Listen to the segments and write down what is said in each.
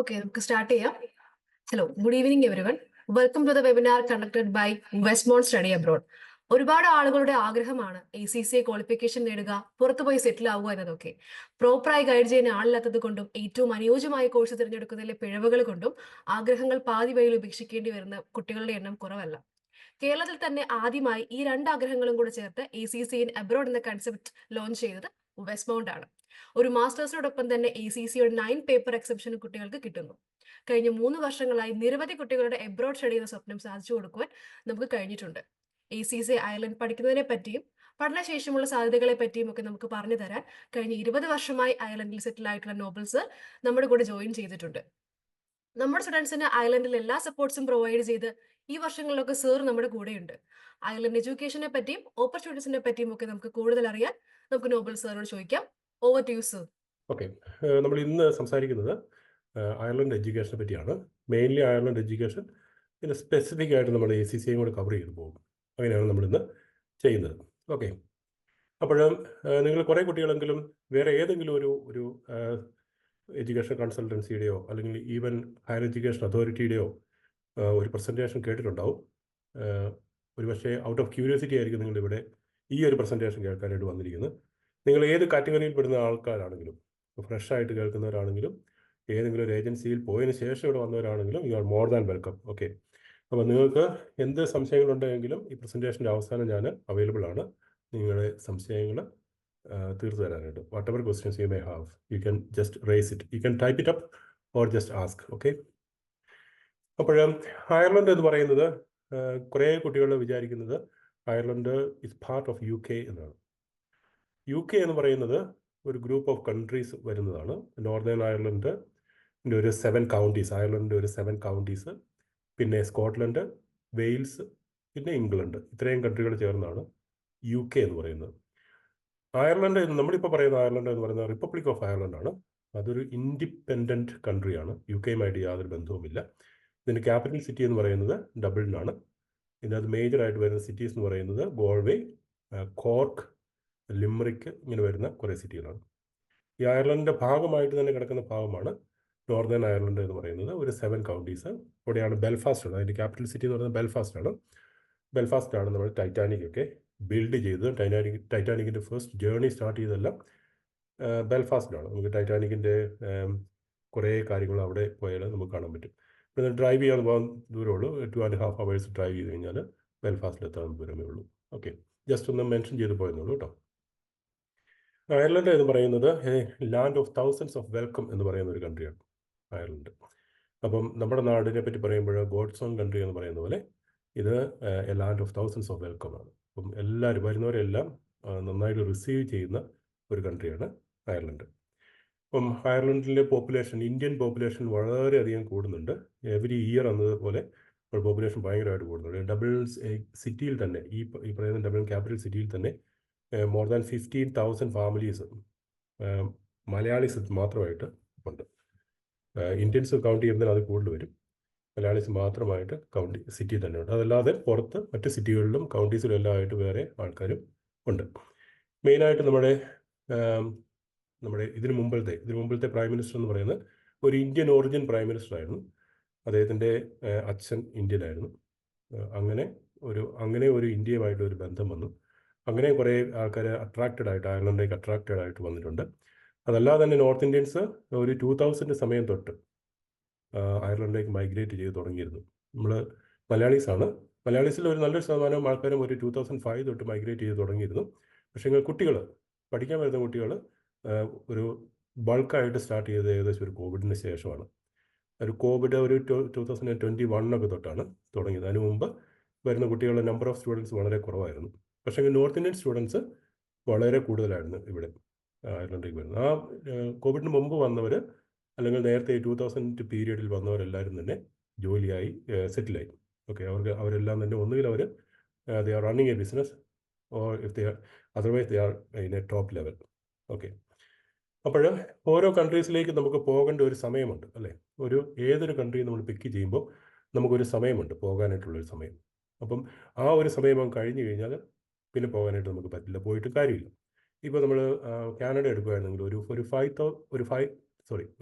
Okay, നമുക്ക് start ചെയ്യാം. Hello, good evening everyone. Welcome to the webinar conducted by Westmont study abroad. ഒരുപാട് ആളുകളുടെ ആഗ്രഹമാണ് ACCA ക്വാളിഫിക്കേഷൻ നേടുക, പുറത്തുപോയി സെറ്റിൽ ആവുക എന്നതൊക്കെ. പ്രോപ്പറായി ഗൈഡ് ചെയ്യാൻ ആളില്ലാത്തത് കൊണ്ടും ഏറ്റവും അനുയോജ്യമായ കോഴ്സ് തിരഞ്ഞെടുക്കുന്നതിലെ പിഴവുകൾ കൊണ്ടും ആഗ്രഹങ്ങൾ പാതി വഴിയിൽ ഉപേക്ഷിക്കേണ്ടി വരുന്ന കുട്ടികളുടെ എണ്ണം കുറവല്ല. കേരളത്തിൽ തന്നെ ആദ്യമായി ഈ രണ്ട് ആഗ്രഹങ്ങളും കൂടെ ചേർത്ത് ACCA ഇൻ അബ്രോഡ് എന്ന കൺസെപ്റ്റ് ലോഞ്ച് ചെയ്തത് വെസ്റ്റ്മൗണ്ട് ആണ്. ഒരു മാസ്റ്റേഴ്സിനോടൊപ്പം തന്നെ ACCയുടെ 9 പേപ്പർ എക്സെപ്ഷൻ കുട്ടികൾക്ക് കിട്ടുന്നു. കഴിഞ്ഞ 3 വർഷങ്ങളായി നിരവധി കുട്ടികളുടെ എബ്രോഡ് സ്റ്റഡി എന്ന സ്വപ്നം സാധിച്ചു കൊടുക്കുവാൻ നമുക്ക് കഴിഞ്ഞിട്ടുണ്ട്. ACCA അയർലൻഡ് പഠിക്കുന്നതിനെ പറ്റിയും പഠനശേഷമുള്ള സാധ്യതകളെ പറ്റിയും ഒക്കെ നമുക്ക് പറഞ്ഞു തരാൻ കഴിഞ്ഞ 20 വർഷമായി അയർലൻഡിൽ സെറ്റിൽ ആയിട്ടുള്ള നോബൽ സർ നമ്മുടെ കൂടെ ജോയിൻ ചെയ്തിട്ടുണ്ട്. നമ്മുടെ സ്റ്റുഡൻസിന് അയർലൻഡിൽ എല്ലാ സപ്പോർട്ട്സും പ്രൊവൈഡ് ചെയ്ത് ഈ വർഷങ്ങളിലൊക്കെ സർ നമ്മുടെ കൂടെയുണ്ട്. അയർലൻഡ് എഡ്യൂക്കേഷനെ പറ്റിയും ഓപ്പർച്യൂണിറ്റീസിനെ പറ്റിയും ഒക്കെ നമുക്ക് കൂടുതൽ അറിയാൻ നമുക്ക് നോബൽ സാറിനോട് ചോദിക്കാം. Over to you sir. Okay, നമ്മൾ ഇന്ന് സംസാരിക്കുന്നത് അയർലൻഡ് എഡ്യൂക്കേഷനെ പറ്റിയാണ്. മെയിൻലി അയർലൻഡ് എഡ്യൂക്കേഷൻ, പിന്നെ സ്പെസിഫിക് ആയിട്ട് നമ്മൾ ACCയും കൂടെ കവർ ചെയ്ത് പോകും. അങ്ങനെയാണ് നമ്മളിന്ന് ചെയ്യുന്നത്. ഓക്കെ, അപ്പോഴും നിങ്ങൾ കുറേ കുട്ടികളെങ്കിലും വേറെ ഏതെങ്കിലും ഒരു എഡ്യൂക്കേഷൻ കൺസൾട്ടൻസിയുടെയോ അല്ലെങ്കിൽ ഈവൻ ഹയർ എഡ്യൂക്കേഷൻ അതോറിറ്റിയുടെയോ ഒരു പ്രസൻറ്റേഷൻ കേട്ടിട്ടുണ്ടാവും. ഒരുപക്ഷെ ഔട്ട് ഓഫ് ക്യൂരിയോസിറ്റി ആയിരിക്കും നിങ്ങളിവിടെ ഈ ഒരു പ്രസൻറ്റേഷൻ കേൾക്കാനായിട്ട് വന്നിരിക്കുന്നത്. നിങ്ങൾ ഏത് കാറ്റഗറിയിൽ പെടുന്ന ആൾക്കാരാണെങ്കിലും, ഫ്രഷ് ആയിട്ട് കേൾക്കുന്നവരാണെങ്കിലും, ഏതെങ്കിലും ഒരു ഏജൻസിയിൽ പോയതിന് ശേഷം ഇവിടെ വന്നവരാണെങ്കിലും, you are more than welcome. Okay, അപ്പോൾ നിങ്ങൾക്ക് എന്ത് സംശയങ്ങളുണ്ടെങ്കിലും ഈ പ്രസൻറ്റേഷൻ്റെ അവസാനം ഞാൻ അവൈലബിൾ ആണ്. നിങ്ങളുടെ സംശയങ്ങൾ തീർത്തു തരാനായിട്ട്. Whatever questions you may have, you can just raise it, you can type it up or just ask. Okay, അപ്പോൾ അയർലൻഡ് എന്ന് പറയുന്നത് കുറേ കുട്ടികൾ വിചാരിക്കുന്നത് Ireland is part of UK എന്നാണ്. UK എന്ന് പറയുന്നത് ഒരു ഗ്രൂപ്പ് ഓഫ് കൺട്രീസ് വരുന്നതാണ്. നോർത്തേൺ അയർലൻഡ് ഒരു 7 കൗണ്ടീസ്, അയർലൻഡിൻ്റെ ഒരു 7 കൗണ്ടീസ്, പിന്നെ സ്കോട്ട്ലൻഡ്, വെയിൽസ്, പിന്നെ ഇംഗ്ലണ്ട്, ഇത്രയും കൺട്രികൾ ചേർന്നാണ് UK എന്ന് പറയുന്നത്. അയർലൻഡ് നമ്മളിപ്പോൾ പറയുന്ന അയർലൻഡ് എന്ന് പറയുന്നത് റിപ്പബ്ലിക് ഓഫ് അയർലൻഡ് ആണ്. അതൊരു ഇൻഡിപെൻഡൻറ്റ് കൺട്രിയാണ്. UK യാതൊരു ബന്ധവുമില്ല. ഇതിൻ്റെ ക്യാപിറ്റൽ സിറ്റി എന്ന് പറയുന്നത് ഡബ്ലിനാണ്. ഇതിനകത്ത് മേജറായിട്ട് വരുന്ന സിറ്റീസ് എന്ന് പറയുന്നത് ഗോൾവേ, കോർക്ക്, ലിമറിക്ക്, ഇങ്ങനെ വരുന്ന കുറേ സിറ്റികളാണ്. ഈ അയർലൻഡിൻ്റെ ഭാഗമായിട്ട് തന്നെ കിടക്കുന്ന ഭാഗമാണ് നോർത്തേൺ അയർലൻഡ് എന്ന് പറയുന്നത്. ഒരു 7 കൗണ്ടീസ്. അവിടെയാണ് ബെൽഫാസ്റ്റ് ഉള്ളത്. അതിൻ്റെ ക്യാപിറ്റൽ സിറ്റി എന്ന് പറയുന്നത് ബെൽഫാസ്റ്റാണ്. ബെൽഫാസ്റ്റാണ് നമ്മൾ ടൈറ്റാനിക് ഒക്കെ ബിൽഡ് ചെയ്തത്. ടൈറ്റാനിക്കിൻ്റെ ഫസ്റ്റ് ജേർണി സ്റ്റാർട്ട് ചെയ്തതെല്ലാം ബെൽഫാസ്റ്റിലാണ്. നമുക്ക് ടൈറ്റാനിക്കിൻ്റെ കുറേ കാര്യങ്ങൾ അവിടെ പോയാൽ നമുക്ക് കാണാൻ പറ്റും. പിന്നെ ഡ്രൈവ് ചെയ്യാൻ പോകാൻ ദൂരമുള്ളൂ. 2.5 hours ഡ്രൈവ് ചെയ്ത് കഴിഞ്ഞാൽ ബെൽഫാസ്റ്റിൽ എത്താൻ ദൂരമേ ഉള്ളൂ. ഓക്കെ, ജസ്റ്റ് ഒന്ന് മെൻഷൻ ചെയ്ത് പോയെന്നുള്ളൂ കേട്ടോ. അയർലൻഡ് എന്ന് പറയുന്നത് land of thousands of welcome എന്ന് പറയുന്ന ഒരു കൺട്രിയാണ് അയർലൻഡ്. അപ്പം നമ്മുടെ നാടിനെ പറ്റി പറയുമ്പോൾ ഗോഡ്സ് ഓൺ കൺട്രി എന്ന് പറയുന്ന പോലെ ഇത് A land of thousands of welcome ആണ്. അപ്പം എല്ലാവരും വരുന്നവരെല്ലാം നന്നായിട്ട് റിസീവ് ചെയ്യുന്ന ഒരു കൺട്രിയാണ് അയർലൻഡ്. അപ്പം അയർലൻഡിലെ പോപ്പുലേഷൻ, ഇന്ത്യൻ പോപ്പുലേഷൻ വളരെയധികം കൂടുന്നുണ്ട്. എവരി ഇയർ എന്നതുപോലെ പോപ്പുലേഷൻ ഭയങ്കരമായിട്ട് കൂടുന്നുണ്ട്. ഡബിൾ സിറ്റിയിൽ തന്നെ, ഈ പറയുന്ന ഡബിൾ ക്യാപിറ്റൽ സിറ്റിയിൽ തന്നെ മോർ ദാൻ 15,000 ഫാമിലീസ് മലയാളീസ് മാത്രമായിട്ട് ഉണ്ട്. ഇന്ത്യൻസ് കൗണ്ട് ചെയ്യുന്നതിന് അത് കൂടുതൽ വരും. മലയാളീസ് മാത്രമായിട്ട് സിറ്റി തന്നെ ഉണ്ട്. അതല്ലാതെ പുറത്ത് മറ്റ് സിറ്റികളിലും കൗണ്ടീസിലും എല്ലാം ആയിട്ട് വേറെ ആൾക്കാരും ഉണ്ട്. മെയിനായിട്ട് നമ്മുടെ ഇതിനു മുമ്പിലത്തെ പ്രൈം മിനിസ്റ്റർ എന്ന് പറയുന്നത് ഒരു ഇന്ത്യൻ ഒറിജിൻ പ്രൈം മിനിസ്റ്റർ ആയിരുന്നു. അദ്ദേഹത്തിൻ്റെ അച്ഛൻ ഇന്ത്യനായിരുന്നു. അങ്ങനെ ഒരു ഇന്ത്യയുമായിട്ട് ഒരു ബന്ധം വന്നു. അങ്ങനെ കുറേ ആൾക്കാർ അയർലൻഡിലേക്ക് അട്രാക്റ്റഡ് ആയിട്ട് വന്നിട്ടുണ്ട്. അതല്ലാതെ തന്നെ നോർത്ത് ഇന്ത്യൻസ് ഒരു 2000 സമയം തൊട്ട് അയർലൻഡിലേക്ക് മൈഗ്രേറ്റ് ചെയ്ത് തുടങ്ങിയിരുന്നു. നമ്മൾ മലയാളീസിൽ ഒരു നല്ലൊരു ശതമാനം ആൾക്കാരും ഒരു 2005 തൊട്ട് മൈഗ്രേറ്റ് ചെയ്ത് തുടങ്ങിയിരുന്നു. പക്ഷേ കുട്ടികൾ, പഠിക്കാൻ വരുന്ന കുട്ടികൾ ഒരു ബൾക്കായിട്ട് സ്റ്റാർട്ട് ചെയ്തത് ഏകദേശം ഒരു കോവിഡിന് ശേഷമാണ്. കോവിഡ് ഒരു 2021 തൊട്ടാണ് തുടങ്ങിയത്. അതിന് മുമ്പ് വരുന്ന കുട്ടികളുടെ നമ്പർ ഓഫ് സ്റ്റുഡൻസ് വളരെ കുറവായിരുന്നു. പക്ഷേ നോർത്ത് ഇന്ത്യൻ സ്റ്റുഡൻസ് വളരെ കൂടുതലായിരുന്നു ഇവിടെ അയർലൻഡിലേക്ക് വരുന്നത്. ആ കോവിഡിന് മുമ്പ് വന്നവർ അല്ലെങ്കിൽ നേരത്തെ 2000 പീരീഡിൽ വന്നവരെല്ലാവരും തന്നെ ജോലിയായി സെറ്റിലായി. ഓക്കെ, അവരെല്ലാം തന്നെ ഒന്നുകിൽ അവർ they are running a business or if they are otherwise they are in a top level. Okay, അപ്പോൾ ഓരോ കൺട്രീസിലേക്ക് നമുക്ക് പോകേണ്ട ഒരു സമയമുണ്ട് അല്ലേ? ഏതൊരു കൺട്രി നമ്മൾ പിക്ക് ചെയ്യുമ്പോൾ നമുക്കൊരു സമയമുണ്ട്, പോകാനായിട്ടുള്ളൊരു സമയം. അപ്പം ആ ഒരു സമയം കഴിഞ്ഞു കഴിഞ്ഞാൽ പിന്നെ പോകാനായിട്ട് നമുക്ക് പറ്റില്ല, പോയിട്ട് കാര്യമില്ല. ഇപ്പോൾ നമ്മൾ കാനഡ എടുക്കുകയാണെങ്കിൽ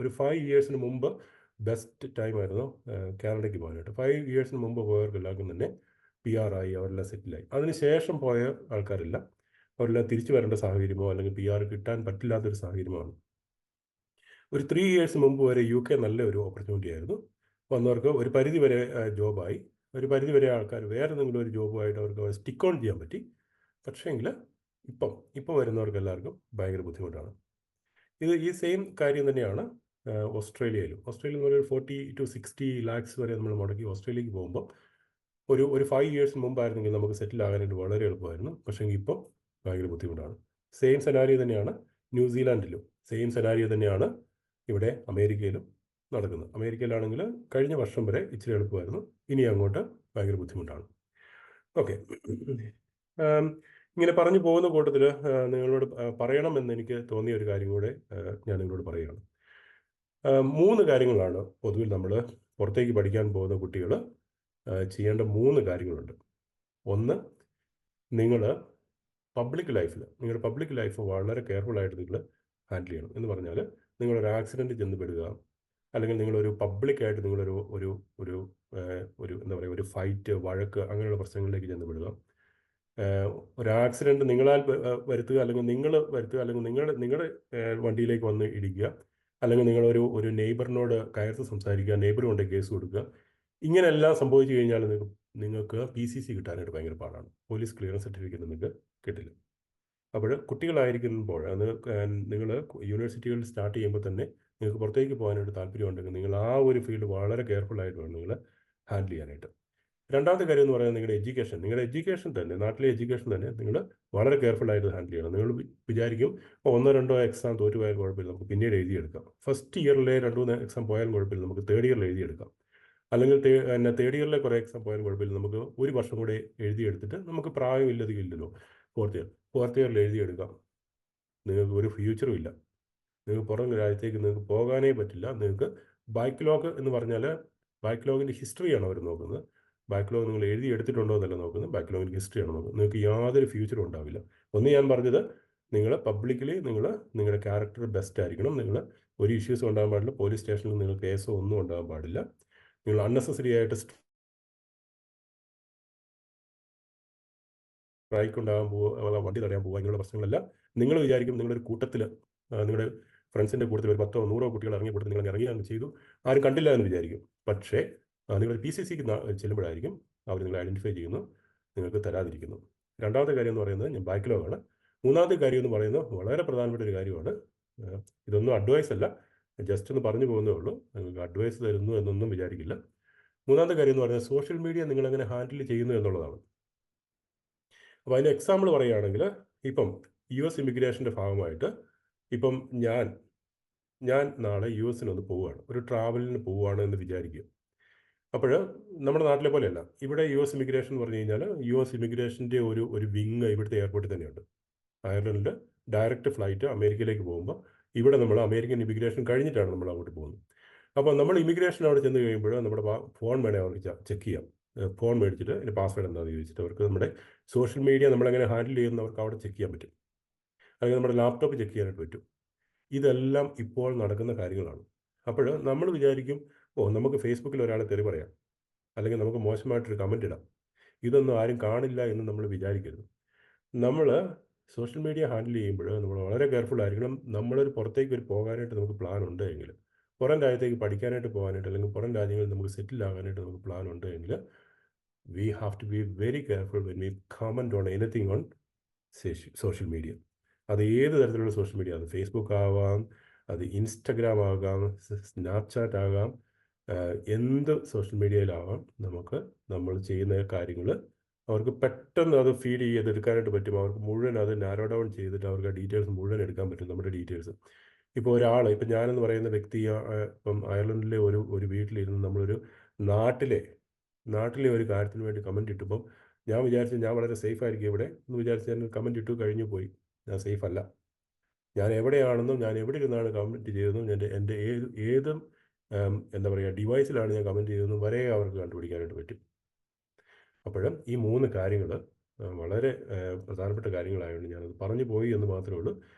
ഒരു 5 ഇയേഴ്സിന് മുമ്പ് ബെസ്റ്റ് ടൈം ആയിരുന്നു കാനഡയ്ക്ക് പോകാനായിട്ട്. 5 ഇയേഴ്സിന് മുമ്പ് പോയവർക്ക് എല്ലാവർക്കും തന്നെ PR ആയി, അവരെല്ലാം സെറ്റിലായി. അതിനുശേഷം പോയ ആൾക്കാരില്ല, അവരെല്ലാം തിരിച്ചു വരേണ്ട സാഹചര്യമോ അല്ലെങ്കിൽ PR കിട്ടാൻ പറ്റില്ലാത്തൊരു സാഹചര്യമാണ്. ഒരു 3 ഇയേഴ്സ് മുമ്പ് വരെ UK നല്ലൊരു ഓപ്പർച്യൂണിറ്റി ആയിരുന്നു. വന്നവർക്ക് ഒരു പരിധി വരെ ജോബായി, ഒരു പരിധി വരെ ആൾക്കാർ വേറെ എന്തെങ്കിലും ഒരു ജോബുമായിട്ട് അവർക്ക് സ്റ്റിക്ക് ഓൺ ചെയ്യാൻ പറ്റി. പക്ഷേങ്കിൽ ഇപ്പം വരുന്നവർക്ക് എല്ലാവർക്കും ഭയങ്കര ബുദ്ധിമുട്ടാണ്. ഈ സെയിം കാര്യം തന്നെയാണ് ഓസ്ട്രേലിയയിലും. ഓസ്ട്രേലിയയിൽ ഒരു 40 to 60 ലാക്സ് വരെ നമ്മൾ മുടക്കി ഓസ്ട്രേലിയക്ക് പോകുമ്പോൾ ഒരു 5 ഇയേഴ്സ് മുമ്പായിരുന്നെങ്കിൽ നമുക്ക് സെറ്റിൽ ആകാനായിട്ട് വളരെ എളുപ്പമായിരുന്നു. പക്ഷേ ഇപ്പം ഭയങ്കര ബുദ്ധിമുട്ടാണ്. സെയിം സെനാരിയോ തന്നെയാണ് ന്യൂസിലാൻഡിലും, സെയിം സെനാരിയോ തന്നെയാണ് ഇവിടെ അമേരിക്കയിലും നടക്കുന്നത്. അമേരിക്കയിലാണെങ്കിൽ കഴിഞ്ഞ വർഷം വരെ ഇച്ചിരി എളുപ്പമായിരുന്നു, ഇനി അങ്ങോട്ട് ഭയങ്കര ബുദ്ധിമുട്ടാണ്. ഓക്കെ, ഇങ്ങനെ പറഞ്ഞു പോകുന്ന കൂട്ടത്തിൽ നിങ്ങളോട് പറയണമെന്ന് എനിക്ക് തോന്നിയ ഒരു കാര്യം കൂടെ ഞാൻ നിങ്ങളോട് പറയുകയാണ്. 3 കാര്യങ്ങളാണ് പൊതുവിൽ നമ്മൾ പുറത്തേക്ക് പഠിക്കാൻ പോകുന്ന കുട്ടികൾ ചെയ്യേണ്ട 3 കാര്യങ്ങളുണ്ട്. ഒന്ന്, നിങ്ങളുടെ പബ്ലിക് ലൈഫ് വളരെ കെയർഫുള്ളായിട്ട് നിങ്ങൾ ഹാൻഡിൽ ചെയ്യണം. എന്ന് പറഞ്ഞാൽ നിങ്ങളൊരു ആക്സിഡൻറ്റ് ചെന്ന് പെടുക, അല്ലെങ്കിൽ നിങ്ങളൊരു പബ്ലിക്കായിട്ട് നിങ്ങളൊരു ഒരു ഒരു ഒരു എന്താ പറയുക, ഒരു ഫൈറ്റ്, വഴക്ക്, അങ്ങനെയുള്ള പ്രശ്നങ്ങളിലേക്ക് ചെന്ന് പെടുക. ഒരു ആക്സിഡൻറ്റ് നിങ്ങളാൽ വരുത്തുക, അല്ലെങ്കിൽ നിങ്ങൾ വരുത്തുക, അല്ലെങ്കിൽ നിങ്ങളുടെ വണ്ടിയിലേക്ക് വന്ന് ഇടിക്കുക, അല്ലെങ്കിൽ നിങ്ങളൊരു നെയ്ബറിനോട് കയർത്ത് സംസാരിക്കുക, നെയ്ബർ കൊണ്ട് കേസ് കൊടുക്കുക. ഇങ്ങനെയെല്ലാം സംഭവിച്ചു കഴിഞ്ഞാൽ നിങ്ങൾക്ക് PCC കിട്ടാനായിട്ട് ഭയങ്കര പാടാണ്. പോലീസ് ക്ലിയറൻസ് സർട്ടിഫിക്കറ്റ് നിങ്ങൾക്ക് കിട്ടില്ല. അപ്പോൾ കുട്ടികളായിരിക്കുമ്പോൾ നിങ്ങൾ യൂണിവേഴ്സിറ്റികളിൽ സ്റ്റാർട്ട് ചെയ്യുമ്പോൾ തന്നെ നിങ്ങൾക്ക് പുറത്തേക്ക് പോകാനായിട്ട് താല്പര്യമുണ്ടെങ്കിൽ നിങ്ങൾ ആ ഒരു ഫീൽഡ് വളരെ കെയർഫുള്ളായിട്ട് വേണം നിങ്ങൾ ഹാൻഡിൽ ചെയ്യാനായിട്ട്. രണ്ടാമത്തെ കാര്യം എന്ന് പറയുന്നത് നിങ്ങളുടെ എഡ്യൂക്കേഷൻ തന്നെ, നാട്ടിലെ എഡ്യൂക്കേഷൻ തന്നെ നിങ്ങൾ വളരെ കെയർഫുള്ളായിട്ട് ഹാൻഡിൽ ചെയ്യണം. നിങ്ങൾ വിചാരിക്കും 1-2 എക്സാം തോറ്റു പോയാൽ കുഴപ്പമില്ല, നമുക്ക് പിന്നീട് എഴുതിയെടുക്കാം. ഫസ്റ്റ് ഇയറിലെ 2-3 എക്സാം പോയാലും കുഴപ്പമില്ല, നമുക്ക് തേർഡ് ഇയറിൽ എഴുതിയെടുക്കാം. അല്ലെങ്കിൽ തേർഡ് ഇയറിലെ കുറേ എക്സാം പോയാലും കുഴപ്പമില്ല, നമുക്ക് ഒരു വർഷം കൂടെ എഴുതിയെടുത്തിട്ട് നമുക്ക് പ്രായമില്ലല്ലോ ഫോർത്ത് ഇയറിൽ എഴുതിയെടുക്കാം. നിങ്ങൾക്ക് ഒരു ഫ്യൂച്ചറും ഇല്ല, നിങ്ങൾക്ക് പുറം രാജ്യത്തേക്ക് നിങ്ങൾക്ക് പോകാനേ പറ്റില്ല. നിങ്ങൾക്ക് ബാക്ക്ലോഗ് എന്ന് പറഞ്ഞാൽ ബാക്ക്ലോഗിൻ്റെ ഹിസ്റ്ററിയാണ് അവർ നോക്കുന്നത്. ബാക്ക്ലോഗ് നിങ്ങൾ എഴുതിയെടുത്തിട്ടുണ്ടോ എന്നല്ല നോക്കുന്നത്, ബാക്ക്ലോഗിൻ്റെ ഹിസ്റ്ററിയാണ് നോക്കുന്നത്. നിങ്ങൾക്ക് യാതൊരു ഫ്യൂച്ചറും ഉണ്ടാവില്ല. ഒന്ന് ഞാൻ പറഞ്ഞത്, നിങ്ങൾ പബ്ലിക്കലി നിങ്ങളുടെ ക്യാരക്ടർ ബെസ്റ്റ് ആയിരിക്കണം. നിങ്ങൾ ഒരു ഇഷ്യൂസും ഉണ്ടാകാൻ പാടില്ല. പോലീസ് സ്റ്റേഷനിൽ നിങ്ങൾ കേസോ ഒന്നും ഉണ്ടാകാൻ പാടില്ല. നിങ്ങൾ അൺനെസസറി ആയിട്ട് സ്ട്രൈക്ക് ഉണ്ടാകാൻ പോവുക, വണ്ടി തടയാൻ പോവുക, ഇങ്ങനെയുള്ള പ്രശ്നങ്ങളെല്ലാം നിങ്ങൾ വിചാരിക്കും നിങ്ങളൊരു കൂട്ടത്തിൽ, നിങ്ങളുടെ ഫ്രണ്ട്സിൻ്റെ കൂട്ടത്തിൽ ഒരു 10-100 കുട്ടികൾ ഇറങ്ങിയ കൂട്ടത്തിൽ നിങ്ങൾ ഇറങ്ങി അങ്ങ് ചെയ്തു, ആരും കണ്ടില്ല എന്ന് വിചാരിക്കും. പക്ഷേ നിങ്ങൾ PCCക്ക് ചെല്ലുമ്പോഴായിരിക്കും അവർ നിങ്ങളെ ഐഡൻറ്റിഫൈ ചെയ്യുന്നു, നിങ്ങൾക്ക് തരാതിരിക്കുന്നു. രണ്ടാമത്തെ കാര്യം എന്ന് പറയുന്നത് ബാക്ക്ലോഗാണ്. മൂന്നാമത്തെ കാര്യം എന്ന് പറയുന്നത് വളരെ പ്രധാനപ്പെട്ട ഒരു കാര്യമാണ്. ഇതൊന്നും അഡ്വൈസ് അല്ല, ജസ്റ്റ് ഒന്ന് പറഞ്ഞു പോകുന്നേ ഉള്ളൂ, നിങ്ങൾക്ക് അഡ്വൈസ് തരുന്നു എന്നൊന്നും വിചാരിക്കില്ല. മൂന്നാമത്തെ കാര്യം എന്ന് പറയുന്നത് സോഷ്യൽ മീഡിയ നിങ്ങളെങ്ങനെ ഹാൻഡിൽ ചെയ്യുന്നു എന്നുള്ളതാണ്. അപ്പോൾ അതിന് എക്സാമ്പിൾ പറയുകയാണെങ്കിൽ, ഇപ്പം US ഇമിഗ്രേഷൻ്റെ ഭാഗമായിട്ട് ഇപ്പം ഞാൻ നാളെ US പോവുകയാണ്, ഒരു ട്രാവലിന് പോവുകയാണ് എന്ന് വിചാരിക്കുക. അപ്പോൾ നമ്മുടെ നാട്ടിലെ പോലെയല്ല, ഇവിടെ US ഇമിഗ്രേഷൻ എന്ന് പറഞ്ഞു കഴിഞ്ഞാൽ US ഇമിഗ്രേഷൻ്റെ ഒരു വിങ് ഇവിടുത്തെ എയർപോർട്ടിൽ തന്നെയുണ്ട്. അയർലൻഡിൽ ഡയറക്റ്റ് ഫ്ലൈറ്റ് അമേരിക്കയിലേക്ക് പോകുമ്പോൾ ഇവിടെ നമ്മൾ അമേരിക്കൻ ഇമിഗ്രേഷൻ കഴിഞ്ഞിട്ടാണ് നമ്മൾ അങ്ങോട്ട് പോകുന്നത്. അപ്പോൾ നമ്മൾ ഇമിഗ്രേഷൻ അവിടെ ചെന്ന് കഴിയുമ്പോൾ നമ്മുടെ ഫോൺ വേണേൽ അവർക്ക് ചെക്ക് ചെയ്യാം. ഫോൺ മേടിച്ചിട്ട് അതിൻ്റെ പാസ്വേഡ് എന്താണെന്ന് ചോദിച്ചിട്ട് അവർക്ക് നമ്മുടെ സോഷ്യൽ മീഡിയ നമ്മളെങ്ങനെ ഹാൻഡിൽ ചെയ്യുന്നവർക്ക് അവിടെ ചെക്ക് ചെയ്യാൻ പറ്റും. അല്ലെങ്കിൽ നമ്മുടെ ലാപ്ടോപ്പ് ചെക്ക് ചെയ്യാനായിട്ട് പറ്റും. ഇതെല്ലാം ഇപ്പോൾ നടക്കുന്ന കാര്യങ്ങളാണ്. അപ്പോൾ നമ്മൾ വിചാരിക്കും, നമുക്ക് ഫേസ്ബുക്കിൽ ഒരാളെ തെറി പറയാം, അല്ലെങ്കിൽ നമുക്ക് മോശമായിട്ടൊരു കമൻ്റ് ഇടാം, ഇതൊന്നും ആരും കാണില്ല എന്ന് നമ്മൾ വിചാരിക്കരുത്. നമ്മൾ സോഷ്യൽ മീഡിയ ഹാൻഡിൽ ചെയ്യുമ്പോൾ നമ്മൾ വളരെ കെയർഫുൾ ആയിരിക്കണം. നമ്മളൊരു പുറത്തേക്ക് പോകാനായിട്ട് നമുക്ക് പ്ലാൻ ഉണ്ട് എങ്കിൽ, പുറം രാജ്യത്തേക്ക് പഠിക്കാനായിട്ട് പോകാനായിട്ട്, അല്ലെങ്കിൽ പുറം രാജ്യങ്ങളിൽ നമുക്ക് സെറ്റിൽ ആകാനായിട്ട് നമുക്ക് പ്ലാൻ ഉണ്ട് എങ്കിൽ, we have to be very careful when we comment on anything on social media. അത് ഏത് തരത്തിലുള്ള സോഷ്യൽ മീഡിയ, അത് ഫേസ്ബുക്ക് ആവാം, അത് ഇൻസ്റ്റഗ്രാം ആകാം, സ്നാപ്ചാറ്റ് ആകാം, എന്ത് സോഷ്യൽ മീഡിയയിലാവാം, നമ്മൾ ചെയ്യുന്ന കാര്യങ്ങൾ അവർക്ക് പെട്ടെന്ന് അത് ഫീഡ് ചെയ്തെടുക്കാനായിട്ട് പറ്റും. അവർക്ക് മുഴുവൻ അത് നാരോ ഡൗൺ ചെയ്തിട്ട് അവർക്ക് ആ ഡീറ്റെയിൽസ് മുഴുവൻ എടുക്കാൻ പറ്റും, നമ്മുടെ ഡീറ്റെയിൽസ്. ഇപ്പോൾ ഇപ്പം ഞാനെന്ന് പറയുന്ന വ്യക്തി ഇപ്പം അയർലൻഡിലെ ഒരു വീട്ടിലിരുന്ന് നമ്മളൊരു നാട്ടിലെ ഒരു കാര്യത്തിന് വേണ്ടി കമൻ്റ് ഇട്ടപ്പം ഞാൻ വിചാരിച്ചു ഞാൻ വളരെ സേഫ് ആയിരിക്കും ഇവിടെ എന്ന് വിചാരിച്ച് ഞാൻ കമൻ്റ് ഇട്ടു, കഴിഞ്ഞു പോയി. ഞാൻ സേഫ് അല്ല. ഞാൻ എവിടെയാണെന്നും ഞാൻ എവിടെ ഇരുന്നാണ് കമൻറ്റ് ചെയ്തതെന്നും എൻ്റെ ഏത് എന്താ പറയുക ഡിവൈസിലാണ് ഞാൻ കമൻറ്റ് ചെയ്തതെന്നും വരെ അവർക്ക് കണ്ടുപിടിക്കാനായിട്ട് പറ്റും. അപ്പോഴും ഈ 3 കാര്യങ്ങൾ വളരെ പ്രധാനപ്പെട്ട കാര്യങ്ങളായതുകൊണ്ട് ഞാനത് പറഞ്ഞു പോയി എന്ന് മാത്രമേ ഉള്ളൂ.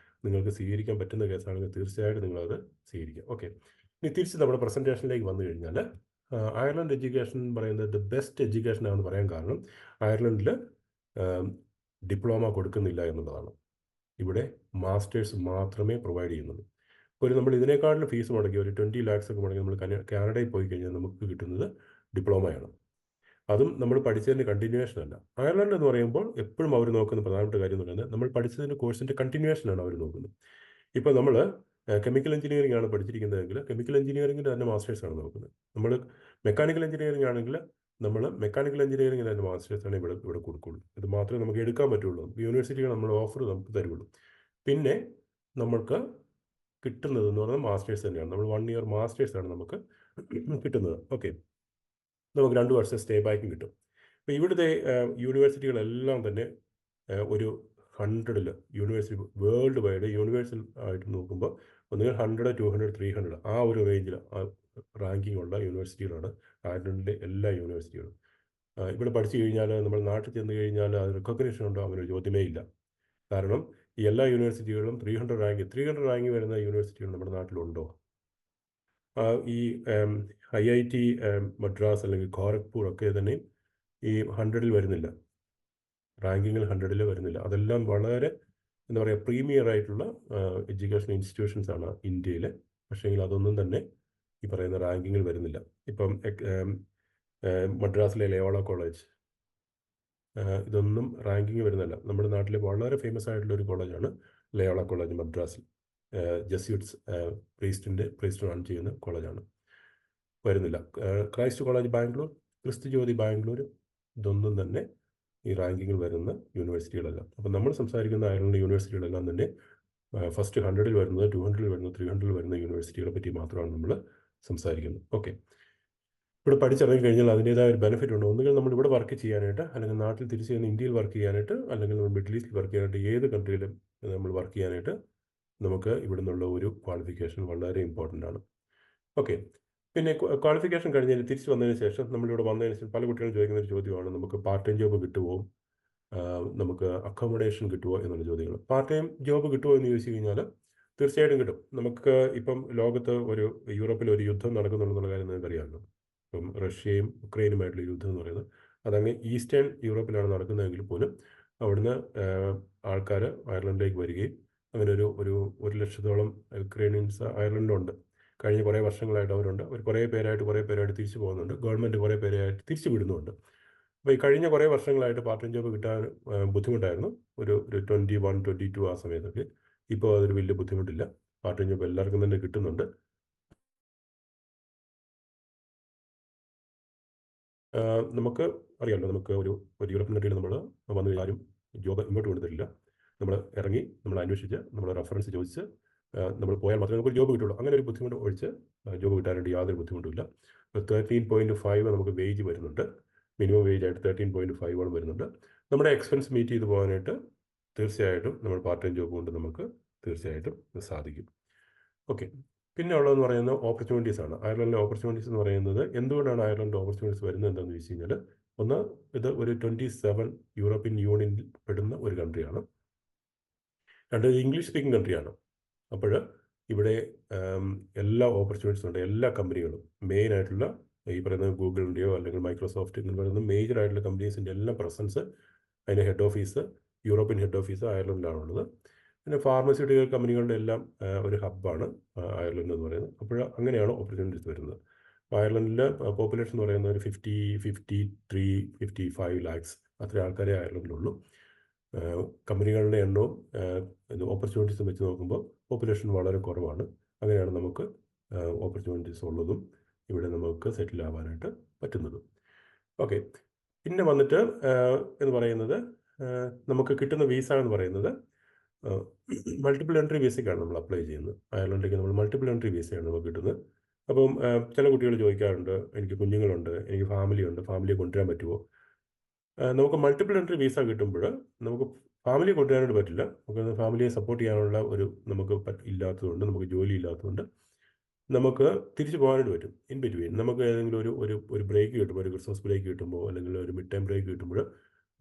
നിങ്ങൾക്ക് സ്വീകരിക്കാൻ പറ്റുന്ന കേസാണെങ്കിൽ തീർച്ചയായിട്ടും നിങ്ങളത് സ്വീകരിക്കുക. ഓക്കെ, ഇനി തിരിച്ച് നമ്മുടെ പ്രസൻറ്റേഷനിലേക്ക് വന്നു കഴിഞ്ഞാൽ അയർലൻഡ് എഡ്യൂക്കേഷൻ പറയുന്നത് ദ ബെസ്റ്റ് എഡ്യൂക്കേഷൻ ആണെന്ന് പറയാൻ കാരണം അയർലൻഡിൽ ഡിപ്ലോമ കൊടുക്കുന്നില്ല എന്നുള്ളതാണ്. ഇവിടെ മാസ്റ്റേഴ്സ് മാത്രമേ പ്രൊവൈഡ് ചെയ്യുന്നുള്ളൂ. ഒരു നമ്മൾ ഇതിനേക്കാളും ഫീസ് മുടക്കി ഒരു 20 lakhs ഒക്കെ മുടക്കി നമ്മൾ കാനഡയിൽ പോയി കഴിഞ്ഞാൽ നമുക്ക് കിട്ടുന്നത് ഡിപ്ലോമയാണ്. അതും നമ്മൾ പഠിച്ചതിൻ്റെ കണ്ടിന്യൂവേഷൻ അല്ല. അയർലൻഡ് എന്ന് പറയുമ്പോൾ എപ്പോഴും അവർ നോക്കുന്ന പ്രധാനപ്പെട്ട കാര്യം എന്ന് പറയുന്നത് നമ്മൾ പഠിച്ചതിൻ്റെ കോഴ്സിൻ്റെ കണ്ടിന്യൂവേഷനാണ് അവർ നോക്കുന്നത്. ഇപ്പോൾ നമ്മൾ കെമിക്കൽ എഞ്ചിനീയറിംഗ് ആണ് പഠിച്ചിരിക്കുന്നതെങ്കിൽ കെമിക്കൽ എഞ്ചിനീയറിംഗിൻ്റെ തന്നെ മാസ്റ്റേഴ്സാണ് നോക്കുന്നത്. നമ്മൾ മെക്കാനിക്കൽ എഞ്ചിനീയറിംഗ് ആണെങ്കിൽ നമ്മൾ മെക്കാനിക്കൽ എഞ്ചിനീയറിംഗിന് തന്നെ മാസ്റ്റേഴ്സാണ് ഇവിടെ കൊടുക്കുള്ളൂ. ഇത് മാത്രമേ നമുക്ക് എടുക്കാൻ പറ്റുള്ളൂ. യൂണിവേഴ്സിറ്റികൾ നമ്മൾ ഓഫർ നമുക്ക് തരുള്ളൂ. പിന്നെ നമ്മൾക്ക് കിട്ടുന്നത് എന്ന് പറഞ്ഞാൽ മാസ്റ്റേഴ്സ് തന്നെയാണ്. നമ്മൾ 1 year മാസ്റ്റേഴ്സാണ് നമുക്ക് കിട്ടുന്നത്. ഓക്കെ, നമുക്ക് 2 വർഷം സ്റ്റേ ബാക്കും കിട്ടും. അപ്പോൾ ഇവിടുത്തെ യൂണിവേഴ്സിറ്റികളെല്ലാം തന്നെ ഒരു 100 യൂണിവേഴ്സിറ്റി വേൾഡ് വൈഡ് യൂണിവേഴ്സൽ ആയിട്ട് നോക്കുമ്പോൾ ഒന്നുകിൽ 100, 200, 300 ആ ഒരു റേഞ്ചിൽ റാങ്കിങ് ഉള്ള യൂണിവേഴ്സിറ്റികളാണ് അയർലൻഡിലെ എല്ലാ യൂണിവേഴ്സിറ്റികളും. ഇവിടെ പഠിച്ചു കഴിഞ്ഞാൽ നമ്മൾ നാട്ടിൽ ചെന്ന് കഴിഞ്ഞാൽ അത് റെക്കഗ്നേഷൻ ഉണ്ടോ അങ്ങനെ ഒരു ചോദ്യമേ ഇല്ല. കാരണം ഈ എല്ലാ യൂണിവേഴ്സിറ്റികളും 300 റാങ്ക് വരുന്ന യൂണിവേഴ്സിറ്റികൾ നമ്മുടെ നാട്ടിലുണ്ടോ? ഈ IIT മദ്രാസ് അല്ലെങ്കിൽ ഖോരഗ്പൂർ ഒക്കെ തന്നെ ഈ 100 വരുന്നില്ല, റാങ്കിങ്ങിൽ 100 വരുന്നില്ല. അതെല്ലാം വളരെ എന്താ പറയുക പ്രീമിയർ ആയിട്ടുള്ള എഡ്യൂക്കേഷൻ ഇൻസ്റ്റിറ്റ്യൂഷൻസ് ആണ് ഇന്ത്യയിൽ. പക്ഷേങ്കിൽ അതൊന്നും തന്നെ ഈ പറയുന്ന റാങ്കിങ്ങിൽ വരുന്നില്ല. ഇപ്പം മദ്രാസിലെ ലയോള കോളേജ് ഇതൊന്നും റാങ്കിങ് വരുന്നില്ല. നമ്മുടെ നാട്ടിലെ വളരെ ഫേമസ് ആയിട്ടുള്ള ഒരു കോളേജാണ് ലയോള കോളേജ് മദ്രാസിൽ. ജസ്യൂട്ട്സ് പ്രീസ്റ്റ് റൺ ചെയ്യുന്ന കോളേജാണ്, വരുന്നില്ല. ക്രൈസ്റ്റ് കോളേജ് ബാംഗ്ലൂർ, ക്രിസ്തു ജ്യോതി ബാംഗ്ലൂർ ഇതൊന്നും തന്നെ ഈ റാങ്കിങ്ങിൽ വരുന്ന യൂണിവേഴ്സിറ്റികളല്ല. അപ്പം നമ്മൾ സംസാരിക്കുന്ന അയർലൻഡ് യൂണിവേഴ്സിറ്റികളെല്ലാം തന്നെ ഫസ്റ്റ് 100 വരുന്നത്, 200 വരുന്നത്, 300 വരുന്ന യൂണിവേഴ്സിറ്റികളെ പറ്റി മാത്രമാണ് നമ്മൾ സംസാരിക്കുന്നത്. ഓക്കെ, ഇവിടെ പഠിച്ചിറങ്ങി കഴിഞ്ഞാൽ അതിൻ്റേതായ ഒരു ബെനിഫിറ്റ് ഉണ്ട്. ഒന്നുകിൽ നമ്മൾ ഇവിടെ വർക്ക് ചെയ്യാനായിട്ട്, അല്ലെങ്കിൽ നാട്ടിൽ തിരിച്ച് ചെന്ന് ഇന്ത്യയിൽ വർക്ക് ചെയ്യാനായിട്ട്, അല്ലെങ്കിൽ മിഡിൽ ഈസ്റ്റിൽ വർക്ക് ചെയ്യാനായിട്ട്, ഏത് കൺട്രിയിലും നമ്മൾ വർക്ക് ചെയ്യാനായിട്ട് നമുക്ക് ഇവിടെ നിന്നുള്ള ഒരു ക്വാളിഫിക്കേഷൻ വളരെ ഇമ്പോർട്ടൻ്റ് ആണ്. ഓക്കെ, പിന്നെ ക്വാളിഫിക്കേഷൻ കഴിഞ്ഞതിന് തിരിച്ച് വന്നതിന് ശേഷം നമ്മളിവിടെ വന്നതിന് ശേഷം പല കുട്ടികളും ചോദിക്കുന്ന ഒരു ചോദ്യമാണ് നമുക്ക് പാർട്ട് ടൈം ജോബ് കിട്ടുമോ, നമുക്ക് അക്കോമഡേഷൻ കിട്ടുമോ എന്നുള്ള ചോദ്യങ്ങൾ. പാർട്ട് ടൈം ജോബ് കിട്ടുമോ എന്ന് ചോദിച്ചു കഴിഞ്ഞാൽ തീർച്ചയായിട്ടും കിട്ടും. നമുക്ക് ഇപ്പം ലോകത്ത് യൂറോപ്പിൽ ഒരു യുദ്ധം നടക്കുന്നുണ്ടെന്നുള്ള കാര്യം നിങ്ങൾക്കറിയാമല്ലോ. ഇപ്പം റഷ്യയും ഉക്രൈനുമായിട്ടുള്ള യുദ്ധം എന്ന് പറയുന്നത് അതങ്ങ് ഈസ്റ്റേൺ യൂറോപ്പിലാണ് നടക്കുന്നതെങ്കിൽ പോലും അവിടുന്ന് ആൾക്കാർ അയർലൻഡിലേക്ക് വരികയും അങ്ങനെ ഒരു 100,000 യുക്രൈനിയൻസ് അയർലൻഡിലുണ്ട്. കഴിഞ്ഞ കുറേ വർഷങ്ങളായിട്ട് അവരുണ്ട്. അവർ കുറേ പേരായിട്ട് തിരിച്ചു പോകുന്നുണ്ട്. ഗവൺമെൻറ് കുറേ പേരായിട്ട് തിരിച്ചു വിടുന്നുണ്ട്. അപ്പോൾ ഈ കഴിഞ്ഞ കുറേ വർഷങ്ങളായിട്ട് പാർട്ട് ടൈം ജോബ് കിട്ടാൻ ബുദ്ധിമുട്ടായിരുന്നു. ഒരു 21, 22 ആ സമയത്തൊക്കെ. ഇപ്പോൾ അതൊരു വലിയ ബുദ്ധിമുട്ടില്ല. പാർട്ട് ടൈം ജോബ് എല്ലാവർക്കും തന്നെ കിട്ടുന്നുണ്ട്. നമുക്ക് അറിയാമല്ലോ, നമുക്ക് ഒരു യൂറോപ്യൻ കൺട്രിയിൽ നമ്മൾ വന്നു കഴിഞ്ഞാലും ജോബ് ഇങ്ങോട്ട് കൊണ്ടുതരില്ല. നമ്മൾ ഇറങ്ങി, നമ്മൾ അന്വേഷിച്ച്, നമ്മൾ റെഫറൻസ് ചോദിച്ച് നമ്മൾ പോയാൽ മാത്രമേ നമുക്ക് ജോബ് കിട്ടുള്ളൂ. അങ്ങനെ ഒരു ബുദ്ധിമുട്ട് ഒഴിച്ച് ജോബ് കിട്ടാനായിട്ട് യാതൊരു ബുദ്ധിമുട്ടുമില്ല. 13.5 നമുക്ക് വേജ് വരുന്നുണ്ട്. മിനിമം വേജ് ആയിട്ട് 13.5 വരുന്നുണ്ട്. നമ്മുടെ എക്സ്പെൻസ് മീറ്റ് ചെയ്ത് പോകാനായിട്ട് തീർച്ചയായിട്ടും നമ്മൾ പാർട്ട് ടൈം ജോബ് കൊണ്ട് നമുക്ക് തീർച്ചയായിട്ടും സാധിക്കും. ഓക്കെ, പിന്നെ ഉള്ളതെന്ന് പറയുന്നത് ഓപ്പർച്യൂണിറ്റീസ് ആണ്. അയർലൻഡിലെ ഓപ്പർച്യൂണിറ്റീസ് എന്ന് പറയുന്നത് എന്തുകൊണ്ടാണ് അയർലൻഡ് ഓപ്പർച്യൂണിറ്റീസ് വരുന്നത് എന്താണെന്ന് ചോദിച്ചു കഴിഞ്ഞാൽ, ഒന്ന്, ഇത് ഒരു 27 യൂറോപ്യൻ യൂണിയനിൽ പെടുന്ന ഒരു കൺട്രിയാണ്. രണ്ട്, ഇംഗ്ലീഷ് സ്പീക്കിംഗ് കൺട്രിയാണ്. അപ്പോൾ ഇവിടെ എല്ലാ ഓപ്പർച്യൂണിറ്റീസും ഉണ്ട്. എല്ലാ കമ്പനികളും മെയിനായിട്ടുള്ള ഈ പറയുന്ന ഗൂഗിളിൻ്റെയോ അല്ലെങ്കിൽ മൈക്രോസോഫ്റ്റ് എന്ന് പറയുന്ന മേജർ ആയിട്ടുള്ള കമ്പനീസിൻ്റെ എല്ലാം പ്രസൻസ്, അതിൻ്റെ head office, European head office അയർലൻഡിലാണുള്ളത്. പിന്നെ ഫാർമസ്യൂട്ടിക്കൽ കമ്പനികളുടെ എല്ലാം ഒരു ഹബ്ബാണ് അയർലൻഡ് എന്ന് പറയുന്നത്. അപ്പോൾ അങ്ങനെയാണ് ഓപ്പർച്യൂണിറ്റീസ് വരുന്നത്. അയർലൻഡിൽ പോപ്പുലേഷൻ എന്ന് പറയുന്നത് ഒരു 55 lakhs അത്ര ആൾക്കാരെ അയർലൻഡിലുള്ളൂ. കമ്പനികളുടെ എണ്ണവും ഓപ്പർച്യൂണിറ്റീസും വെച്ച് നോക്കുമ്പോൾ പോപ്പുലേഷൻ വളരെ കുറവാണ്. അങ്ങനെയാണ് നമുക്ക് ഓപ്പർച്യൂണിറ്റീസ് ഉള്ളതും ഇവിടെ നമുക്ക് സെറ്റിൽ ആവാനായിട്ട് പറ്റുന്നതും. ഓക്കെ, പിന്നെ വന്നിട്ട് എന്ന് പറയുന്നത് നമുക്ക് കിട്ടുന്ന വിസ എന്ന് പറയുന്നത് മൾട്ടിപ്പിൾ എൻട്രി വിസയ്ക്കാണ് നമ്മൾ അപ്ലൈ ചെയ്യുന്നത്. അയർലൻഡിലേക്ക് നമ്മൾ മൾട്ടിപ്പിൾ എൻട്രി വിസയാണ് നമുക്ക് കിട്ടുന്നത്. അപ്പം ചില കുട്ടികൾ ചോദിക്കാറുണ്ട്, എനിക്ക് കുഞ്ഞുങ്ങളുണ്ട്, എനിക്ക് ഫാമിലിയുണ്ട്, ഫാമിലിയെ കൊണ്ടുവരാൻ പറ്റുമോ? നമുക്ക് മൾട്ടിപ്പിൾ എൻട്രി വിസ കിട്ടുമ്പോൾ നമുക്ക് ഫാമിലിയെ കൊണ്ടുവരാനായിട്ട് പറ്റില്ല. നമുക്ക് ഫാമിലിയെ സപ്പോർട്ട് ചെയ്യാനുള്ള നമുക്ക് ഇല്ലാത്തതുകൊണ്ട്, നമുക്ക് ജോലി ഇല്ലാത്തതുകൊണ്ട് നമുക്ക് തിരിച്ചു പോകാനായിട്ട് പറ്റും. ഇൻ ബിറ്റ്വീൻ നമുക്ക് ഏതെങ്കിലും ഒരു ബ്രേക്ക് കിട്ടുമ്പോൾ, ഒരു ക്രിസ്മസ് ബ്രേക്ക് കിട്ടുമ്പോൾ, അല്ലെങ്കിൽ ഒരു മിഡ് ടൈം ബ്രേക്ക് കിട്ടുമ്പോൾ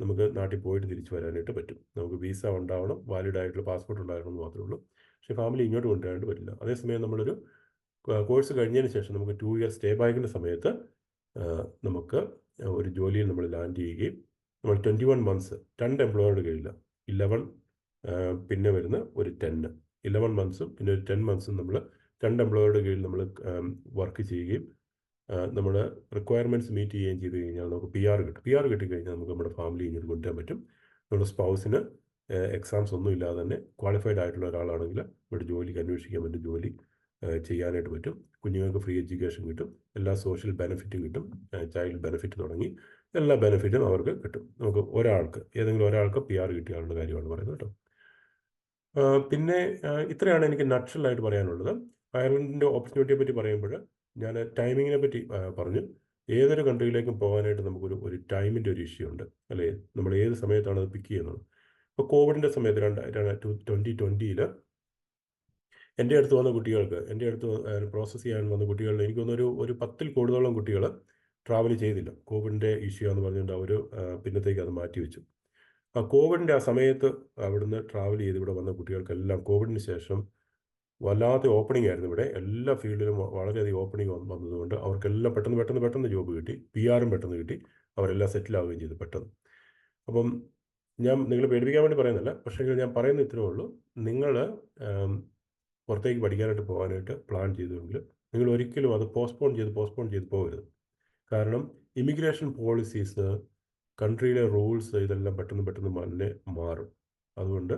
നമുക്ക് നാട്ടിൽ പോയിട്ട് തിരിച്ചു വരാനായിട്ട് പറ്റും. നമുക്ക് വിസ ഉണ്ടാവണം, വാലിഡ് ആയിട്ടുള്ള പാസ്പോർട്ട് ഉണ്ടാകണം എന്ന് മാത്രമേ ഉള്ളൂ. പക്ഷേ ഫാമിലി ഇങ്ങോട്ട് കൊണ്ടുവരാനായിട്ട് പറ്റില്ല. അതേസമയം നമ്മളൊരു കോഴ്സ് കഴിഞ്ഞതിന് ശേഷം നമുക്ക് 2 ഇയർ സ്റ്റേ ബാക്കിൻ്റെ സമയത്ത് നമുക്ക് ഒരു ജോലിയിൽ നമ്മൾ ലാൻഡ് ചെയ്യുകയും നമ്മൾ 21 മന്ത്സ് 2 എംപ്ലോയറുടെ കീഴിൽ 11 പിന്നെ വരുന്ന ഒരു 10 11 മന്ത്സും പിന്നെ ഒരു 10 മന്ത്സും നമ്മൾ 2 എംപ്ലോയറുടെ കീഴിൽ നമ്മൾ വർക്ക് ചെയ്യുകയും നമ്മുടെ റിക്വയർമെൻറ്റ്സ് മീറ്റ് ചെയ്യുകയും ചെയ്ത് കഴിഞ്ഞാൽ നമുക്ക് PR കിട്ടും. PR കിട്ടിക്കഴിഞ്ഞാൽ നമുക്ക് നമ്മുടെ ഫാമിലി ഇങ്ങോട്ട് കൊണ്ടുവരാൻ പറ്റും. നമ്മുടെ സ്പൗസിന് എക്സാംസ് ഒന്നും ഇല്ലാതെ തന്നെ ക്വാളിഫൈഡ് ആയിട്ടുള്ള ഒരാളാണെങ്കിൽ ഇവിടെ ജോലിക്ക് അന്വേഷിക്കാൻ പറ്റും, ജോലി ചെയ്യാനായിട്ട് പറ്റും. കുഞ്ഞുങ്ങൾക്ക് ഫ്രീ എഡ്യൂക്കേഷൻ കിട്ടും, എല്ലാ സോഷ്യൽ ബെനിഫിറ്റും കിട്ടും, ചൈൽഡ് ബെനിഫിറ്റ് തുടങ്ങി എല്ലാ ബെനിഫിറ്റും അവർക്ക് കിട്ടും. നമുക്ക് ഏതെങ്കിലും ഒരാൾക്ക് PR കിട്ടിയ ആളുടെ കാര്യമാണ് പറയുന്നത് കേട്ടോ. പിന്നെ ഇത്രയാണ് എനിക്ക് നട്ഷലായിട്ട് പറയാനുള്ളത്. അയർലൻഡിൻ്റെ ഓപ്പർച്യൂണിറ്റിയെ പറ്റി പറയുമ്പോൾ ഞാൻ ടൈമിങ്ങിനെ പറ്റി പറഞ്ഞു. ഏതൊരു കൺട്രിയിലേക്കും പോകാനായിട്ട് നമുക്കൊരു ടൈമിൻ്റെ ഒരു ഇഷ്യൂ ഉണ്ട്, അല്ലേ? നമ്മൾ ഏത് സമയത്താണ് അത് പിക്ക് ചെയ്യുന്നത്. ഇപ്പോൾ കോവിഡിൻ്റെ സമയത്ത് 2020 എൻ്റെ അടുത്ത് വന്ന കുട്ടികൾക്ക്, എൻ്റെ അടുത്ത് പ്രോസസ്സ് ചെയ്യാൻ വന്ന കുട്ടികളിൽ എനിക്ക് തോന്നുന്നു ഒരു 10-ൽ കൂടുതലോളം കുട്ടികൾ ട്രാവൽ ചെയ്തില്ല. കോവിഡിൻ്റെ ഇഷ്യൂ എന്ന് പറഞ്ഞുകൊണ്ട് അവർ പിന്നത്തേക്ക് അത് മാറ്റി വെച്ചു. കോവിഡിൻ്റെ ആ സമയത്ത് അവിടുന്ന് ട്രാവൽ ചെയ്ത് ഇവിടെ വന്ന കുട്ടികൾക്കെല്ലാം കോവിഡിന് ശേഷം വല്ലാത്ത ഓപ്പണിംഗ് ആയിരുന്നു. ഇവിടെ എല്ലാ ഫീൽഡിലും വളരെയധികം ഓപ്പണിംഗ് വന്നതുകൊണ്ട് അവർക്കെല്ലാം പെട്ടെന്ന് ജോബ് കിട്ടി, PR-ഉം പെട്ടെന്ന് കിട്ടി, അവരെല്ലാം സെറ്റിലാവുകയും ചെയ്തു പെട്ടെന്ന്. അപ്പം ഞാൻ നിങ്ങളെ പേടിപ്പിക്കാൻ വേണ്ടി പറയുന്നില്ല, പക്ഷേ ഞാൻ പറയുന്ന ഇത്രേ ഉള്ളൂ. നിങ്ങൾ പുറത്തേക്ക് പഠിക്കാനായിട്ട് പോകാനായിട്ട് പ്ലാൻ ചെയ്തുവെങ്കിൽ നിങ്ങൾ ഒരിക്കലും അത് പോസ്റ്റ്പോൺ ചെയ്ത് പോകരുത്. കാരണം ഇമിഗ്രേഷൻ പോളിസീസ്, കൺട്രിയിലെ റൂൾസ് ഇതെല്ലാം പെട്ടെന്ന് തന്നെ മാറും. അതുകൊണ്ട്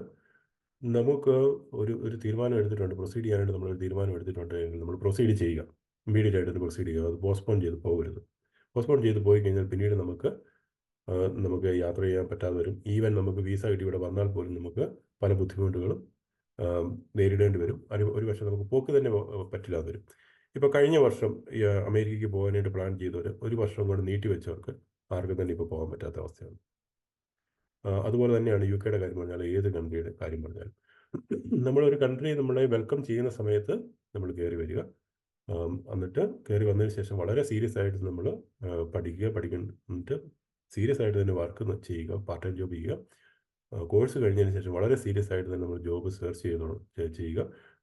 നമുക്ക് ഒരു തീരുമാനം എടുത്തിട്ടുണ്ട്, പ്രൊസീഡ് ചെയ്യാനായിട്ട് നമ്മളൊരു തീരുമാനം എടുത്തിട്ടുണ്ടെങ്കിൽ നമ്മൾ പ്രൊസീഡ് ചെയ്യുക, ഇമ്മീഡിയറ്റ് ആയിട്ട് പ്രൊസീഡ് ചെയ്യുക. അത് പോസ്റ്റ്പോൺ ചെയ്ത് പോകരുത്. പോസ്റ്റ്പോൺ ചെയ്ത് പോയി കഴിഞ്ഞാൽ പിന്നീട് നമുക്ക് യാത്ര ചെയ്യാൻ പറ്റാതെ വരും. ഈവൻ നമുക്ക് വീസ കിട്ടി ഇവിടെ വന്നാൽ പോലും നമുക്ക് പല ബുദ്ധിമുട്ടുകളും നേരിടേണ്ടി വരും. ഒരു പക്ഷേ നമുക്ക് പോക്ക് തന്നെ പറ്റില്ലാതെ വരും. ഇപ്പോൾ കഴിഞ്ഞ വർഷം അമേരിക്കയ്ക്ക് പോകാനായിട്ട് പ്ലാൻ ചെയ്തവർ 1 വർഷം കൊണ്ട് നീട്ടിവെച്ചവർക്ക് ആർക്കും തന്നെ ഇപ്പോൾ പോകാൻ പറ്റാത്ത അവസ്ഥയാണ്. അതുപോലെ തന്നെയാണ് UK കാര്യം പറഞ്ഞാൽ, ഏത് കൺട്രിയുടെ കാര്യം പറഞ്ഞാൽ നമ്മളൊരു കൺട്രി നമ്മളെ വെൽക്കം ചെയ്യുന്ന സമയത്ത് നമ്മൾ കയറി വരിക, എന്നിട്ട് കയറി വന്നതിന് ശേഷം വളരെ സീരിയസ് ആയിട്ട് നമ്മൾ പഠിക്കുന്നിട്ട് സീരിയസ് ആയിട്ട് തന്നെ വർക്ക് ചെയ്യുക, പാർട്ട് ടൈം ജോബ് ചെയ്യുക. കോഴ്സ് കഴിഞ്ഞതിന് ശേഷം വളരെ സീരിയസ് ആയിട്ട് തന്നെ നമ്മൾ ജോബ് സെർച്ച് ചെയ്യുക,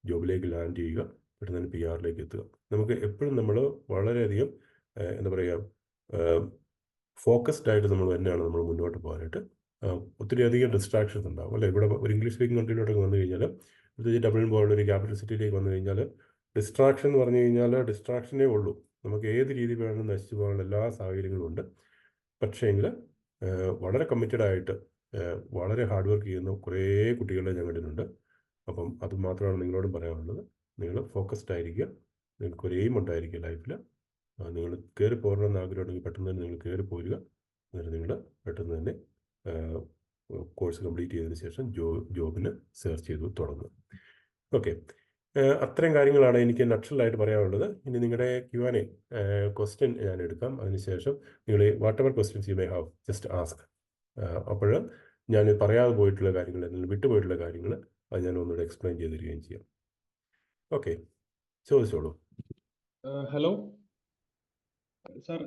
ജോബിലേക്ക് ലാൻഡ് ചെയ്യുക, പെട്ടെന്ന് തന്നെ PR-ലേക്ക് എത്തുക. നമുക്ക് എപ്പോഴും നമ്മൾ വളരെയധികം എന്താ പറയുക, ഫോക്കസ്ഡ് ആയിട്ട് നമ്മൾ തന്നെയാണ് നമ്മൾ മുന്നോട്ട് പോകാനായിട്ട്. ഒത്തിരി അധികം ഡിസ്ട്രാക്ഷൻസ് ഉണ്ടാകും, അല്ലേ? ഇവിടെ ഒരു ഇംഗ്ലീഷ് സ്പീക്കിംഗ് കൺട്രിയിലോട്ടൊക്കെ വന്നു കഴിഞ്ഞാൽ, പ്രത്യേകിച്ച് ഡബ്ലിൻ പോലുള്ള ഒരു ക്യാപിറ്റൽ സിറ്റിയിലേക്ക് വന്നു കഴിഞ്ഞാൽ ഡിസ്ട്രാക്ഷൻ എന്ന് പറഞ്ഞു കഴിഞ്ഞാൽ ഡിസ്ട്രാക്ഷനേ ഉള്ളൂ. നമുക്ക് ഏത് രീതിയിൽ വേണമെങ്കിലും നശിച്ചു പോകാനുള്ള എല്ലാ സാഹചര്യങ്ങളും ഉണ്ട്. പക്ഷേങ്കിൽ വളരെ കമ്മിറ്റഡ് ആയിട്ട് വളരെ ഹാർഡ് വർക്ക് ചെയ്യുന്ന കുറേ കുട്ടികളെ ഞാൻ കണ്ടിട്ടുണ്ട്. അപ്പം അത് മാത്രമാണ് നിങ്ങളോടും പറയാനുള്ളത്. നിങ്ങൾ ഫോക്കസ്ഡ് ആയിരിക്കുക, നിങ്ങൾക്ക് ഒരു എയിം ഉണ്ടായിരിക്കുക ലൈഫിൽ. നിങ്ങൾ കയറി പോരണമെന്ന് ആഗ്രഹമുണ്ടെങ്കിൽ പെട്ടെന്ന് തന്നെ നിങ്ങൾ കയറി പോരുക. എന്നിട്ട് നിങ്ങൾ പെട്ടെന്ന് തന്നെ കോഴ്സ് കംപ്ലീറ്റ് ചെയ്തതിന് ശേഷം ജോബിന് സെർച്ച് ചെയ്ത് തുടങ്ങുക. ഓക്കെ, അത്രയും കാര്യങ്ങളാണ് എനിക്ക് നട്ഷലായിട്ട് പറയാനുള്ളത്. ഇനി നിങ്ങളുടെ Q&A ക്വസ്റ്റ്യൻ ഞാൻ എടുക്കാം. അതിനുശേഷം നിങ്ങൾ what ever questions you may have just ask. അപ്പോൾ ഞാൻ പറയാതെ പോയിട്ടുള്ള കാര്യങ്ങൾ, അല്ലെങ്കിൽ വിട്ടുപോയിട്ടുള്ള കാര്യങ്ങൾ, അത് ഞാൻ ഒന്നുകൂടെ എക്സ്പ്ലെയിൻ ചെയ്ത് തരികയും ചെയ്യാം. ഓക്കെ, ചോദിച്ചോളൂ. Hello sir.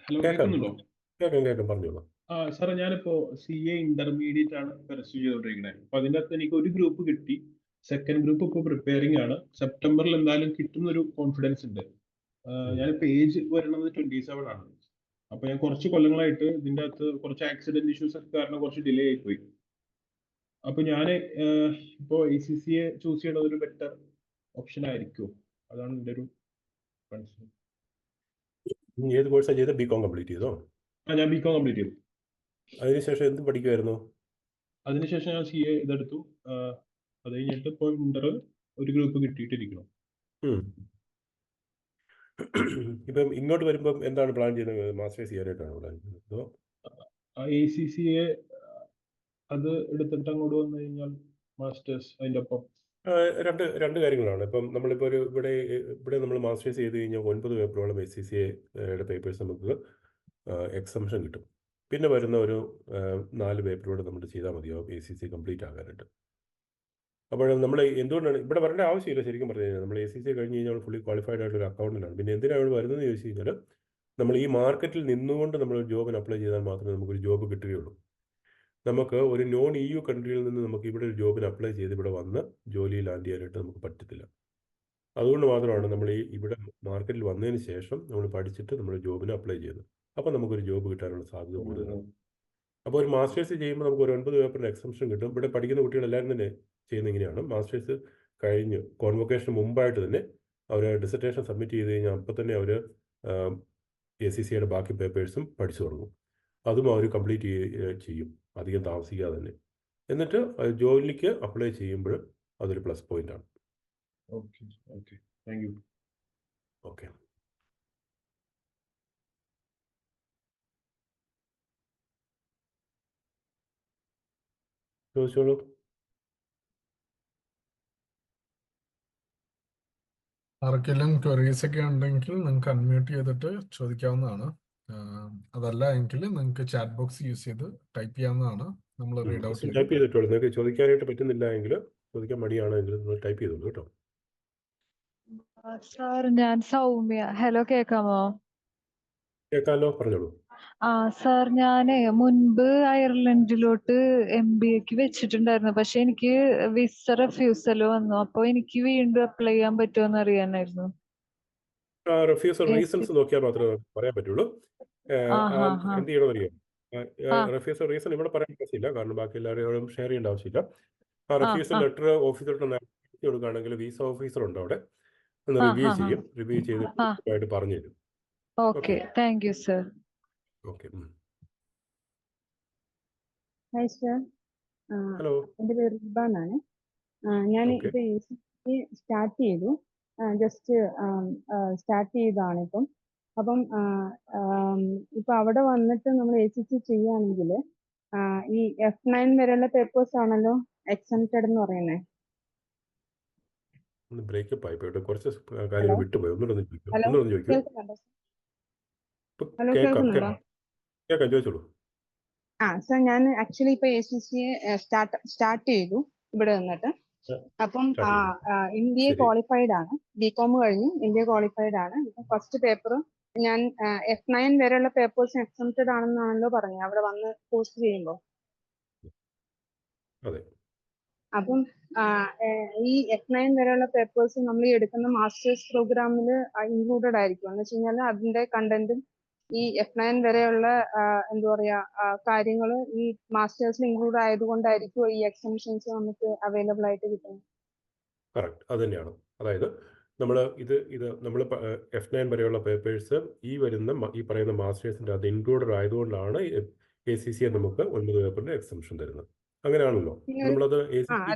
ഹലോ, കേൾക്കാം, പറഞ്ഞോളൂ. സാർ, ഞാനിപ്പോ CA ഇന്റർമീഡിയറ്റ് ആണ് പെർസ്യൂ ചെയ്തോണ്ടിരിക്കുന്നത്. അപ്പൊ അതിൻ്റെ അകത്ത് എനിക്ക് ഒരു ഗ്രൂപ്പ് കിട്ടി, സെക്കൻഡ് ഗ്രൂപ്പ് ഇപ്പോൾ പ്രിപ്പയറിംഗ് ആണ്. സെപ്റ്റംബറിൽ എന്തായാലും കിട്ടുന്നൊരു കോൺഫിഡൻസ് ഉണ്ട്. ഞാനിപ്പോൾ ഏജ് വരുന്നത് 27 ആണ്. അപ്പൊ ഞാൻ കുറച്ച് കൊല്ലങ്ങളായിട്ട് ഇതിൻ്റെ അകത്ത് കുറച്ച് ആക്സിഡന്റ് ഇഷ്യൂസ് ഒക്കെ കാരണം കുറച്ച് ഡിലേ ആയിപ്പോയി. അപ്പൊ ഞാൻ ഇപ്പോൾ ACCA ചൂസ് ചെയ്യണത് ഒരു ബെറ്റർ ഓപ്ഷൻ ആയിരിക്കും. അതാണ് എൻ്റെ ഒരു കൺസേൺ. ഏത് കോഴ്സാണ് ചെയ്തത്? BCom കംപ്ലീറ്റ് ചെയ്തോ? ഞാൻ BCom കംപ്ലീറ്റ് ചെയ്തു. അതിനുശേഷം എന്ത് പഠിക്കുമായിരുന്നു? അതിനുശേഷം ഞാൻ CA ഇതെടുത്തു. അത് കഴിഞ്ഞിട്ട് ഇപ്പോൾ ഒരു ഗ്രൂപ്പ് കിട്ടിയിട്ടിരിക്കണം. ഇപ്പം ഇങ്ങോട്ട് വരുമ്പം എന്താണ് പ്ലാൻ ചെയ്യുന്നത്? മാസ്റ്റേഴ്സ് ചെയ്യാനായിട്ടാണ് പ്ലാൻ ചെയ്യുന്നത്? ACCA അത് എടുത്തിട്ട് അങ്ങോട്ട് വന്നു കഴിഞ്ഞാൽ മാസ്റ്റേഴ്സ് അതിൻ്റെ ഒപ്പം? രണ്ട് കാര്യങ്ങളാണ്. ഇപ്പം നമ്മളിപ്പോൾ ഇവിടെ നമ്മൾ മാസ്റ്റേഴ്സ് ചെയ്ത് കഴിഞ്ഞാൽ 9 പേപ്പറോളം ACCA പേപ്പേഴ്സ് നമുക്ക് എക്സംഷൻ കിട്ടും. പിന്നെ വരുന്ന ഒരു 4 പേപ്പറോടെ നമ്മൾ ചെയ്താൽ മതിയാവും ACCA കംപ്ലീറ്റ് ആകാനായിട്ട്. അപ്പോൾ നമ്മൾ എന്തുകൊണ്ടാണ് ഇവിടെ വരേണ്ട ആവശ്യമില്ല. ശരിക്കും പറഞ്ഞു കഴിഞ്ഞാൽ നമ്മൾ ACCA കഴിഞ്ഞ് കഴിഞ്ഞാൽ ഫുള്ളി ക്വാളിഫൈഡ് ആയിട്ടുള്ള അക്കൗണ്ടൻ്റാണ്. പിന്നെ എന്തിനാണ് വരുന്നതെന്ന് ചോദിച്ചു കഴിഞ്ഞാൽ, നമ്മൾ ഈ മാർക്കറ്റിൽ നിന്നുകൊണ്ട് നമ്മൾ ജോബിന് അപ്ലൈ ചെയ്താൽ മാത്രമേ നമുക്കൊരു ജോബ് കിട്ടുകയുള്ളൂ. നമുക്ക് ഒരു നോൺ EU കൺട്രിയിൽ നിന്ന് നമുക്ക് ഇവിടെ ഒരു ജോബിന് അപ്ലൈ ചെയ്ത് ഇവിടെ വന്ന് ജോലി ലാൻഡ് ചെയ്യാനായിട്ട് നമുക്ക് പറ്റത്തില്ല. അതുകൊണ്ട് മാത്രമാണ് നമ്മൾ ഇവിടെ മാർക്കറ്റിൽ വന്നതിന് ശേഷം നമ്മൾ പഠിച്ചിട്ട് നമ്മൾ ജോബിന് അപ്ലൈ ചെയ്യുന്നത്. അപ്പോൾ നമുക്കൊരു ജോബ് കിട്ടാനുള്ള സാധ്യത കൂടുതലാണ്. അപ്പോൾ ഒരു മാസ്റ്റേഴ്സ് ചെയ്യുമ്പോൾ നമുക്ക് ഒരു 9 പേപ്പറിൻ്റെ എക്സംഷൻ കിട്ടും. ഇവിടെ പഠിക്കുന്ന കുട്ടികൾ എല്ലാവരും തന്നെ ചെയ്യുന്ന ഇങ്ങനെയാണ്. മാസ്റ്റേഴ്സ് കഴിഞ്ഞ് കോൺവൊക്കേഷന് മുമ്പായിട്ട് തന്നെ അവർ ഡിസർട്ടേഷൻ സബ്മിറ്റ് ചെയ്ത് കഴിഞ്ഞാൽ അപ്പോൾ തന്നെ അവർ ACCയുടെ ബാക്കി പേപ്പേഴ്സും പഠിച്ചു തുടങ്ങും. അതും അവർ കംപ്ലീറ്റ് ചെയ്യും അധികം താമസിക്കാതെ തന്നെ. എന്നിട്ട് ജോലിക്ക് അപ്ലൈ ചെയ്യുമ്പോൾ അതൊരു പ്ലസ് പോയിൻ്റാണ്. Okay okay, thank you. Okay. ചോദിച്ചോളൂ. ആർക്കെങ്കിലും ക്വറീസ് ഒക്കെ ഉണ്ടെങ്കിൽ നിങ്ങൾക്ക് അൺമ്യൂട്ട് ചെയ്തിട്ട് ചോദിക്കാവുന്നതാണ്. അതല്ല എങ്കിൽ നിങ്ങൾക്ക് ചാറ്റ് ബോക്സ് യൂസ് ചെയ്ത് ടൈപ്പ് ചെയ്യാവുന്നതാണ്. നമ്മൾ റീഡ് ഔട്ട് ചെയ്യും. ടൈപ്പ് ചെയ്തിട്ടുള്ളൂ. നിങ്ങൾക്ക് ചോദിക്കാനായിട്ട് പറ്റുന്നില്ല എങ്കിൽ, ചോദിക്കാൻ മടിയാണെങ്കിൽ നിങ്ങൾ ടൈപ്പ് ചെയ്തോളൂ കേട്ടോ. സാർ, ഞാൻ സൗമ്യ. ഹലോ, കേൾക്കാമോ? കേൾക്കാമല്ലോ, പറഞ്ഞോളൂ. സാർ, ഞാനേ മുൻപ് അയർലൻഡിലോട്ട് MBAക്ക് വെച്ചിട്ടുണ്ടായിരുന്നു. പക്ഷെ എനിക്ക് വിസ റെഫ്യൂസൽ വന്നു. അപ്പൊ എനിക്ക് വീണ്ടും അപ്ലൈ ചെയ്യാൻ പറ്റുമോന്ന് അറിയാനായിരുന്നു. റെഫ്യൂസൽ റീസൺസ് നോക്കിയാൽ മാത്രമേ പറയാൻ പറ്റുള്ളൂ. എന്ത് ചെയ്യണമെന്ന് അറിയാം. റെഫ്യൂസൽ റീസൺ ഇവിടെ പറയാൻ ആവശ്യമില്ല, കാരണം ബാക്കി എല്ലാവരോടും ഷെയർ ചെയ്യേണ്ട ആവശ്യമില്ല. ആ റെഫ്യൂസൽ ലെറ്റർ ഓഫീസറോട്ട് അയച്ചു കൊടുക്കുകയാണെങ്കിൽ വിസ ഓഫീസർ ഉണ്ട് അവിടെ, ഒന്ന് റിവ്യൂ ചെയ്യും. റിവ്യൂ ചെയ്ത് പറഞ്ഞു തരും. Okay, thank you sir. Okay. Hi sir, hello. എൻ്റെ പേര് റിബാൻ ആണ്. ഞാൻ Okay. ഇപ്പോൾ ACC സ്റ്റാർട്ട് ചെയ്തു. ജസ്റ്റ് സ്റ്റാർട്ട് ചെയ്തതാണ് ഇപ്പം. അപ്പം ഇപ്പം അവിടെ വന്നിട്ട് നമ്മൾ ACC ചെയ്യുകയാണെങ്കിൽ ഈ F9 വരെയുള്ള പേപ്പേഴ്സ് ആണല്ലോ എക്സംപ്റ്റഡ് എന്ന് പറയുന്നത്. ഒന്ന് ബ്രേക്കപ്പ് ആയി പോയിട്ട് കുറച്ച് കാര്യങ്ങൾ വിട്ടുപോയി. ഒന്നുകൂടെ ചോദിക്കും. ഹലോ, ഒന്നുകൂടെ ചോദിക്കും. കേൾക്കുന്നുണ്ടോ? ഹലോ, കേൾക്കുന്നുണ്ടോ? കേൾക്കാം, ചോദിച്ചോളൂ. സർ, ഞാൻ ആക്ച്വലി ഇപ്പൊ ACC സ്റ്റാർട്ട് ചെയ്തു ഇവിടെ വന്നിട്ട്. അപ്പം MBA ക്വാളിഫൈഡ് ആണ്. BCom കഴിഞ്ഞു, MBA ക്വാളിഫൈഡ് ആണ്. ഫസ്റ്റ് പേപ്പർ ഞാൻ F9 വരെയുള്ള പേപ്പേഴ്സ് എക്സംപ്റ്റഡ് ആണെന്നാണല്ലോ പറഞ്ഞത് അവിടെ വന്ന് പോസ്റ്റ് ചെയ്യുമ്പോൾ. അതെ. അപ്പം ഈ F9 വരെയുള്ള പേപ്പേഴ്സ് നമ്മൾ ഈ എടുക്കുന്ന മാസ്റ്റേഴ്സ് പ്രോഗ്രാമിൽ ഇൻക്ലൂഡഡ് ആയിരിക്കും എന്ന് വെച്ച് കഴിഞ്ഞാൽ അതിന്റെ കണ്ടന്റും ഈ F9 വരെയുള്ള എന്താ പറയാ കാര്യങ്ങൾ ഈ മാസ്റ്റേഴ്സിൽ ഇൻക്ലൂഡ് ആയതുകൊണ്ടായിരിക്കും ഈ എക്സംഷൻസ് നമുക്ക് അവൈലബിൾ ആയിട്ട് കിട്ടുന്നത്. കറക്റ്റ്, അത് തന്നെയാണ്. അതായത് നമ്മൾ നമ്മൾ F9 വരെയുള്ള പേപ്പേഴ്സ് ഈ പറയുന്ന മാസ്റ്റേഴ്സിൻ്റെ അത് ഇൻക്ലൂഡഡ് ആയതുകൊണ്ടാണ് ACC നമുക്ക് 9 പേപ്പറിൻ്റെ എക്സംഷൻ തരുന്നത്. അങ്ങനെയാണല്ലോ. നമ്മളത്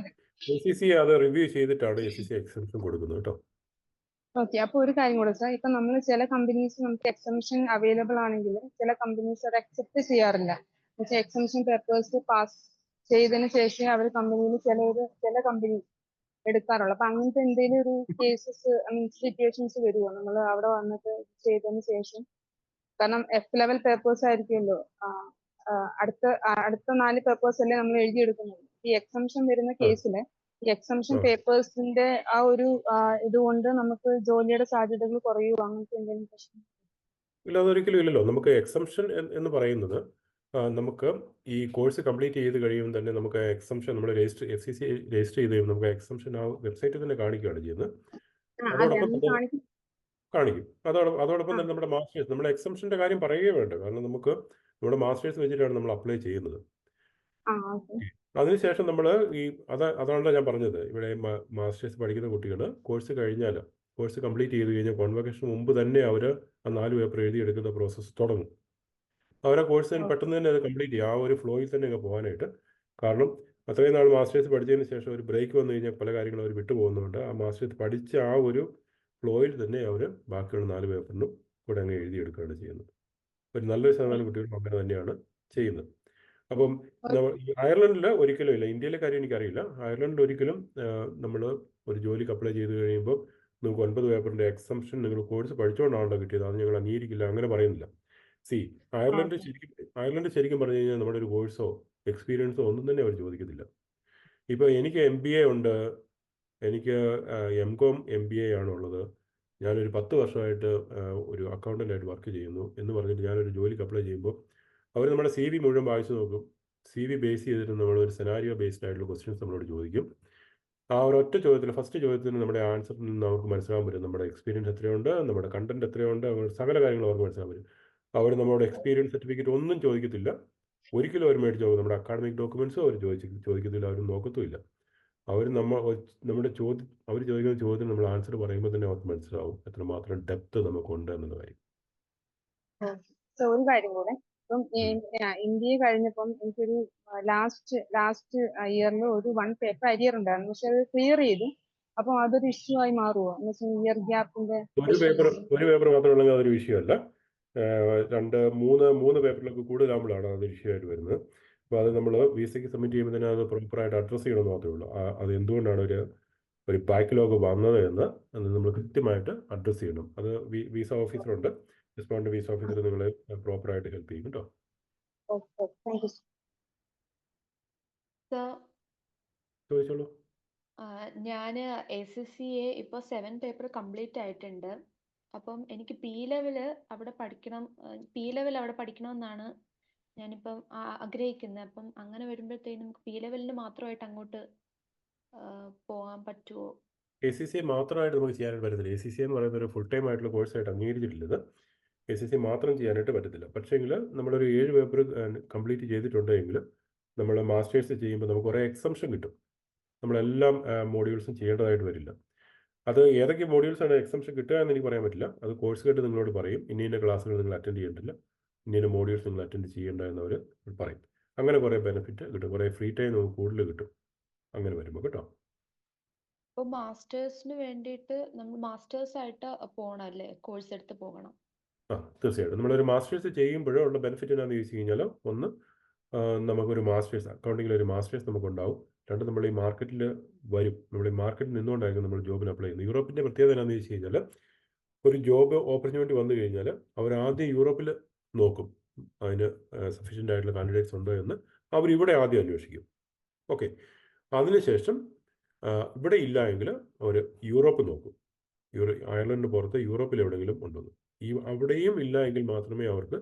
ACC അത് റിവ്യൂ ചെയ്തിട്ടാണ് ACC എക്സംഷൻ കൊടുക്കുന്നത് കേട്ടോ. ഓക്കെ, അപ്പൊ ഒരു കാര്യം കൂടെ സാർ, ഇപ്പൊ നമ്മൾ ചില കമ്പനീസ് നമുക്ക് എക്സംഷൻ അവൈലബിൾ ആണെങ്കിൽ ചില കമ്പനീസ് അത് അക്സെപ്റ്റ് ചെയ്യാറില്ല. എക്സംഷൻ പേപ്പേഴ്സ് പാസ് ചെയ്തതിന് ശേഷം അവർ കമ്പനിയിൽ ചില കമ്പനി എടുക്കാറുള്ളൂ. അപ്പൊ അങ്ങനത്തെ എന്തെങ്കിലും ഒരു കേസസ് സിറ്റുവേഷൻസ് വരുമോ നമ്മൾ അവിടെ വന്നിട്ട് ചെയ്തതിന് ശേഷം? കാരണം F11 പേപ്പേഴ്സ് ആയിരിക്കുമല്ലോ അടുത്ത 4 പേപ്പേഴ്സ് അല്ലേ നമ്മൾ എഴുതിയെടുക്കുന്നത്. ഈ എക്സംഷൻ വരുന്ന കേസില് ഈ എക്സംഷൻ പേപ്പേഴ്സിന്റെ ആ ഒരു ഇതുകൊണ്ട് നമുക്ക് ജോലിയുടെ സാധ്യതകൾ കുറയുമോ? അങ്ങനത്തെ എന്തെങ്കിലും പ്രശ്നം? ഇല്ല, അതൊരിക്കലും ഇല്ലല്ലോ. നമുക്ക് എക്സംഷൻ എന്ന് പറയുന്നത് നമുക്ക് ഈ കോഴ്സ് കംപ്ലീറ്റ് ചെയ്ത് കഴിയുമ്പോൾ തന്നെ നമുക്ക് എക്സംഷൻ നമ്മൾ FCC രജിസ്റ്റർ ചെയ്ത് കഴിയുമ്പോൾ നമുക്ക് എക്സംഷൻ ആ വെബ്സൈറ്റിൽ തന്നെ കാണിക്കുകയാണ് ചെയ്യുന്നത്. അതോടൊപ്പം തന്നെ കാണിക്കും. അതോടൊപ്പം തന്നെ നമ്മുടെ മാസ്റ്റേഴ്സ്, നമ്മുടെ എക്സംഷൻ്റെ കാര്യം പറയുകയേ വേണ്ട. കാരണം നമുക്ക് നമ്മുടെ മാസ്റ്റേഴ്സ് വെച്ചിട്ടാണ് നമ്മൾ അപ്ലൈ ചെയ്യുന്നത്. അതിനുശേഷം നമ്മൾ അതാണല്ലോ ഞാൻ പറഞ്ഞത്, ഇവിടെ മാസ്റ്റേഴ്സ് പഠിക്കുന്ന കുട്ടികൾ കോഴ്സ് കംപ്ലീറ്റ് ചെയ്ത് കഴിഞ്ഞാൽ കോൺവൊക്കേഷന് മുമ്പ് തന്നെ അവർ ആ 4 പേപ്പർ എഴുതിയെടുക്കുന്ന പ്രോസസ്സ് തുടങ്ങും. അവരെ കോഴ്സ് പെട്ടെന്ന് തന്നെ അത് കംപ്ലീറ്റ് ചെയ്യും, ആ ഒരു ഫ്ലോയിൽ തന്നെ അങ്ങ് പോകാനായിട്ട്. കാരണം അത്രയും നാൾ മാസ്റ്റേഴ്സ് പഠിച്ചതിന് ശേഷം ഒരു ബ്രേക്ക് വന്നു കഴിഞ്ഞാൽ പല കാര്യങ്ങളും അവർ വിട്ടുപോകുന്നുണ്ട്. ആ മാസ്റ്റേഴ്സ് പഠിച്ച ആ ഒരു ഫ്ലോയിൽ തന്നെ അവർ ബാക്കിയുള്ള 4 പേപ്പറിനും കൂടെ അങ്ങ് എഴുതിയെടുക്കുകയാണ് ചെയ്യുന്നത്. ഒരു നല്ലൊരു ശതമാനം കുട്ടികളും അങ്ങനെ തന്നെയാണ് ചെയ്യുന്നത്. അപ്പം അയർലൻഡിൽ ഒരിക്കലും ഇല്ല. ഇന്ത്യയിലെ കാര്യം എനിക്കറിയില്ല. അയർലൻഡിൽ ഒരിക്കലും നമ്മൾ ഒരു ജോലിക്ക് അപ്ലൈ ചെയ്ത് കഴിയുമ്പോൾ നിങ്ങൾക്ക് 9 പേപ്പറിൻ്റെ എക്സംഷൻ നിങ്ങൾ കോഴ്സ് പഠിച്ചുകൊണ്ടാണല്ലോ കിട്ടിയത്, അത് ഞങ്ങൾ അംഗീകരിക്കില്ല, അങ്ങനെ പറയുന്നില്ല. അയർലൻഡ് ശരിക്കും പറഞ്ഞു കഴിഞ്ഞാൽ നമ്മുടെ ഒരു കോഴ്സോ എക്സ്പീരിയൻസോ ഒന്നും തന്നെ അവർ ചോദിക്കത്തില്ല. ഇപ്പോൾ എനിക്ക് MBA ഉണ്ട്, എനിക്ക് MCOM MBA ആണുള്ളത്, ഞാനൊരു 10 വർഷമായിട്ട് ഒരു അക്കൗണ്ടൻ്റായിട്ട് വർക്ക് ചെയ്യുന്നു എന്ന് പറഞ്ഞിട്ട് ഞാനൊരു ജോലിക്ക് അപ്ലൈ ചെയ്യുമ്പോൾ അവർ നമ്മുടെ CV മുഴുവൻ വായിച്ചു നോക്കും. CV ബേസ് ചെയ്തിട്ട് നമ്മളൊരു സെനാരിയോ ബേസ്ഡ് ആയിട്ടുള്ള ക്വസ്റ്റ്യൻസ് നമ്മളോട് ചോദിക്കും. ആ ഒരൊറ്റ ചോദ്യത്തിൽ, ഫസ്റ്റ് ചോദ്യത്തിന് നമ്മുടെ ആൻസറിൽ നിന്ന് അവർക്ക് മനസ്സിലാകാൻ പറ്റും നമ്മുടെ എക്സ്പീരിയൻസ് എത്രയുണ്ട്, നമ്മുടെ കണ്ടന്റ് എത്രയുണ്ട്, സകല കാര്യങ്ങളും അവർക്ക് മനസ്സിലാകാൻ പറ്റും. അവർ നമ്മുടെ എക്സ്പീരിയൻസ് സർട്ടിഫിക്കറ്റ് ഒന്നും ചോദിക്കത്തില്ല. ഒരിക്കലും അവർ മേടിച്ച് നോക്കും. നമ്മുടെ അക്കാഡമിക് ഡോക്യുമെന്റ്സും അവർ ചോദിക്കത്തില്ല, അവർ നോക്കത്തുമില്ല. അവർ നമ്മുടെ അവർ ചോദിക്കുന്ന ചോദ്യത്തിന് നമ്മൾ ആൻസർ പറയുമ്പോൾ തന്നെ അവർക്ക് മനസ്സിലാവും എത്രമാത്രം ഡെപ്ത് നമുക്കുണ്ട് എന്നുള്ള കാര്യം. സോ ഒരു കാര്യം കൂടെ, ഇപ്പം ഇന്ത്യയെ കഴിഞ്ഞപ്പം എനിക്കൊരു ലാസ്റ്റ് ഇയറിൽ ഒരു 1 പേപ്പർ അരിയർ ഉണ്ടായിരുന്നു. പക്ഷെ അത് ക്ലിയർ ചെയ്തു. അപ്പം അതൊരു ഇഷ്യൂ ആയി മാറുമോ എന്ന് വെച്ചാൽ ഇയർ ഗ്യാപ്പിന്റെ ഒരു പേപ്പർ മാത്രമുള്ളത് അതൊരു വിഷയമല്ല. 2-3 പേപ്പറിലൊക്കെ കൂടുതലാകുമ്പോഴാണ് അത് വിഷയമായിട്ട് വരുന്നത്. അപ്പോൾ അത് നമ്മൾ വിസയ്ക്ക് സബ്മിറ്റ് ചെയ്യുമ്പോൾ തന്നെ അത് പ്രോപ്പറായിട്ട് അഡ്രസ്സ് ചെയ്യണമെന്ന് മാത്രമേ ഉള്ളൂ. അത് എന്തുകൊണ്ടാണ് ഒരു ബാക്ക്ലോഗ് വന്നത് എന്ന് നമ്മൾ കൃത്യമായിട്ട് അഡ്രസ്സ് ചെയ്യണം. അത് വിസ ഓഫീസറുണ്ട്, റെസ്പോണ്ട് വിസ ഓഫീസർ നിങ്ങളെ പ്രോപ്പറായിട്ട് ഹെൽപ്പ് ചെയ്യും കേട്ടോ. Thank you. ചോദിച്ചോളൂ. ഞാൻ ACCA ഇപ്പോൾ 7 പേപ്പർ കംപ്ലീറ്റ് ആയിട്ടുണ്ട്. അപ്പം എനിക്ക് പി ലെവൽ അവിടെ പഠിക്കണമെന്നാണ് ഞാനിപ്പം ആഗ്രഹിക്കുന്നത്. അപ്പം അങ്ങനെ വരുമ്പോഴത്തേക്കും നമുക്ക് പി ലെവലിന് മാത്രമായിട്ട് അങ്ങോട്ട് പോകാൻ പറ്റുമോ? ACCA മാത്രമായിട്ട് നമുക്ക് ചെയ്യാനായിട്ട് പറ്റത്തില്ല. ACCA എന്ന് പറയുന്നത് ഒരു ഫുൾ ടൈം ആയിട്ടുള്ള കോഴ്സായിട്ട് അംഗീകരിച്ചിട്ടില്ലത്. ACCA മാത്രം ചെയ്യാനായിട്ട് പറ്റത്തില്ല. പക്ഷേങ്കിൽ നമ്മളൊരു 7 പേപ്പർ കംപ്ലീറ്റ് ചെയ്തിട്ടുണ്ടെങ്കിൽ നമ്മൾ മാസ്റ്റേഴ്സ് ചെയ്യുമ്പോൾ നമുക്ക് കുറേ എക്സംഷൻ കിട്ടും. നമ്മളെല്ലാം മോഡ്യൂൾസും ചെയ്യേണ്ടതായിട്ട് വരില്ല. അത് ഏതൊക്കെ മോഡ്യൂൾസാണ് എക്സംഷൻ കിട്ടുക എന്ന് എനിക്ക് പറയാൻ പറ്റില്ല. അത് കോഴ്സ് കേട്ട് നിങ്ങളോട് പറയും. ഇന്ന ക്ലാസ്സുകൾ നിങ്ങൾ അറ്റൻഡ് ചെയ്യേണ്ടില്ല, ഇന്ന മോഡ്യൂൾസ് നിങ്ങൾ അറ്റൻഡ് ചെയ്യേണ്ട എന്നവർ പറയും. അങ്ങനെ കുറേ ബെനിഫിറ്റ് കിട്ടും, കുറേ ഫ്രീ ടൈം നമുക്ക് കൂടുതൽ കിട്ടും അങ്ങനെ വരുമ്പോൾ കേട്ടോ. അപ്പോൾ മാസ്റ്റേഴ്സിന് വേണ്ടിയിട്ട് നമ്മൾ മാസ്റ്റേഴ്സ് ആയിട്ട് പോകണമല്ലേ, കോഴ്സ് എടുത്ത് പോകണം? തീർച്ചയായിട്ടും. നമ്മളൊരു മാസ്റ്റേഴ്സ് ചെയ്യുമ്പോഴേ ഉള്ള ബെനിഫിറ്റ് എന്താണെന്ന് ചോദിച്ചു കഴിഞ്ഞാൽ, ഒന്ന് നമുക്കൊരു മാസ്റ്റേഴ്സ് അക്കൗണ്ടിങ്ങിൽ ഒരു മാസ്റ്റേഴ്സ് നമുക്കുണ്ടാവും. 2 നമ്മൾ ഈ മാർക്കറ്റിൽ വരും. നമ്മൾ ഈ മാർക്കറ്റിൽ നിന്നുകൊണ്ടായിരിക്കും നമ്മൾ ജോബിന് അപ്ലൈ ചെയ്യുന്നത്. യൂറോപ്പിൻ്റെ പ്രത്യേകത എന്താണെന്ന് ചോദിച്ചു കഴിഞ്ഞാൽ, ഒരു ജോബ് ഓപ്പർച്യൂണിറ്റി വന്നു കഴിഞ്ഞാൽ അവരാദ്യം യൂറോപ്പിൽ നോക്കും അതിന് സഫീഷ്യൻ്റ് ആയിട്ടുള്ള കാൻഡിഡേറ്റ്സ് ഉണ്ടോ എന്ന് അവരിവിടെ ആദ്യം അന്വേഷിക്കും. ഓക്കെ, അതിനുശേഷം ഇവിടെ ഇല്ല എങ്കിൽ അവർ യൂറോപ്പ് നോക്കും. അയർലൻഡിന് പുറത്ത് യൂറോപ്പിൽ എവിടെയെങ്കിലും ഉണ്ടെന്ന്. അവിടെയും ഇല്ല എങ്കിൽ മാത്രമേ അവർക്ക്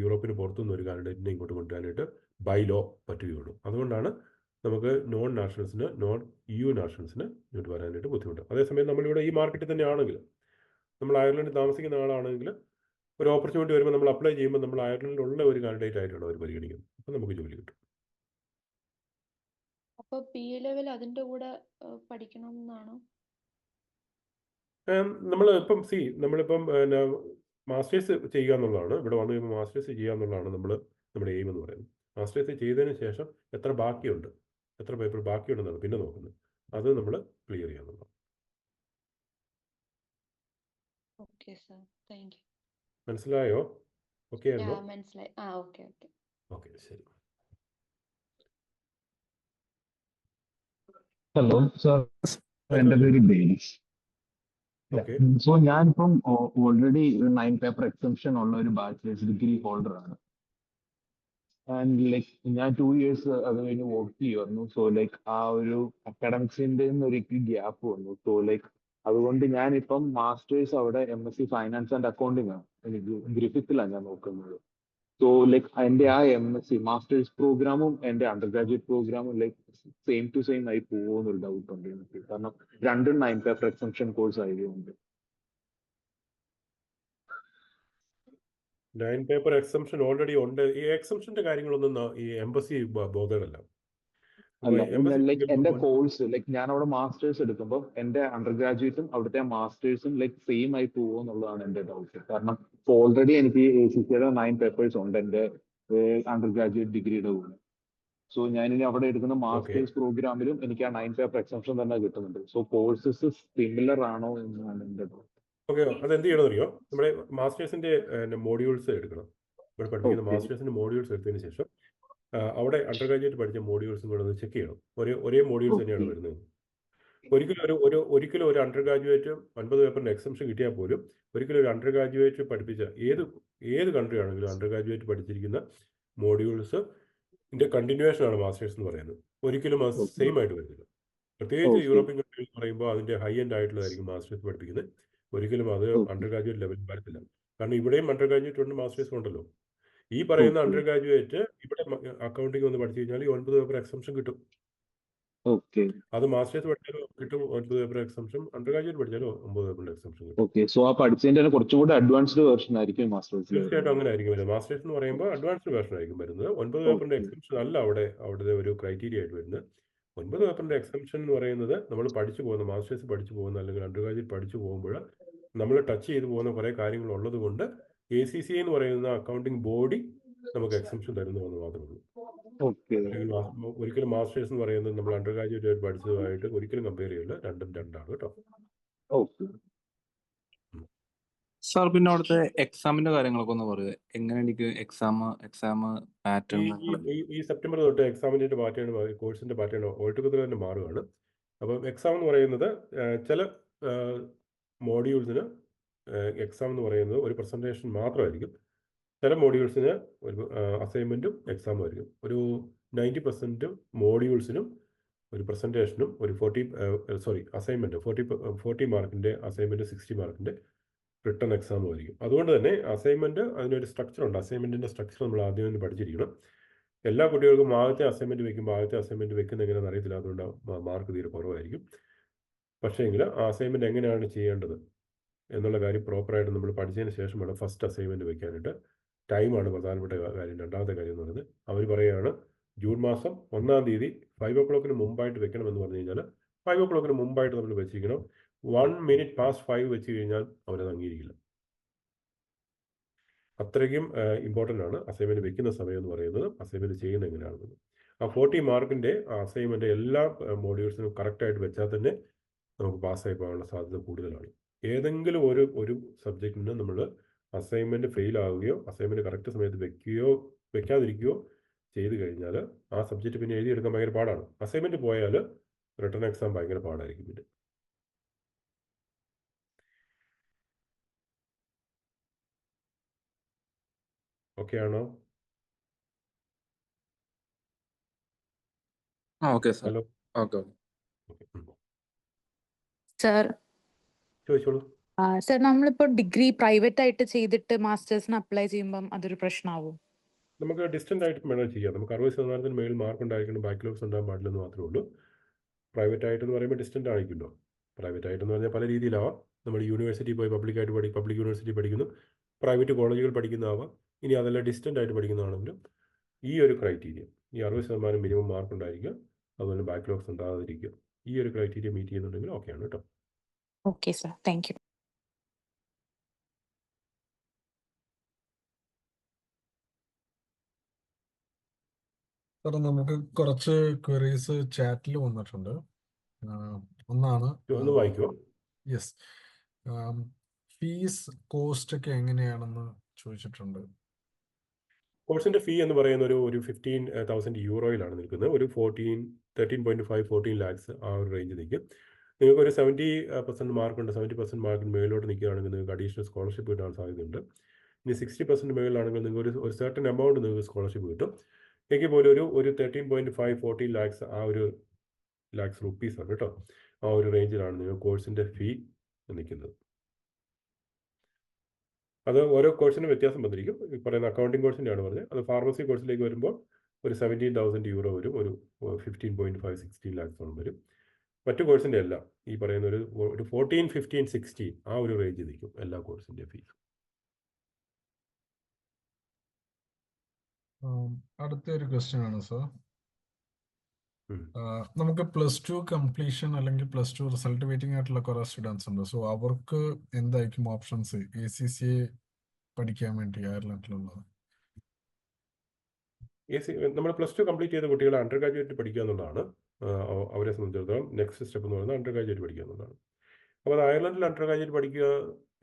യൂറോപ്പിന് പുറത്തുനിന്ന് ഒരു കാൻഡിഡേറ്റിനെ ഇങ്ങോട്ട് കൊണ്ടുവരാനായിട്ട് ബൈ ലോ പറ്റുകയുള്ളൂ. അതുകൊണ്ടാണ് നമുക്ക് നോൺ EU നാഷണൽസിന് ഇങ്ങോട്ട് വരാനായിട്ട് ബുദ്ധിമുട്ട്. അതേസമയം നമ്മളിവിടെ ഈ മാർക്കറ്റിൽ തന്നെ ആണെങ്കിൽ, നമ്മൾ അയർലൻഡിൽ താമസിക്കുന്ന ആളാണെങ്കിൽ ഒരു ഓപ്പർച്യൂണിറ്റി വരുമ്പോൾ നമ്മൾ അപ്ലൈ ചെയ്യുമ്പോൾ നമ്മൾ അയർലൻഡിലുള്ള ഒരു കാൻഡിഡേറ്റ് ആയിട്ടാണ് അവർ പരിഗണിക്കുന്നത്. അപ്പോൾ നമുക്ക് ജോലി കിട്ടും. അപ്പോൾ പി ലെവൽ അതിൻ്റെ കൂടെ പഠിക്കണം എന്നാണോ? നമ്മളിപ്പം മാസ്റ്റേഴ്സ് ചെയ്യുക എന്നുള്ളതാണ്. ഇവിടെ വന്നു കഴിയുമ്പോൾ മാസ്റ്റേഴ്സ് ചെയ്യുക എന്നുള്ളതാണ് നമ്മുടെ എയിം എന്ന് പറയുന്നത്. മാസ്റ്റേഴ്സ് ചെയ്തതിന് ശേഷം എത്ര ബാക്കിയുണ്ട്, എത്ര പേപ്പർ ബാക്കിയുണ്ടെന്നാണ് പിന്നെ നോക്കുന്നത്. അത് നമ്മൾ ക്ലിയർ ചെയ്യാന്നുള്ളതാണ്. Okay sir, thank you. മനസ്സിലായോ? ഓക്കെ ആയിരുന്നോ? മനസ്സിലായി. ഓക്കെ. ഓക്കെ, ശരി. ഹലോ സാർ, എൻ്റെ പേര് ബേലിസ്. ഓക്കെ, സോ ഞാനിപ്പം ഓൾറെഡി 9 പേപ്പർ എക്സംഷൻ ഉള്ള ഒരു ബാച്ചിലേഴ്സ് ഡിഗ്രി ഹോൾഡർ ആണ്. ആൻഡ് ലൈക്ക് ഞാൻ 2 years അത് കഴിഞ്ഞ് വർക്ക് ചെയ്യുമായിരുന്നു. സോ ലൈക്ക് ആ ഒരു അക്കാഡമിക്സിൻ്റെ ഒരിക്കൽ ഗ്യാപ്പ് വന്നു. സോ ലൈക്ക് അതുകൊണ്ട് ഞാനിപ്പം മാസ്റ്റേഴ്സ് അവിടെ MSc ഫൈനാൻസ് ആൻഡ് അക്കൗണ്ടിങ് ആണ്, എനിക്ക് ഗ്രിഫിത്തിലാണ് ഞാൻ നോക്കുന്നത്. സോ ലൈക്ക് എൻ്റെ ആ MSc മാസ്റ്റേഴ്സ് പ്രോഗ്രാമും എൻ്റെ അണ്ടർ ഗ്രാജുവേറ്റ് പ്രോഗ്രാമും ലൈക്ക് സെയിം ടു സെയിം ആയി പോകുമെന്നൊരു ഡൗട്ട് ഉണ്ട് എനിക്ക്. കാരണം രണ്ടും 9 പേപ്പർ എക്സംഷൻ കോഴ്സ് ആയതുകൊണ്ട്. 9 പേപ്പർ എക്സംഷൻ ഓൾറെഡി ഉണ്ട്. ഈ എക്സംഷന്റെ കാര്യങ്ങളൊന്നും ഈ എംബസി ബോധേഡല്ല. അല്ല, ലൈക്ക് എന്റെ കോഴ്സ് ലൈക്ക് ഞാൻ അവിടെ മാസ്റ്റേഴ്സ് എടുക്കുമ്പോൾ എന്റെ അണ്ടർ ഗ്രാജുവേറ്റും അവിടുത്തെ മാസ്റ്റേഴ്സും ലൈക്ക് സെയിം ആയി പോകുമോ എന്നുള്ളതാണ് എന്റെ ഡൗട്ട്. കാരണം ഓൾറെഡി എനിക്ക് ACCയുടെ 9 പേപ്പേഴ്സ് ഉണ്ട് എന്റെ അണ്ടർ ഗ്രാജുവേറ്റ് ഡിഗ്രിയുടെ കൂടെ. സോ ഞാനിനി അവിടെ എടുക്കുന്ന മാസ്റ്റേഴ്സ് പ്രോഗ്രാമിലും എനിക്ക് ആ 9 പേപ്പർ എക്സംഷൻ തന്നെ കിട്ടുന്നുണ്ട്. സോ കോഴ്സസ് സിമിലർ ആണോ എന്നാണ് എന്റെ ഡൗട്ട്. ഓക്കെ, അതെന്ത് ചെയ്യണമെന്നറിയോ? നമ്മുടെ മാസ്റ്റേഴ്സിന്റെ മോഡ്യൂൾസ് എടുക്കണം. ഇവിടെ പഠിപ്പിക്കുന്ന മാസ്റ്റേഴ്സിന്റെ മോഡ്യൂൾസ് എടുത്തതിന് ശേഷം അവിടെ അണ്ടർ ഗ്രാജുവേറ്റ് പഠിച്ച മോഡ്യൂൾസും കൂടെ ഒന്ന് ചെക്ക് ചെയ്യണം. ഒരേ മോഡ്യൂൾസ് തന്നെയാണ് വരുന്നത്. ഒരിക്കലും ഒരു അണ്ടർ ഗ്രാജുവേറ്റ് 9 പേപ്പറിന്റെ എക്സംഷൻ കിട്ടിയാൽ പോലും ഒരിക്കലും ഒരു അണ്ടർ ഗ്രാജുവേറ്റ് പഠിപ്പിച്ച ഏത് കൺട്രി ആണെങ്കിലും അണ്ടർ ഗ്രാജുവേറ്റ് പഠിച്ചിരിക്കുന്ന മോഡ്യൂൾസ് കണ്ടിന്യൂവേഷൻ ആണ് മാസ്റ്റേഴ്സ് എന്ന് പറയുന്നത്. ഒരിക്കലും അത് സെയിം ആയിട്ട് വരുന്നില്ല. പ്രത്യേകിച്ച് യൂറോപ്യൻ കൺട്രീസ് എന്ന് പറയുമ്പോൾ അതിന്റെ ഹൈ എൻഡ് ആയിട്ടുള്ളതായിരിക്കും മാസ്റ്റേഴ്സ് പഠിപ്പിക്കുന്നത്. ഒരിക്കലും അത് അണ്ടർ ഗ്രാജുവേറ്റ് ലെവലിൽ വരത്തില്ല. കാരണം ഇവിടെയും അണ്ടർ ഗ്രാജുവേറ്റ് ഉണ്ട്, മാസ്റ്റേഴ്സും ഉണ്ടല്ലോ. ഈ പറയുന്ന അണ്ടർ ഗ്രാജുവേറ്റ് ഇവിടെ അക്കൗണ്ടിങ് ഒന്ന് പഠിച്ചു കഴിഞ്ഞാൽ 9 പേപ്പർ എക്സംഷൻ കിട്ടും. ഓക്കെ അത് മാസ്റ്റേഴ്സ് പഠിച്ചാലും കിട്ടും 9 പേപ്പർ എക്സംഷൻ, അണ്ടർ ഗ്രാജുവേറ്റ് പഠിച്ചാലും 9 പേപ്പറിന്റെ എക്സംഷൻ കിട്ടും. ഓക്കെ. സോ ആ പഠിച്ചതിന്റെ തന്നെ കുറച്ചും കൂടി അഡ്വാൻസ്ഡ് വേർഷൻ ആയിരിക്കും മാസ്റ്റേഴ്സിൽ തീർച്ചയായിട്ടും അങ്ങനെ ആയിരിക്കും വരുന്നത്. മാസ്റ്റേഴ്സ് എന്ന് പറയുമ്പോൾ അഡ്വാൻസ്ഡ് വേർഷൻ ആയിരിക്കും വരുന്നത്. 9 പേപ്പറിന്റെ ഓക്കെ എക്സംഷൻ അല്ല അവിടുത്തെ ഒരു ക്രൈറ്റീരിയ ആയിട്ട് വരുന്നത്. 9 പേപ്പറിന്റെ എക്സംഷൻ എന്ന് പറയുന്നത് നമ്മൾ പഠിച്ചു പോകുന്ന മാസ്റ്റേഴ്സ് പഠിച്ചു പോകുന്ന അല്ലെങ്കിൽ അണ്ടർ ഗ്രാജുവേറ്റ് പഠിച്ചു പോകുമ്പോൾ നമ്മൾ ടച്ച് ചെയ്തു പോകുന്ന കുറേ കാര്യങ്ങൾ ഉള്ളത് കൊണ്ട് ACCA എന്ന് പറയുന്ന അക്കൗണ്ടിങ് ബോഡി നമുക്ക് എക്സംഷൻ തരുന്നു എന്ന് മാത്രമേ ഉള്ളൂ. ഓക്കെ ഒരിക്കലും മാസ്റ്റേഴ്സ് എന്ന് പറയുന്നത് നമ്മൾ അണ്ടർ ഗ്രാജുവേറ്റ് പഠിച്ചതുമായിട്ട് ഒരിക്കലും കമ്പയർ ചെയ്യില്ല. രണ്ടും രണ്ടാണ് കേട്ടോ. ഓക്കെ. സാർ പിന്നെ അവിടുത്തെ എക്സാമിന്റെ കാര്യങ്ങളൊക്കെ ഒന്ന് പറയുക. എങ്ങനെ എനിക്ക് എക്സാം പാറ്റേൺ ഈ സെപ്റ്റംബർ തൊട്ട് എക്സാമിൻ്റെ പാറ്റേൺ കോഴ്സിന്റെ പാറ്റേൺ ഓൾട്ടുഗദർ തന്നെ മാറുകയാണ്. അപ്പം എക്സാം എന്ന് പറയുന്നത് ചില മോഡ്യൂൾസിന് എക്സാം എന്ന് പറയുന്നത് ഒരു പ്രസൻറ്റേഷൻ മാത്രമായിരിക്കും. ചില മോഡ്യൂൾസിന് ഒരു അസൈൻമെൻറ്റും എക്സാമും ആയിരിക്കും. ഒരു 90% മോഡ്യൂൾസിനും ഒരു പ്രസൻറ്റേഷനും ഒരു 40 അസൈൻമെൻറ്റ് 40 മാർക്കിൻ്റെ അസൈൻമെൻറ്റ് 60 മാർക്കിൻ്റെ റിട്ടേൺ എക്സാമും ആയിരിക്കും. അതുകൊണ്ട് തന്നെ അസൈൻമെൻറ്റ് അതിനൊരു സ്ട്രക്ചറുണ്ട്. അസൈൻമെൻറ്റിൻ്റെ സ്ട്രക്ചർ നമ്മൾ ആദ്യം തന്നെ പഠിച്ചിരിക്കണം. എല്ലാ കുട്ടികൾക്കും ആദ്യത്തെ അസൈൻമെൻറ്റ് വെക്കുന്ന എങ്ങനെയാണെന്ന് അറിയത്തില്ല. അതുകൊണ്ട് മാർക്ക് തീരെ കുറവായിരിക്കും. പക്ഷേ എങ്കിൽ ആ അസൈൻമെൻറ്റ് എങ്ങനെയാണ് ചെയ്യേണ്ടത് എന്നുള്ള കാര്യം പ്രോപ്പറായിട്ട് നമ്മൾ പഠിച്ചതിന് ശേഷമാണ് ഫസ്റ്റ് അസൈൻമെൻറ്റ് വെക്കാനായിട്ട്. ടൈമാണ് പ്രധാനപ്പെട്ട കാര്യം. രണ്ടാമത്തെ കാര്യം എന്ന് പറയുന്നത് അവർ പറയുകയാണ് ജൂൺ മാസം 1-ാം തീയതി 5 o'clock മുമ്പായിട്ട് വെക്കണമെന്ന് പറഞ്ഞു കഴിഞ്ഞാൽ 5 o'clock മുമ്പായിട്ട് നമ്മൾ വെച്ചിരിക്കണം. 1 minute past 5 വെച്ച് കഴിഞ്ഞാൽ അവരത് അംഗീകരിക്കില്ല. അത്രയ്ക്കും ഇമ്പോർട്ടൻ്റ് ആണ് അസൈൻമെൻറ്റ് വെക്കുന്ന സമയം എന്ന് പറയുന്നത്. അസൈൻമെൻറ്റ് ചെയ്യുന്നത് എങ്ങനെയാണെന്ന് ആ 40 മാർക്കിൻ്റെ അസൈൻമെൻറ്റ് എല്ലാ മോഡ്യൂൾസിനും കറക്റ്റായിട്ട് വെച്ചാൽ തന്നെ നമുക്ക് പാസ്സായി പോകാനുള്ള സാധ്യത കൂടുതലാണ്. ഏതെങ്കിലും ഒരു സബ്ജക്റ്റിന് നമ്മൾ അസൈൻമെൻറ്റ് ഫെയിൽ ആവുകയോ അസൈൻമെൻറ്റ് കറക്റ്റ് സമയത്ത് വെക്കാതിരിക്കുകയോ ചെയ്ത് കഴിഞ്ഞാൽ ആ സബ്ജക്റ്റ് പിന്നെ എഴുതിയെടുക്കാൻ ഭയങ്കര പാടാണ്. അസൈൻമെൻറ്റ് പോയാൽ റിട്ടേൺ എക്സാം ഭയങ്കര പാടായിരിക്കും. പിന്നെ ഓക്കെ ആണോ? Okay sir. Hello, okay okay, sir ചോദിച്ചോളൂ. സർ നമ്മളിപ്പോ ഡിഗ്രി പ്രൈവറ്റ് ആയിട്ട് ചെയ്തിട്ട് മാസ്റ്റേഴ്സിന് അപ്ലൈ ചെയ്യുമ്പോൾ അതൊരു പ്രശ്നമാവും? നമുക്ക് ഡിസ്റ്റൻ്റ് ആയിട്ട് വേണം ചെയ്യാം. നമുക്ക് 60% മേൽ മാർക്ക് ഉണ്ടായിരിക്കണം, ബാക്ക്ലോഗ്സ് ഉണ്ടാകാൻ പാടില്ലെന്ന് മാത്രമേ ഉള്ളൂ. പ്രൈവറ്റ് ആയിട്ടെന്ന് പറയുമ്പോൾ ഡിസ്റ്റൻ്റ് ആയിരിക്കുമല്ലോ. പ്രൈവറ്റ് ആയിട്ടെന്ന് പറഞ്ഞാൽ പല രീതിയിലാവാം. നമ്മൾ യൂണിവേഴ്സിറ്റി പോയി പബ്ലിക് യൂണിവേഴ്സിറ്റി പഠിക്കുന്നു, പ്രൈവറ്റ് കോളേജുകൾ പഠിക്കുന്നതാവാം. ഇനി അതല്ല ഡിസ്റ്റൻ്റ് ആയിട്ട് പഠിക്കുന്നതാണെങ്കിലും ഈ ഒരു ക്രൈറ്റീരിയ, ഈ 60% മിനിമം മാർക്ക് ഉണ്ടായിരിക്കുക, അതുപോലെ ബാക്ക്ലോഗ്സ് ഉണ്ടാകാതിരിക്കുക, ഈ ഒരു ക്രൈറ്റീരിയ മീറ്റ് ചെയ്യുന്നുണ്ടെങ്കിൽ ഓക്കെയാണ് കേട്ടോ. Okay sir, thank U. Sir നമുക്ക് കുറച്ച് ക്വറീസ് ചാറ്റിൽ വന്നിട്ടുണ്ട്. ഒന്നാണ് ഒന്ന് വായിക്കുമോ? യെസ്, ഫീസ് കോസ്റ്റ് ഒക്കെ എങ്ങനെയാണെന്ന് ചോദിച്ചിട്ടുണ്ട്. കോഴ്സിൻ്റെ ഫീ എന്ന് പറയുന്ന ഒരു 15,000 യൂറോയിലാണ് നിൽക്കുന്നത്. ഒരു 13.5-14 lakhs ആ ഒരു റേഞ്ച് നിൽക്കും. നിങ്ങൾക്ക് ഒരു 70% മാർക്കുണ്ട്, 70% മാർക്കിന് മേലോട്ട് നിൽക്കുകയാണെങ്കിൽ നിങ്ങൾക്ക് അഡീഷണൽ സ്കോളർഷിപ്പ് കിട്ടാൻ സാധ്യതയുണ്ട്. ഇനി 60% മേളിലാണെങ്കിൽ നിങ്ങൾക്ക് ഒരു സർട്ടൻ എമൗണ്ട് നിങ്ങൾക്ക് സ്കോളർഷിപ്പ് കിട്ടും. എങ്കിൽ പോലും ഒരു 13.5-14 lakhs ആ ഒരു ലാക്സ് റുപ്പീസാണ് കേട്ടോ. ആ ഒരു റേഞ്ചിലാണ് നിങ്ങൾ കോഴ്സിൻ്റെ ഫീ നിൽക്കുന്നത്. അത് ഓരോ കോഴ്സിനും വ്യത്യാസം വന്നിരിക്കും. ഈ പറയുന്ന അക്കൗണ്ടിങ് കോഴ്സിൻ്റെയാണ് പറഞ്ഞത്. അത് ഫാർമസി കോഴ്സിലേക്ക് വരുമ്പോൾ ഒരു 17,000 യൂറോ വരും, ഒരു 15.5-16 lakhs വരും. മറ്റു കോഴ്സിൻ്റെ എല്ലാം ഈ പറയുന്ന ഒരു 14, 15, 16 ആ ഒരു റേഞ്ച് നിൽക്കും എല്ലാ കോഴ്സിൻ്റെ ഫീസ്. അടുത്ത ഒരു ക്വസ്റ്റ്യൻ ആണ് സർ. നമുക്ക് +2 കംപ്ലീഷൻ അല്ലെങ്കിൽ +2 റിസൾട്ട് വെയിറ്റിംഗ് ആയിട്ടുള്ള കുറെ സ്റ്റുഡൻസ് ഉണ്ട്. സോ അവർക്ക് എന്തായിരിക്കും ഓപ്ഷൻസ് ACCA പഠിക്കാൻ വേണ്ടി അയർലൻഡിലുള്ളത്? നമ്മൾ +2 കംപ്ലീറ്റ് ചെയ്ത കുട്ടികളെ അണ്ടർ ഗ്രാജുവേറ്റ് പഠിക്കുക എന്നുള്ളതാണ് അവരെ സംബന്ധിച്ചിടത്തോളം നെക്സ്റ്റ് സ്റ്റെപ്പ് എന്ന് പറയുന്നത് അണ്ടർ ഗ്രാജുവേറ്റ് പഠിക്കുക എന്നുള്ളതാണ്. അപ്പോൾ അത് അയർലൻഡിൽ അണ്ടർ ഗ്രാജുവേറ്റ് പഠിക്കുക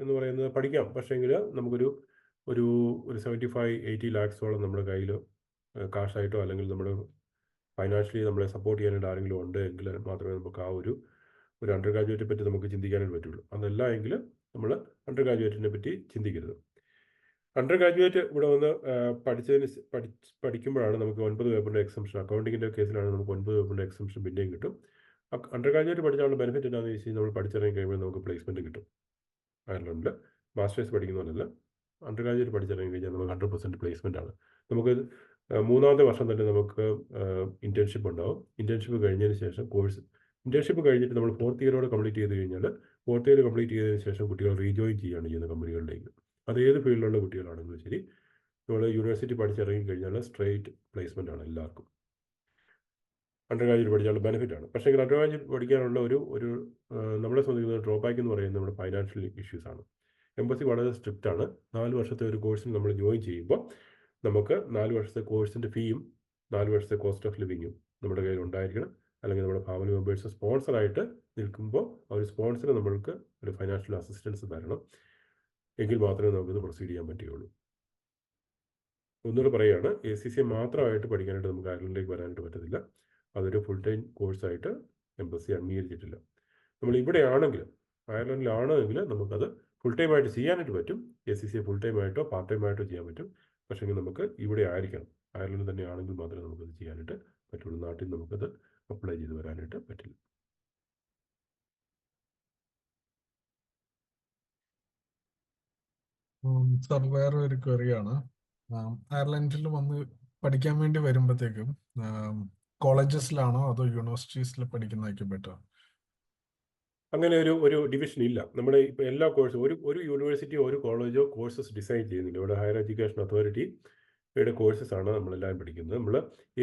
എന്ന് പറയുന്നത് പഠിക്കാം. പക്ഷേങ്കിൽ നമുക്കൊരു 75-80 lakhs നമ്മുടെ കയ്യിൽ കാശായിട്ടോ അല്ലെങ്കിൽ നമ്മുടെ ഫൈനാൻഷ്യലി നമ്മളെ സപ്പോർട്ട് ചെയ്യാനായിട്ട് ആരെങ്കിലും ഉണ്ട് എങ്കിൽ മാത്രമേ നമുക്ക് ആ ഒരു അണ്ടർ ഗ്രാജുവേറ്റിനെ പറ്റി നമുക്ക് ചിന്തിക്കാനായിട്ട് പറ്റുള്ളൂ. അതല്ല എങ്കിൽ നമ്മൾ അണ്ടർ ഗ്രാജുവേറ്റിനെ പറ്റി ചിന്തിക്കരുത്. അണ്ടർ ഗ്രാജുവേറ്റ് ഇവിടെ വന്ന് പഠിക്കുമ്പോഴാണ് നമുക്ക് 9 പേപ്പറിൻ്റെ എക്സംഷൻ, അക്കൗണ്ടിങ്ങിൻ്റെ കേസിലാണ് നമുക്ക് 9 പേപ്പറിൻ്റെ എക്സംഷൻ പിന്നെയും കിട്ടും. അണ്ടർ ഗ്രാജുവേറ്റ് പഠിച്ചാലുള്ള ബെനിഫിറ്റ് എന്താണെന്ന് വെച്ച് കഴിഞ്ഞാൽ നമ്മൾ പഠിച്ചിറങ്ങി കഴിയുമ്പോൾ നമുക്ക് പ്ലേസ്മെൻറ്റ് കിട്ടും. അയർലൻഡിൽ മാസ്റ്റേഴ്സ് പഠിക്കുന്നതല്ല, അണ്ടർ ഗ്രാജുവേറ്റ് പഠിച്ചിറങ്ങി കഴിഞ്ഞാൽ നമുക്ക് 100% പ്ലേസ്മെൻ്റ് ആണ്. നമുക്ക് മൂന്നാമത്തെ വർഷം തന്നെ നമുക്ക് ഇൻറ്റേൺഷിപ്പ് ഉണ്ടാവും. ഇൻറ്റേൺഷിപ്പ് കഴിഞ്ഞതിന് ശേഷം ഇൻറ്റേൺഷിപ്പ് കഴിഞ്ഞിട്ട് നമ്മൾ 4th ഇയറോടെ കംപ്ലീറ്റ് ചെയ്ത് കഴിഞ്ഞാൽ 4th ഇയർ കംപ്ലീറ്റ് ചെയ്തതിന് ശേഷം കുട്ടികൾ റീജോയിൻ ചെയ്യുകയാണ് ചെയ്യുന്ന കമ്പനികളിലേക്ക്. അത് ഏത് ഫീൽഡിലുള്ള കുട്ടികളാണെങ്കിലും ശരി, നമ്മൾ യൂണിവേഴ്സിറ്റി പഠിച്ചിറങ്ങി കഴിഞ്ഞാൽ സ്ട്രെയിറ്റ് പ്ലേസ്മെൻ്റ് ആണ് എല്ലാവർക്കും. അണ്ടർ ഗ്രാജുവേറ്റ് പഠിച്ചാലുള്ള ബെനിഫിറ്റ് ആണ്. പക്ഷേ അണ്ടർ ഗ്രാജുവേറ്റ് പഠിക്കാനുള്ള ഒരു നമ്മളെ സംബന്ധിക്കുന്ന ഡ്രോബാക്ക് എന്ന് പറയുന്നത് നമ്മുടെ ഫൈനാൻഷ്യൽ ഇഷ്യൂസ് ആണ്. എംബസി വളരെ സ്ട്രിക്റ്റ് ആണ്. 4 വർഷത്തെ ഒരു കോഴ്സിന് നമ്മൾ ജോയിൻ ചെയ്യുമ്പോൾ നമുക്ക് 4 വർഷത്തെ കോഴ്സിൻ്റെ ഫീയും 4 വർഷത്തെ കോസ്റ്റ് ഓഫ് ലിവിങ്ങും നമ്മുടെ കയ്യിൽ ഉണ്ടായിരിക്കണം. അല്ലെങ്കിൽ നമ്മുടെ ഫാമിലി മെമ്പേഴ്സ് സ്പോൺസറായിട്ട് നിൽക്കുമ്പോൾ ഒരു സ്പോൺസർ നമ്മൾക്ക് ഒരു ഫൈനാൻഷ്യൽ അസിസ്റ്റൻസ് തരണം. എങ്കിൽ മാത്രമേ നമുക്കിത് പ്രൊസീഡ് ചെയ്യാൻ പറ്റുകയുള്ളൂ. ഒന്നുകൂടെ പറയുകയാണ്, ACCA മാത്രമായിട്ട് പഠിക്കാനായിട്ട് നമുക്ക് അയർലൻഡിലേക്ക് വരാനായിട്ട് പറ്റത്തില്ല. അതൊരു ഫുൾ ടൈം കോഴ്സായിട്ട് എംബസി അംഗീകരിച്ചിട്ടില്ല. നമ്മൾ ഇവിടെ ആണെങ്കിൽ, അയർലൻഡിലാണെങ്കിൽ നമുക്കത് ഫുൾ ടൈം ആയിട്ട് ചെയ്യാനായിട്ട് പറ്റും. ACCA ഫുൾ ടൈം ആയിട്ടോ പാർട്ട് ടൈം ആയിട്ടോ ചെയ്യാൻ പറ്റും. പക്ഷേ നമുക്ക് ഇവിടെ ആയിരിക്കണം, അയർലൻഡ് തന്നെ ആണെങ്കിൽ മാത്രമേ നമുക്കത് ചെയ്യാനായിട്ട് പറ്റുള്ളൂ. നാട്ടിൽ നമുക്കത് അപ്ലൈ ചെയ്ത് വരാനായിട്ട് പറ്റില്ല. സാർ വേറെ ഒരു ക്വറിയാണ്. അയർലൻഡിൽ വന്ന് പഠിക്കാൻ വേണ്ടി വരുമ്പോഴത്തേക്കും കോളേജസിലാണോ അതോ യൂണിവേഴ്സിറ്റീസിൽ പഠിക്കുന്നതായിരിക്കും ബെറ്റർ? അങ്ങനെ ഒരു ഡിവിഷൻ ഇല്ല. നമ്മുടെ ഇപ്പോൾ എല്ലാ കോഴ്സും ഒരു യൂണിവേഴ്സിറ്റിയോ ഒരു കോളേജോ കോഴ്സസ് ഡിസൈൻ ചെയ്യുന്നില്ല. ഇവിടെ ഹയർ എഡ്യൂക്കേഷൻ അതോറിറ്റിയുടെ കോഴ്സസ് ആണ് നമ്മളെല്ലാം പഠിക്കുന്നത്. നമ്മൾ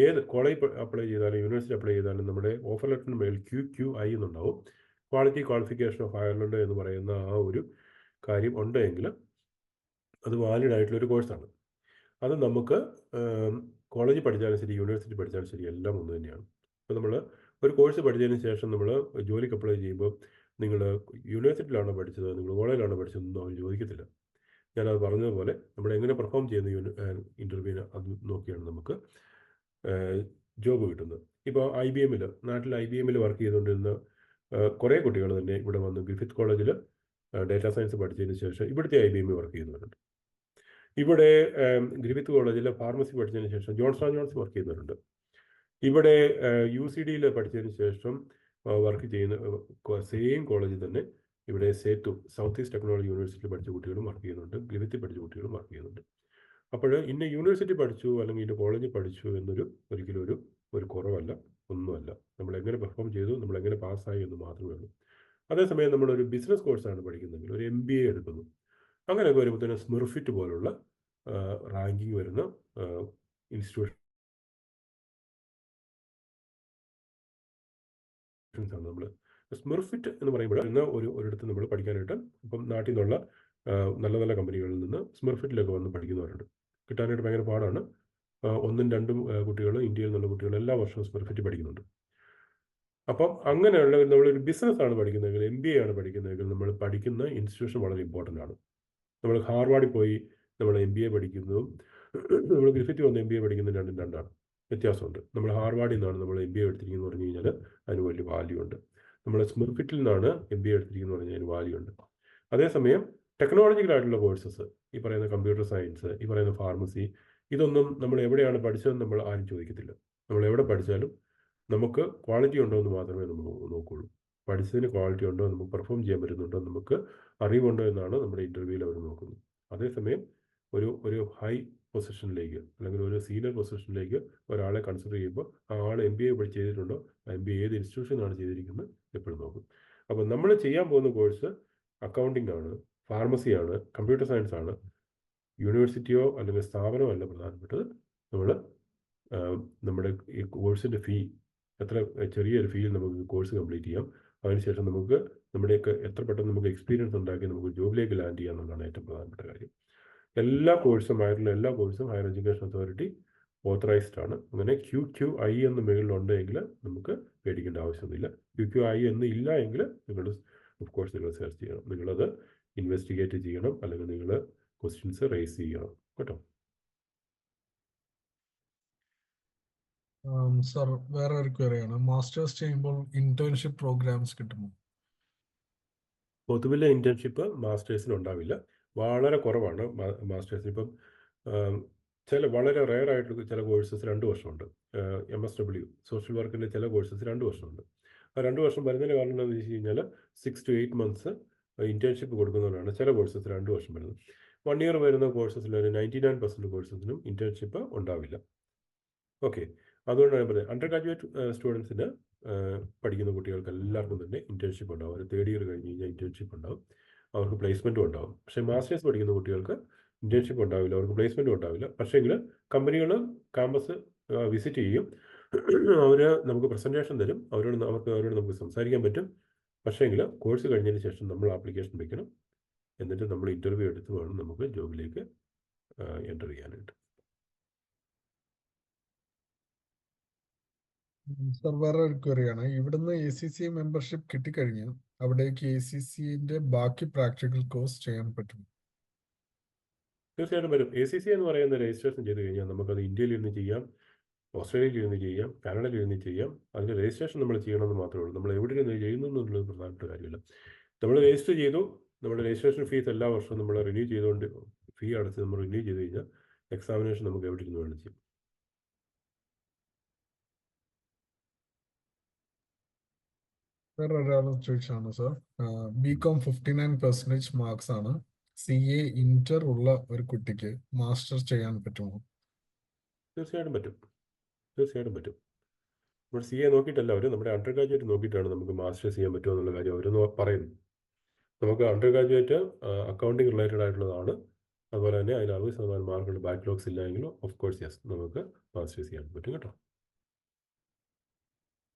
ഏത് കോളേജ് അപ്ലൈ ചെയ്താലും യൂണിവേഴ്സിറ്റി അപ്ലൈ ചെയ്താലും നമ്മുടെ ഓഫർ ലെറ്ററിന് മേൽ QQI എന്നുണ്ടാവും. ക്വാളിറ്റി ക്വാളിഫിക്കേഷൻ ഓഫ് അയർലൻഡ് എന്ന് പറയുന്ന ആ ഒരു കാര്യം ഉണ്ടെങ്കിൽ അത് വാലിഡ് ആയിട്ടുള്ളൊരു കോഴ്സാണ്. അത് നമുക്ക് കോളേജിൽ പഠിച്ചാലും ശരി യൂണിവേഴ്സിറ്റി പഠിച്ചാലും ശരി എല്ലാം ഒന്ന് തന്നെയാണ്. ഇപ്പോൾ നമ്മൾ ഒരു കോഴ്സ് പഠിച്ചതിന് ശേഷം നമ്മൾ ജോലിക്ക് അപ്ലൈ ചെയ്യുമ്പോൾ നിങ്ങൾ യൂണിവേഴ്സിറ്റിയിലാണോ പഠിച്ചത്, നിങ്ങൾ കോളേജിലാണോ പഠിച്ചതെന്നൊന്നും അവർ ചോദിക്കത്തില്ല. ഞാനത് പറഞ്ഞതുപോലെ നമ്മൾ എങ്ങനെ പെർഫോം ചെയ്യുന്ന ഇൻ്റർവ്യൂവിന് അത് നോക്കിയാണ് നമുക്ക് ജോബ് കിട്ടുന്നത്. ഇപ്പോൾ IBM നാട്ടിൽ IBM വർക്ക് ചെയ്തുകൊണ്ടിരുന്ന കുറേ കുട്ടികൾ തന്നെ ഇവിടെ വന്ന് ഗ്രിഫിത്ത് കോളേജിൽ ഡേറ്റാ സയൻസ് പഠിച്ചതിന് ശേഷം ഇവിടുത്തെ IBM വർക്ക് ചെയ്യുന്നവരുണ്ട്. ഇവിടെ ഗ്രിഫിത്ത് കോളേജിൽ ഫാർമസി പഠിച്ചതിന് ശേഷം ജോൺസൺ ജോൺസൺ വർക്ക് ചെയ്യുന്നവരുണ്ട്. ഇവിടെ UCDയിൽ പഠിച്ചതിന് ശേഷം വർക്ക് ചെയ്യുന്ന സെയിം കോളേജിൽ തന്നെ ഇവിടെ SETU south east technology university പഠിച്ച കുട്ടികളും വർക്ക് ചെയ്യുന്നുണ്ട്, ഗ്രിഫിത്തിൽ പഠിച്ച കുട്ടികളും വർക്ക് ചെയ്യുന്നുണ്ട്. അപ്പോൾ ഇന്ന യൂണിവേഴ്സിറ്റി പഠിച്ചു അല്ലെങ്കിൽ ഇന്ന കോളേജിൽ പഠിച്ചു ഒരിക്കലും ഒരു കുറവല്ല, ഒന്നുമല്ല. നമ്മൾ എങ്ങനെ പെർഫോം ചെയ്തു, നമ്മൾ എങ്ങനെ പാസ്സായി എന്ന് മാത്രമേ ഉള്ളൂ. അതേസമയം നമ്മളൊരു ബിസിനസ് കോഴ്സാണ് പഠിക്കുന്നതെങ്കിൽ ഒരു MBA എടുക്കുന്നു, അങ്ങനെയൊക്കെ വരുമ്പോഴത്തേനും സ്മിർഫിറ്റ് പോലുള്ള റാങ്കിങ് വരുന്ന ഇൻസ്റ്റിറ്റ്യൂഷൻസാണ് നമ്മൾ. സ്മിർഫിറ്റ് എന്ന് പറയുമ്പോൾ ഒരിടത്ത് നമ്മൾ പഠിക്കാനായിട്ട് ഇപ്പം നാട്ടിൽ നിന്നുള്ള നല്ല നല്ല കമ്പനികളിൽ നിന്ന് സ്മിർഫിറ്റിലൊക്കെ വന്ന് പഠിക്കുന്നവരുണ്ട്. കിട്ടാനായിട്ട് ഭയങ്കര പാടാണ്. 1ഉം 2ഉം കുട്ടികൾ ഇന്ത്യയിൽ നിന്നുള്ള കുട്ടികൾ എല്ലാ വർഷവും സ്മിർഫിറ്റ് പഠിക്കുന്നുണ്ട്. അപ്പം അങ്ങനെയുള്ള നമ്മളൊരു ബിസിനസ്സാണ് പഠിക്കുന്നതെങ്കിൽ, MBA ആണ് പഠിക്കുന്നതെങ്കിൽ നമ്മൾ പഠിക്കുന്ന ഇൻസ്റ്റിറ്റ്യൂഷൻ വളരെ ഇമ്പോർട്ടൻ്റ് ആണ്. നമ്മൾ ഹാർവാർഡിൽ പോയി നമ്മൾ MBA പഠിക്കുന്നതും നമ്മൾ ഗ്രിഫിത്തിൽ വന്ന് MBA പഠിക്കുന്നതും രണ്ടാണ്, വ്യത്യാസമുണ്ട്. നമ്മൾ ഹാർവാർഡിൽ നിന്നാണ് നമ്മൾ MBA എടുത്തിരിക്കുന്നത് പറഞ്ഞു കഴിഞ്ഞാൽ അതിന് വലിയ വാല്യൂ ഉണ്ട്. നമ്മൾ സ്മിർഫിറ്റിൽ നിന്നാണ് MBA എടുത്തിരിക്കുന്നത് പറഞ്ഞാൽ അതിന് വാല്യൂ ഉണ്ട്. അതേസമയം ടെക്നോളജിക്കലായിട്ടുള്ള കോഴ്സസ്, ഈ പറയുന്ന കമ്പ്യൂട്ടർ സയൻസ്, ഈ പറയുന്ന ഫാർമസി, ഇതൊന്നും നമ്മൾ എവിടെയാണ് പഠിച്ചതെന്ന് നമ്മൾ ആരും ചോദിക്കത്തില്ല. നമ്മൾ എവിടെ പഠിച്ചാലും നമുക്ക് ക്വാളിറ്റി ഉണ്ടോ എന്ന് മാത്രമേ നമ്മൾ നോക്കുകയുള്ളൂ. പഠിച്ചതിന് ക്വാളിറ്റി ഉണ്ടോ, നമുക്ക് പെർഫോം ചെയ്യാൻ പറ്റുന്നുണ്ടോ, നമുക്ക് അറിവുണ്ടോ എന്നാണ് നമ്മുടെ ഇൻ്റർവ്യൂവിൽ അവർ നോക്കുന്നത്. അതേസമയം ഒരു ഹൈ പൊസിഷനിലേക്ക് അല്ലെങ്കിൽ ഒരു സീനിയർ പൊസിഷനിലേക്ക് ഒരാളെ കൺസിഡർ ചെയ്യുമ്പോൾ ആ ആൾ MBA ചെയ്തിട്ടുണ്ടോ, MBA ഏത് ഇൻസ്റ്റിറ്റ്യൂഷനാണ് ചെയ്തിരിക്കുന്നത് എപ്പോഴും നോക്കും. അപ്പോൾ നമ്മൾ ചെയ്യാൻ പോകുന്ന കോഴ്സ് അക്കൗണ്ടിംഗ് ആണ്, ഫാർമസിയാണ്, കമ്പ്യൂട്ടർ സയൻസ് ആണ്. യൂണിവേഴ്സിറ്റിയോ അല്ലെങ്കിൽ സ്ഥാപനമോ അല്ല പ്രധാനപ്പെട്ടത്. നമ്മുടെ ഈ കോഴ്സിൻ്റെ ഫീ എത്ര ചെറിയൊരു ഫീയിൽ നമുക്ക് കോഴ്സ് കംപ്ലീറ്റ് ചെയ്യാം. അതിനുശേഷം നമുക്ക് നമ്മുടെയൊക്കെ എത്ര പെട്ടെന്ന് നമുക്ക് എക്സ്പീരിയൻസ് ഉണ്ടാക്കി നമുക്ക് ജോബിലേക്ക് ലാൻഡ് ചെയ്യുക എന്നുള്ളതാണ് ഏറ്റവും പ്രധാനപ്പെട്ട കാര്യം. എല്ലാ കോഴ്സും ഹയർ എഡ്യൂക്കേഷൻ അതോറിറ്റി ഓത്തറൈസ്ഡ് ആണ്. അങ്ങനെ QQI എന്ന് മുകളിലുണ്ടെങ്കിൽ നമുക്ക് പേടിക്കേണ്ട ആവശ്യമൊന്നുമില്ല. QQI എന്ന് ഇല്ല എങ്കിൽ നിങ്ങൾ ഓഫ് കോഴ്സ് നിങ്ങൾ സെർച്ച് ചെയ്യണം, നിങ്ങളത് ഇൻവെസ്റ്റിഗേറ്റ് ചെയ്യണം, അല്ലെങ്കിൽ നിങ്ങൾ ക്വസ്റ്റ്യൻസ് റേസ് ചെയ്യണം കേട്ടോ. സാർ വേറെ ഒരു ക്വറിയാണ്, മാസ്റ്റേഴ്സ് ചെയ്യുമ്പോൾ ഇന്റേൺഷിപ്പ് പ്രോഗ്രാംസ് കിട്ടുമോ? പൊതുവിലെ ഇന്റേൺഷിപ്പ് മാസ്റ്റേഴ്സിന് ഉണ്ടാവില്ല, വളരെ കുറവാണ് മാസ്റ്റേഴ്സിന്. ഇപ്പം വളരെ റെയർ ആയിട്ടുള്ള ചില കോഴ്സസ് 2 വർഷമുണ്ട്. MSW സോഷ്യൽ വർക്കിൻ്റെ ചില കോഴ്സസ് 2 വർഷമുണ്ട്. ആ 2 വർഷം വരുന്നതിന് കാരണം എന്താണെന്ന് വെച്ച് കഴിഞ്ഞാൽ 6 to 8 months ഇന്റേൺഷിപ്പ് കൊടുക്കുന്നതുകൊണ്ടാണ് ചില കോഴ്സസ് 2 വർഷം വരുന്നത്. 1 year വരുന്ന കോഴ്സസിൽ ഒരു 99% കോഴ്സസിനും ഇന്റേൺഷിപ്പ് ഉണ്ടാവില്ല. ഓക്കെ, അതുകൊണ്ടാണ് ഞാൻ പറഞ്ഞത് അണ്ടർ ഗ്രാജുവേറ്റ് സ്റ്റുഡൻസിന് പഠിക്കുന്ന കുട്ടികൾക്ക് എല്ലാവർക്കും തന്നെ ഇന്റേൺഷിപ്പ് ഉണ്ടാവും. അവർ തേർഡ് ഇയർ കഴിഞ്ഞ് കഴിഞ്ഞാൽ ഇന്റേൺഷിപ്പ് ഉണ്ടാവും, അവർക്ക് പ്ലേസ്മെൻറ്റും ഉണ്ടാവും. പക്ഷേ മാസ്റ്റേഴ്സ് പഠിക്കുന്ന കുട്ടികൾക്ക് ഇന്റേൺഷിപ്പ് ഉണ്ടാവില്ല, അവർക്ക് പ്ലേസ്മെൻറ്റും ഉണ്ടാവില്ല. പക്ഷേങ്കിൽ കമ്പനികൾ ക്യാമ്പസ് വിസിറ്റ് ചെയ്യും, അവർ നമുക്ക് പ്രസൻറ്റേഷൻ തരും, അവരോട് നമുക്ക് സംസാരിക്കാൻ പറ്റും. പക്ഷേങ്കിൽ കോഴ്സ് കഴിഞ്ഞതിന് ശേഷം നമ്മൾ ആപ്ലിക്കേഷൻ വയ്ക്കണം, എന്നിട്ട് നമ്മൾ ഇൻ്റർവ്യൂ എടുത്ത് വേണം നമുക്ക് ജോബിലേക്ക് എൻ്റർ ചെയ്യാനായിട്ട്. സർ, വേറെ ഒരു ക്വറിയാണ്. ഇവിടുന്ന് ACC മെമ്പർഷിപ്പ് കിട്ടിക്കഴിഞ്ഞാൽ അവിടേക്ക് ACCന്റെ ബാക്കി പ്രാക്ടിക്കൽ കോഴ്സ് ചെയ്യാൻ പറ്റും? തീർച്ചയായിട്ടും വരും. ACC എന്ന് പറയുന്ന രജിസ്ട്രേഷൻ ചെയ്ത് കഴിഞ്ഞാൽ നമുക്കത് ഇന്ത്യയിൽ ഇരുന്ന് ചെയ്യാം, ഓസ്ട്രേലിയയിൽ ഇരുന്ന് ചെയ്യാം, കാനഡയിൽ ഇരുന്ന് ചെയ്യാം. അതിൻ്റെ രജിസ്ട്രേഷൻ നമ്മൾ ചെയ്യണമെന്ന് മാത്രമേ ഉള്ളൂ. നമ്മൾ എവിടെ ഇരുന്ന് ചെയ്യുന്നു എന്നുള്ളത് പ്രധാനപ്പെട്ട കാര്യമില്ല. നമ്മൾ രജിസ്റ്റർ ചെയ്തു, നമ്മുടെ രജിസ്ട്രേഷൻ ഫീസ് എല്ലാ വർഷവും നമ്മൾ റിന്യൂ ചെയ്തുകൊണ്ട് ഫീ അടച്ച് നമ്മൾ റിന്യൂ ചെയ്ത് കഴിഞ്ഞാൽ എക്സാമിനേഷൻ നമുക്ക് എവിടെ ഇരുന്ന് വേണം ചെയ്യും. വേറെ ഒരാൾ ചോദിച്ചാണ് സർ, BCom 59% മാർക്സ് ആണ്, CA ഇന്റർ ഉള്ള ഒരു കുട്ടിക്ക് മാസ്റ്റർ ചെയ്യാൻ പറ്റുമോ? തീർച്ചയായിട്ടും പറ്റും, തീർച്ചയായിട്ടും പറ്റും. നമ്മൾ CA നോക്കിയിട്ടല്ല, അവർ നമ്മുടെ അണ്ടർ ഗ്രാജുവേറ്റ് നോക്കിയിട്ടാണ് നമുക്ക് മാസ്റ്റേഴ്സ് ചെയ്യാൻ പറ്റുമോ എന്നുള്ള കാര്യം അവർ പറയുന്നു. നമുക്ക് അണ്ടർ ഗ്രാജുവേറ്റ് അക്കൗണ്ടിങ് റിലേറ്റഡ് ആയിട്ടുള്ളതാണ്, അതുപോലെ തന്നെ അതിന് 60% മാർക്കുള്ള ബാക്ക്ലോഗ്സ് ഇല്ലെങ്കിലും ഓഫ് കോഴ്സ് യെസ് നമുക്ക് മാസ്റ്റേഴ്സ് ചെയ്യാൻ പറ്റും കേട്ടോ.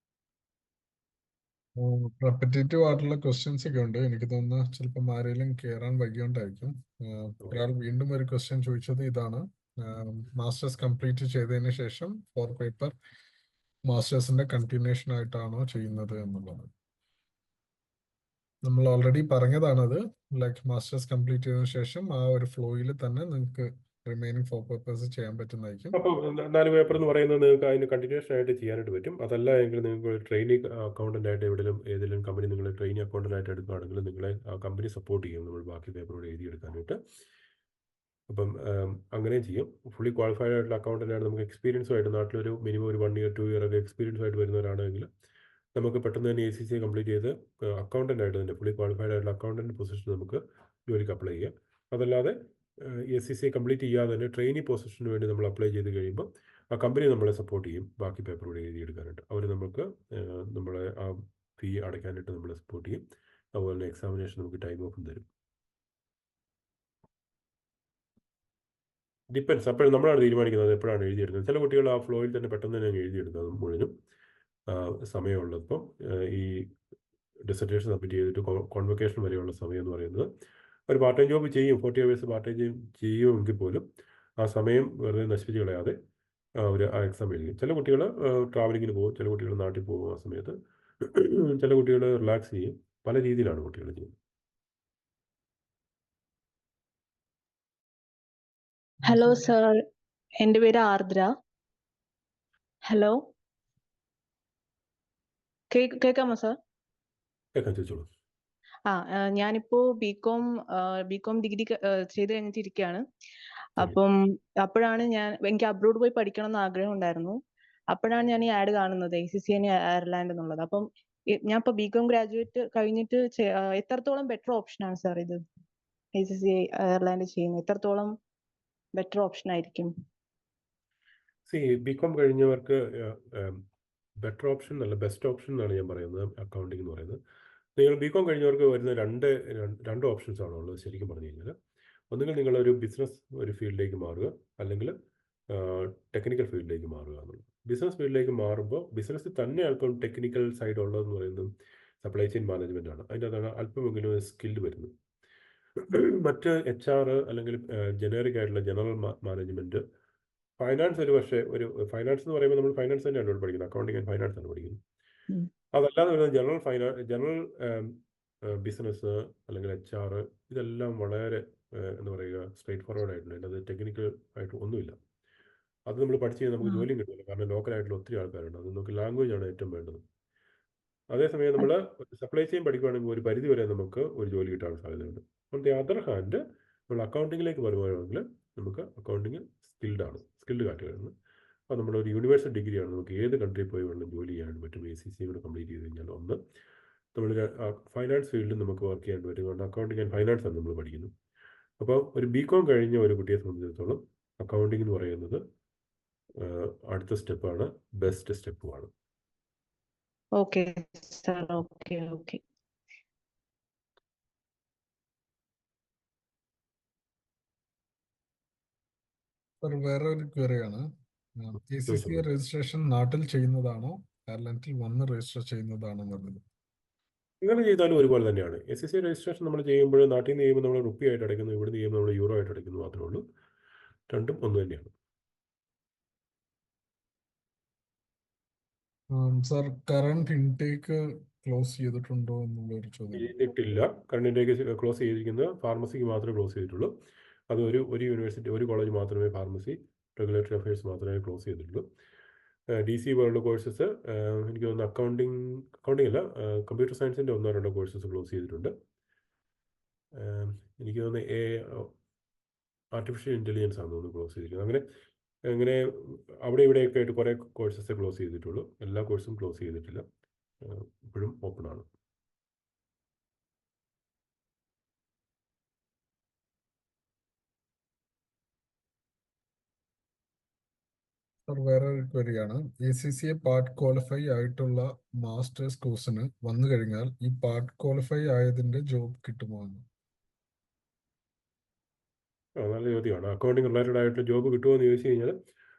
റെപ്പറ്റേറ്റീവ് ആയിട്ടുള്ള ക്വസ്റ്റ്യൻസ് ഒക്കെ ഉണ്ട്. എനിക്ക് തോന്നുന്നു ചിലപ്പോൾ ആരെങ്കിലും കയറാൻ വൈകിയോണ്ടായിരിക്കും. ഒരാൾ വീണ്ടും ഒരു ക്വസ്റ്റ്യൻ ചോദിച്ചത് ഇതാണ്: മാസ്റ്റേഴ്സ് കംപ്ലീറ്റ് ചെയ്തതിന് ശേഷം 4 പേപ്പർ മാസ്റ്റേഴ്സിന്റെ കണ്ടിന്യൂഷൻ ആയിട്ടാണോ ചെയ്യുന്നത് എന്നുള്ളത്. നമ്മൾ ഓൾറെഡി പറഞ്ഞതാണത്. ലൈക്ക് മാസ്റ്റേഴ്സ് കംപ്ലീറ്റ് ചെയ്തതിനു ശേഷം ആ ഒരു ഫ്ലോയിൽ തന്നെ നിങ്ങൾക്ക് റിമൈനിങ് 4 പേപ്പേഴ്സ് ചെയ്യാൻ പറ്റുന്നതായിരിക്കും. അപ്പോൾ 4 പേപ്പർ എന്ന് പറയുന്നത് നിങ്ങൾക്ക് അതിന് കണ്ടിന്യൂഷൻ ആയിട്ട് ചെയ്യാനായിട്ട് പറ്റും. അതല്ല എങ്കിൽ നിങ്ങൾക്ക് ട്രെയിനിങ് അക്കൗണ്ടൻ്റ് ആയിട്ട് ഏതെങ്കിലും കമ്പനി നിങ്ങൾ ട്രെയിനിങ് അക്കൗണ്ടൻ്റ് ആയിട്ട് എടുക്കുകയാണെങ്കിൽ നിങ്ങളെ ആ കമ്പനി സപ്പോർട്ട് ചെയ്യും നമ്മൾ ബാക്കി പേപ്പറോട് എഴുതിയെടുക്കാനായിട്ട്. അപ്പം അങ്ങനെയും ചെയ്യും. ഫുള്ളി ക്വാളിഫൈഡ് ആയിട്ടുള്ള അക്കൗണ്ടൻ്റ് ആയിട്ട് നമുക്ക് എക്സ്പീരിയൻസുമായിട്ട് നാട്ടിലൊരു മിനിമം ഒരു 1 year 2 year ഒക്കെ എക്സ്പീരിയൻസ് ആയിട്ട് വരുന്നവരാണെങ്കിൽ നമുക്ക് പെട്ടെന്ന് തന്നെ ACC കംപ്ലീറ്റ് ചെയ്ത് അക്കൗണ്ടൻ്റ് ആയിട്ട് തന്നെ ഫുള്ളി ക്വാളിഫൈഡ് ആയിട്ടുള്ള അക്കൗണ്ടൻ്റ് പൊസിഷൻ നമുക്ക് ജോലിക്ക് അപ്ലൈ ചെയ്യാം. അതല്ലാതെ ACC കംപ്ലീറ്റ് ചെയ്യാതെ തന്നെ ട്രെയിനിങ് പൊസിഷന് വേണ്ടി നമ്മൾ അപ്ലൈ ചെയ്ത് കഴിയുമ്പോൾ ആ കമ്പനി നമ്മളെ സപ്പോർട്ട് ചെയ്യും ബാക്കി പേപ്പറോട് എഴുതിയെടുക്കാനായിട്ട്. അവർ നമുക്ക് നമ്മളെ ആ ഫീ അടയ്ക്കാനായിട്ട് നമ്മളെ സപ്പോർട്ട് ചെയ്യും. അതുപോലെ തന്നെ എക്സാമിനേഷൻ നമുക്ക് ടൈം ഓഫും തരും. ഡിപ്പെൻസ്, അപ്പോഴും നമ്മളാണ് തീരുമാനിക്കുന്നത് എപ്പോഴാണ് എഴുതിയെടുക്കുന്നത്. ചില കുട്ടികൾ ആ ഫ്ലോയിൽ തന്നെ പെട്ടെന്ന് തന്നെ എഴുതിയെടുക്കുക മുഴുവനും സമയമുള്ളപ്പം. ഈ ഡിസർട്ടേഷൻ സബ്മിറ്റ് ചെയ്തിട്ട് കോൺവൊക്കേഷൻ വരെയുള്ള സമയം എന്ന് പറയുന്നത് ഒരു പാർട്ട് ടൈം ജോബ് ചെയ്യും, 40 hours പാർട്ട് ടൈം ചെയ്യുമെങ്കിൽ പോലും ആ സമയം വെറുതെ നശിപ്പിച്ച് കളയാതെ അവർ ആ എക്സാം എഴുതി. ചില കുട്ടികൾ ട്രാവലിങ്ങിന് പോകും, ചില കുട്ടികൾ നാട്ടിൽ പോകും ആ സമയത്ത്, ചില കുട്ടികൾ റിലാക്സ് ചെയ്യും. പല രീതിയിലാണ് കുട്ടികൾ ചെയ്യുന്നത്. ഹലോ സർ, എൻ്റെ പേര് ആർദ്ര. ഹലോ, കേൾക്കാമോ സർ? കേൾക്കാൻ ചോദിച്ചോളൂ. ഞാനിപ്പോ ബികോം ഡിഗ്രി ചെയ്ത് കഴിഞ്ഞിട്ട് ഇരിക്കുകയാണ്. അപ്പം അപ്പോഴാണ് എനിക്ക് അബ്രോഡ് പോയി പഠിക്കണം എന്ന് ആഗ്രഹം ഉണ്ടായിരുന്നു. അപ്പോഴാണ് ഞാൻ ഈ ആഡ് കാണുന്നത് ACC അയർലാൻഡ് എന്നുള്ളത്. അപ്പം ഞാൻ ഇപ്പൊ BCom ഗ്രാജുവേറ്റ് കഴിഞ്ഞിട്ട് എത്രത്തോളം ബെറ്റർ ഓപ്ഷൻ ആണ് സാർ ഇത് ACC അയർലാൻഡ് ചെയ്യുന്നത്? എത്രത്തോളം ബെറ്റർ ഓപ്ഷൻ ആയിരിക്കും? BCom കഴിഞ്ഞവർക്ക് ബെറ്റർ ഓപ്ഷൻ അല്ല, ബെസ്റ്റ് ഓപ്ഷൻ എന്നാണ് ഞാൻ പറയുന്നത്. അക്കൗണ്ടിങ് എന്ന് പറയുന്നത് നിങ്ങൾ BCom കഴിഞ്ഞവർക്ക് വരുന്ന രണ്ട് ഓപ്ഷൻസ് ആണ് ഉള്ളത് ശരിക്കും പറഞ്ഞു കഴിഞ്ഞാൽ. ഒന്നുകിൽ നിങ്ങളൊരു ബിസിനസ് ഒരു ഫീൽഡിലേക്ക് മാറുക, അല്ലെങ്കിൽ ടെക്നിക്കൽ ഫീൽഡിലേക്ക് മാറുക എന്നുള്ളത്. ബിസിനസ് ഫീൽഡിലേക്ക് മാറുമ്പോൾ ബിസിനസ്സിൽ തന്നെ അല്പം ടെക്നിക്കൽ സൈഡ് ഉള്ളതെന്ന് പറയുന്നത് സപ്ലൈ ചെയിൻ മാനേജ്മെൻ്റ് ആണ്. അതിൻ്റെ അതാണ് അല്പമെങ്കിലും സ്കിൽഡ് വരുന്നത്. മറ്റ് HR അല്ലെങ്കിൽ ജനറിക് ആയിട്ടുള്ള ജനറൽ മാനേജ്മെൻറ്റ്, ഫൈനാൻസ് ഒരു ഫൈനാൻസ് എന്ന് പറയുമ്പോൾ നമ്മൾ ഫൈനാൻസ് തന്നെയാണ് ഇവിടെ പഠിക്കുന്നത്, അക്കൗണ്ടിങ് ആൻഡ് ഫൈനാൻസ് ആണ് പഠിക്കുന്നത്. അതല്ലാതെ വരുന്നത് ജനറൽ ബിസിനസ് അല്ലെങ്കിൽ HR, ഇതെല്ലാം വളരെ എന്താ പറയുക സ്ട്രേറ്റ് ഫോർവേഡ് ആയിട്ടുണ്ട്. അതിൻ്റെ അത് ടെക്നിക്കൽ ആയിട്ട് ഒന്നുമില്ല. അത് നമ്മൾ പഠിച്ച് കഴിഞ്ഞാൽ നമുക്ക് ജോലിയും കിട്ടില്ല, കാരണം ലോക്കലായിട്ടുള്ള ഒത്തിരി ആൾക്കാരുണ്ട്. അത് നമുക്ക് ലാംഗ്വേജ് ആണ് ഏറ്റവും വേണ്ടത്. അതേസമയം നമ്മൾ സപ്ലൈ ചെയിൻ പഠിക്കുകയാണെങ്കിൽ ഒരു പരിധി വരെ നമുക്ക് ഒരു ജോലി കിട്ടാൻ സാധ്യതയുണ്ട്. ഓൺ ദി അതർ ഹാൻഡ് നമ്മൾ അക്കൗണ്ടിങ്ങിലേക്ക് വരുവാണെങ്കിൽ നമുക്ക് അക്കൗണ്ടിങ് സ്കിൽഡ് കാറ്റഗറിയാണ്. അപ്പോൾ നമ്മളൊരു യൂണിവേഴ്സൽ ഡിഗ്രിയാണ്, നമുക്ക് ഏത് കൺട്രിയിൽ പോയി വേണം ജോലി ചെയ്യാൻ പറ്റും. ACC കൂടെ കംപ്ലീറ്റ് ചെയ്ത് കഴിഞ്ഞാൽ ഒന്ന് നമ്മൾ ഫൈനാൻസ് ഫീൽഡിൽ നമുക്ക് വർക്ക് ചെയ്യാൻ പറ്റും. കാരണം അക്കൗണ്ടിങ് ആൻഡ് ഫൈനാൻസ് ആണ് നമ്മൾ പഠിക്കുന്നത്. അപ്പോൾ ഒരു BCom കഴിഞ്ഞ ഒരു കുട്ടിയെ സംബന്ധിച്ചിടത്തോളം അക്കൗണ്ടിങ് എന്ന് പറയുന്നത് അടുത്ത സ്റ്റെപ്പാണ് ബെസ്റ്റ് സ്റ്റെപ്പുമാണ്. Okay sir. Okay okay. Sir വേറെ ഒരു ക്വറിയാണ്. ACCA ചോദിച്ചോളൂ. രജിസ്ട്രേഷൻ നാട്ടിൽ ചെയ്യുന്നതാണോ അയർലൻഡിൽ വന്ന് രജിസ്റ്റർ ചെയ്യുന്നതാണോ എന്നുള്ളത്? ഇങ്ങനെ ചെയ്താലും ഒരുപോലെ തന്നെയാണ്. SSC രജിസ്ട്രേഷൻ നമ്മൾ ചെയ്യുമ്പോൾ നാട്ടിൽ നിന്ന് ചെയ്യുമ്പോൾ നമ്മൾ റുപ്പി ആയിട്ട് അടയ്ക്കുന്നു, ഇവിടെ നിന്ന് ചെയ്യുമ്പോൾ നമ്മൾ യൂറോ ആയിട്ട് അടയ്ക്കുന്നു മാത്രമേ ഉള്ളൂ. രണ്ടും ഒന്ന് തന്നെയാണ്. സർ കറണ്ട് ഇൻടേക്ക് ക്ലോസ് ചെയ്തിട്ടുണ്ടോ എന്നുള്ള ഒരു ചോദ്യം. ചെയ്തിട്ടില്ല. കറണ്ടിൻ്റെയൊക്കെ ക്ലോസ് ചെയ്തിരിക്കുന്നത് ഫാർമസിക്ക് മാത്രമേ ക്ലോസ് ചെയ്തിട്ടുള്ളൂ. അത് ഒരു യൂണിവേഴ്സിറ്റി, ഒരു കോളേജ് മാത്രമേ ഫാർമസി റെഗുലേറ്ററി അഫയേഴ്സ് മാത്രമേ ക്ലോസ് ചെയ്തിട്ടുള്ളൂ. DC പോലുള്ള കോഴ്സസ് എനിക്ക് തോന്നുന്നു അക്കൗണ്ടിങ് അല്ല, കമ്പ്യൂട്ടർ സയൻസിൻ്റെ 1-2 കോഴ്സസ് ക്ലോസ് ചെയ്തിട്ടുണ്ട്. എനിക്ക് തോന്നുന്നു ആർട്ടിഫിഷ്യൽ ഇൻ്റലിജൻസ് ആണെന്ന് തോന്നുന്നു ക്ലോസ് ചെയ്തിരിക്കുന്നത്. അങ്ങനെ അവിടെ ഇവിടെയൊക്കെ ആയിട്ട് കുറേ കോഴ്സസ് ക്ലോസ് ചെയ്തിട്ടുള്ളൂ. എല്ലാ കോഴ്സും ക്ലോസ് ചെയ്തിട്ടില്ല. ഇപ്പോഴും ഓപ്പൺ ആണ്. സർ വേറെ ഒരു ക്വറിയാണ്. ACCA പാർട്ട് ക്വാളിഫൈ ആയിട്ടുള്ള മാസ്റ്റേഴ്സ് കോഴ്സിന് വന്നു കഴിഞ്ഞാൽ ഈ പാർട്ട് ക്വാളിഫൈ ആയതിന്റെ ജോബ് കിട്ടുമോ എന്ന്? നല്ല ചോദ്യമാണ്. അക്കൗണ്ടിങ് റിലേറ്റഡ് ആയിട്ട് ജോബ് കിട്ടുമോ എന്ന് ചോദിച്ചു കഴിഞ്ഞാൽ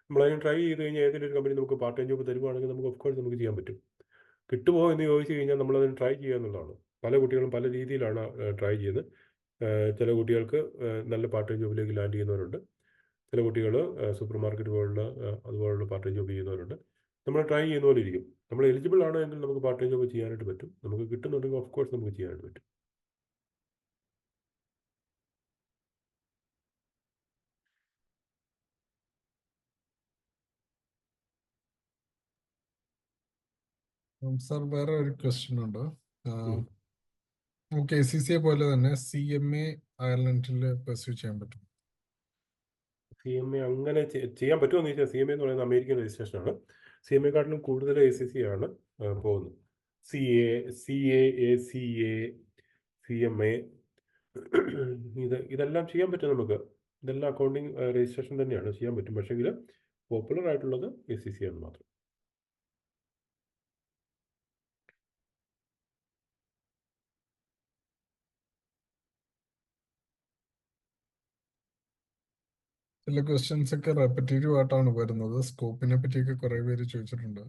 നമ്മളതിന് ട്രൈ ചെയ്ത് കഴിഞ്ഞാൽ ഏതെങ്കിലും ഒരു കമ്പനി നമുക്ക് പാർട്ട് ടൈം ജോബ് തരുവാണെങ്കിൽ നമുക്ക് ഓഫ് കോഴ്സ് നമുക്ക് ചെയ്യാൻ പറ്റും. കിട്ടുമോ എന്ന് ചോദിച്ചു കഴിഞ്ഞാൽ നമ്മളതിന് ട്രൈ ചെയ്യുക എന്നുള്ളതാണ്. പല കുട്ടികളും പല രീതിയിലാണ് ട്രൈ ചെയ്യുന്നത്. ചില കുട്ടികൾക്ക് നല്ല പാർട്ട് ടൈം ജോബിലേക്ക് ലാൻഡ് ചെയ്യുന്നവരുണ്ട്. ചില കുട്ടികൾ സൂപ്പർ മാർക്കറ്റ് പോലുള്ള അതുപോലുള്ള പാർട്ട് ടൈം ജോബ് ചെയ്യുന്നവരുണ്ട്. നമ്മൾ ട്രൈ ചെയ്യുന്ന പോലെ ഇരിക്കും. നമ്മൾ എലിജിബിൾ ആണെങ്കിൽ നമുക്ക് പാർട്ട് ടൈം ജോബ് ചെയ്യാനായിട്ട് പറ്റും. നമുക്ക് കിട്ടുന്നുണ്ടെങ്കിൽ ഓഫ് കോഴ്സ് നമുക്ക് ചെയ്യാനായിട്ട് പറ്റും. സർ വേറെ ഒരു ക്വസ്റ്റ്യൻ ഉണ്ട്. നമുക്ക് ACCA പോലെ തന്നെ CMA അയർലൻഡിൽ പെർസ്യൂ ചെയ്യാൻ പറ്റും? CMA അങ്ങനെ ചെയ്യാൻ പറ്റുമോ എന്ന് ചോദിച്ചാൽ CMA എന്ന് പറയുന്നത് അമേരിക്കൻ രജിസ്ട്രേഷനാണ്. CMA-കാട്ടിലും കൂടുതൽ ACC ആണ് പോകുന്നത്. CA, ACA, CMA ഇതെല്ലാം ചെയ്യാൻ പറ്റും നമുക്ക്. ഇതെല്ലാം അക്കൗണ്ടിങ് രജിസ്ട്രേഷൻ തന്നെയാണ്, ചെയ്യാൻ പറ്റും. പക്ഷേങ്കിൽ പോപ്പുലർ ആയിട്ടുള്ളത് ACC ആണ് മാത്രം. ചില ക്വസ്റ്റ്യൻസ് ഒക്കെ റെപ്പറ്റേറ്റീവ് ആയിട്ടാണ് വരുന്നത്. സ്കോപ്പിനെ പറ്റിയൊക്കെ കുറെ പേര് ചോദിച്ചിട്ടുണ്ട്.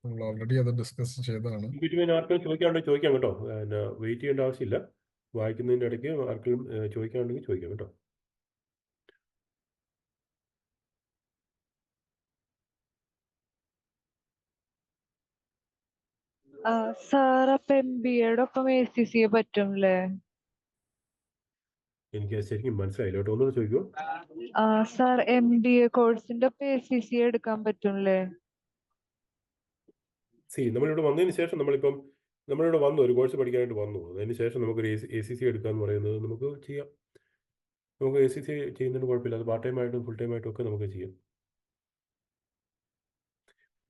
നമ്മൾ ഓൾറെഡി അത് ഡിസ്കസ് ചെയ്തതാണ്. ബിറ്റ്വീൻ ആർക്കും ചോദിക്കാനുണ്ടെങ്കിൽ ചോദിക്കാം കേട്ടോ. വെയിറ്റ് ചെയ്യേണ്ട ആവശ്യമില്ല. വായിക്കുന്നതിൻ്റെ ഇടയ്ക്ക് ആർക്കും ചോദിക്കാനുണ്ടെങ്കിൽ ചോദിക്കാം കേട്ടോ. സാർ അപ്പൊ MBA ഒപ്പം ACCA പറ്റും അല്ലേ? എനിക്ക് ശരിക്കും മനസ്സിലായില്ല കേട്ടോ, ഒന്നുകൂടെ ചോദിക്കുമോ? സാർ MBA കോഴ്സിന്റെ ഒപ്പം ACCA എടുക്കാൻ പറ്റും അല്ലേ? നമ്മളിവിടെ വന്നതിന് ശേഷം നമ്മളിവിടെ വന്നു, ഒരു കോഴ്സ് പഠിക്കാനായിട്ട് വന്നു. അതിന് ശേഷം നമുക്കൊരു ACC എടുക്കുക എന്ന് പറയുന്നത് നമുക്ക് ചെയ്യാം. നമുക്ക് ACC ചെയ്യുന്നതിന് കുഴപ്പമില്ല. അത് പാർട്ട് ടൈം ആയിട്ടും ഫുൾ ടൈം ആയിട്ടും ഒക്കെ നമുക്ക് ചെയ്യാം.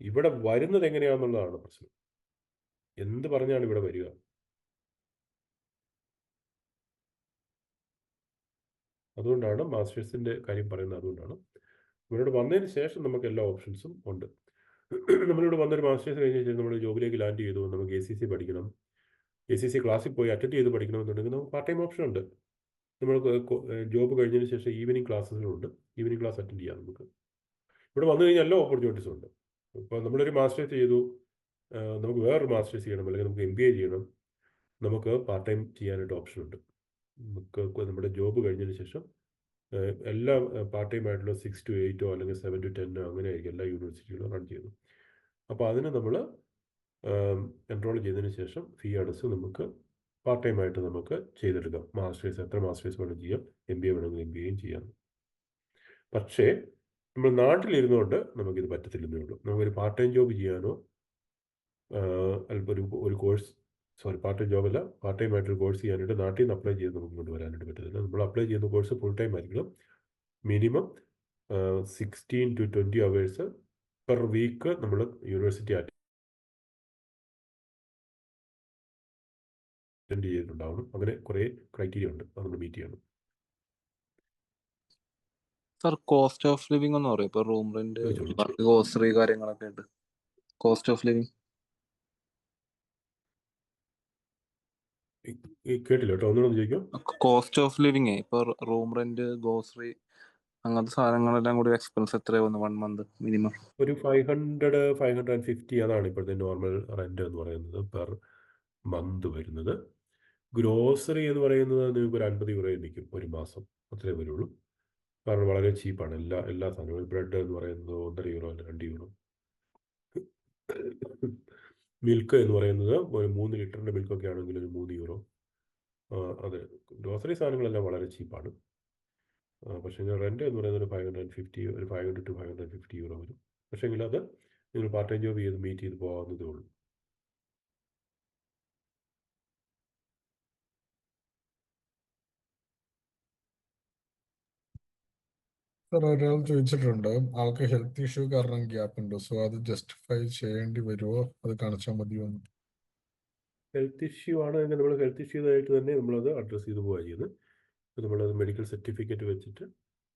ഇവിടെ വരുന്നത് എങ്ങനെയാണെന്നുള്ളതാണ് പ്രശ്നം. എന്ത് പറഞ്ഞാണ് ഇവിടെ വരിക? അതുകൊണ്ടാണ് മാസ്റ്റേഴ്സിൻ്റെ കാര്യം പറയുന്നത്. അതുകൊണ്ടാണ് ഇവരോട് വന്നതിന് ശേഷം നമുക്ക് എല്ലാ ഓപ്ഷൻസും ഉണ്ട്. നമ്മളിവിടെ വന്നൊരു മാസ്റ്റേഴ്സ് കഴിഞ്ഞ ശേഷം നമ്മൾ ജോബിലേക്ക് ലാൻഡ് ചെയ്തു, നമുക്ക് ACC പഠിക്കണം, ACC ക്ലാസ്സിൽ പോയി അറ്റൻഡ് ചെയ്ത് പഠിക്കണമെന്നുണ്ടെങ്കിൽ നമുക്ക് പാർട്ട് ടൈം ഓപ്ഷൻ ഉണ്ട്. നമ്മൾക്ക് ജോബ് കഴിഞ്ഞതിന് ശേഷം ഈവനിങ് ക്ലാസ്സുകളുണ്ട്. ഈവനിങ് ക്ലാസ് അറ്റൻഡ് ചെയ്യാം നമുക്ക്. ഇവിടെ വന്നു കഴിഞ്ഞാൽ എല്ലാ ഓപ്പർച്യൂണിറ്റീസും ഉണ്ട്. ഇപ്പോൾ നമ്മളൊരു മാസ്റ്റേഴ്സ് ചെയ്തു, നമുക്ക് വേറൊരു മാസ്റ്റേഴ്സ് ചെയ്യണം, അല്ലെങ്കിൽ നമുക്ക് MBA ചെയ്യണം, നമുക്ക് പാർട്ട് ടൈം ചെയ്യാനായിട്ട് ഓപ്ഷൻ ഉണ്ട്. നമുക്ക് നമ്മുടെ ജോബ് കഴിഞ്ഞതിന് ശേഷം എല്ലാ പാർട്ട് ടൈം ആയിട്ടുള്ള 6 to 8 അല്ലെങ്കിൽ 7 to 10 അങ്ങനെ ആയിരിക്കും എല്ലാ യൂണിവേഴ്സിറ്റികളും റൺ ചെയ്യുന്നു. അപ്പോൾ അതിന് നമ്മൾ എൻറോൾ ചെയ്തതിന് ശേഷം ഫീ അടച്ച് നമുക്ക് പാർട്ട് ടൈം ആയിട്ട് നമുക്ക് ചെയ്തെടുക്കാം. മാസ്റ്റേഴ്സ് എത്ര മാസ്റ്റേഴ്സ് വേണം ചെയ്യാം, MBA വേണമെങ്കിൽ MBAയും ചെയ്യാം. പക്ഷേ നമ്മൾ നാട്ടിലിരുന്നുകൊണ്ട് നമുക്കിത് പറ്റത്തില്ലെന്നേ ഉള്ളൂ. നമുക്കൊരു പാർട്ട് ടൈം ജോബ് ചെയ്യാനോ അല്പം ഒരു കോഴ്സ് പാർട്ട് ടൈം ജോബല്ല, പാർട്ട് ടൈം ആയിട്ടൊരു കോഴ്സ് ചെയ്യാനായിട്ട് നാട്ടിൽ നിന്ന് അപ്ലൈ ചെയ്ത് നമുക്ക് കൊണ്ടുവരാനായിട്ട് പറ്റത്തില്ല. നമ്മൾ അപ്ലൈ ചെയ്യുന്ന കോഴ്സ് ഫുൾ ടൈം ആയിരിക്കണം. Minimum 16 to 20 hours per week നമ്മൾ യൂണിവേഴ്സിറ്റി അറ്റൻഡ് ചെയ്തിട്ടുണ്ടാവണം. അങ്ങനെ കുറേ ക്രൈറ്റീരിയ ഉണ്ട്, അത് നമ്മൾ മീറ്റ് ചെയ്യണം. സാർ കോസ്റ്റ് ഓഫ് ലിവിംഗ് എന്ന് പറയും. ഇപ്പൊ റൂം റെന്റ്, ചോദിച്ചോളൂ. ബാക്കി ഗ്രോസറി കാര്യങ്ങളൊക്കെ ഉണ്ട്. കോസ്റ്റ് ഓഫ് ലിവിംഗ് കേട്ടില്ല കേട്ടോ, ഒന്നുകൂടെ ചോദിക്കാം. കോസ്റ്റ് ഓഫ് ലിവിംഗ് ഇപ്പൊ റൂം റെന്റ്, ഗ്രോസറി അങ്ങനത്തെ സാധനങ്ങളെല്ലാം കൂടി എക്സ്പെൻസ് എത്രയാവുന്നു 1 month മിനിമം? ഒരു 500-550 അതാണ് ഇപ്പോഴത്തെ നോർമൽ റെന്റ് എന്ന് പറയുന്നത് പെർ മന്ത് വരുന്നത്. ഗ്രോസറി എന്ന് പറയുന്നത് നിങ്ങൾക്ക് ഒരു 50 euro നിൽക്കും ഒരു മാസം, അത്രേ വരുള്ളൂ. കാരണം വളരെ ചീപ്പാണ് എല്ലാ സാധനങ്ങളും. ബ്രെഡ് എന്ന് പറയുന്നത് 1.5 euro അല്ല 2 euro. മിൽക്ക് എന്ന് പറയുന്നത് ഒരു 3 ലിറ്ററിൻ്റെ മിൽക്കൊക്കെ ആണെങ്കിൽ ഒരു 3 euro. അത് ഗ്രോസറി സാധനങ്ങളെല്ലാം വളരെ ചീപ്പാണ്. പക്ഷേ റെൻ്റ് എന്ന് പറയുന്നത് ഒരു 500 to 550 euro വരും. പക്ഷേങ്കിൽ അത് നിങ്ങൾ പാർട്ട് ടൈം ജോബ് ചെയ്ത് മീറ്റ് ചെയ്ത് പോകാവുന്നതേ ഉള്ളൂ. സാർ ഒരാൾ ചോദിച്ചിട്ടുണ്ട്, ആൾക്ക് ഹെൽത്ത് ഇഷ്യൂ കാരണം ഗ്യാപ്പ് ഉണ്ട്, സോ അത് ജസ്റ്റിഫൈ ചെയ്യേണ്ടി വരുമോ, അത് കാണിച്ചാൽ മതിയോ എന്ന്? ഹെൽത്ത് ഇഷ്യൂ ആണെങ്കിൽ നമ്മൾ ഹെൽത്ത് ഇഷ്യൂ ആയിട്ട് തന്നെ നമ്മളത് അഡ്രസ്സ് ചെയ്ത് പോവുക ചെയ്യുന്നത്. അപ്പോൾ നമ്മളത് മെഡിക്കൽ സർട്ടിഫിക്കറ്റ് വെച്ചിട്ട്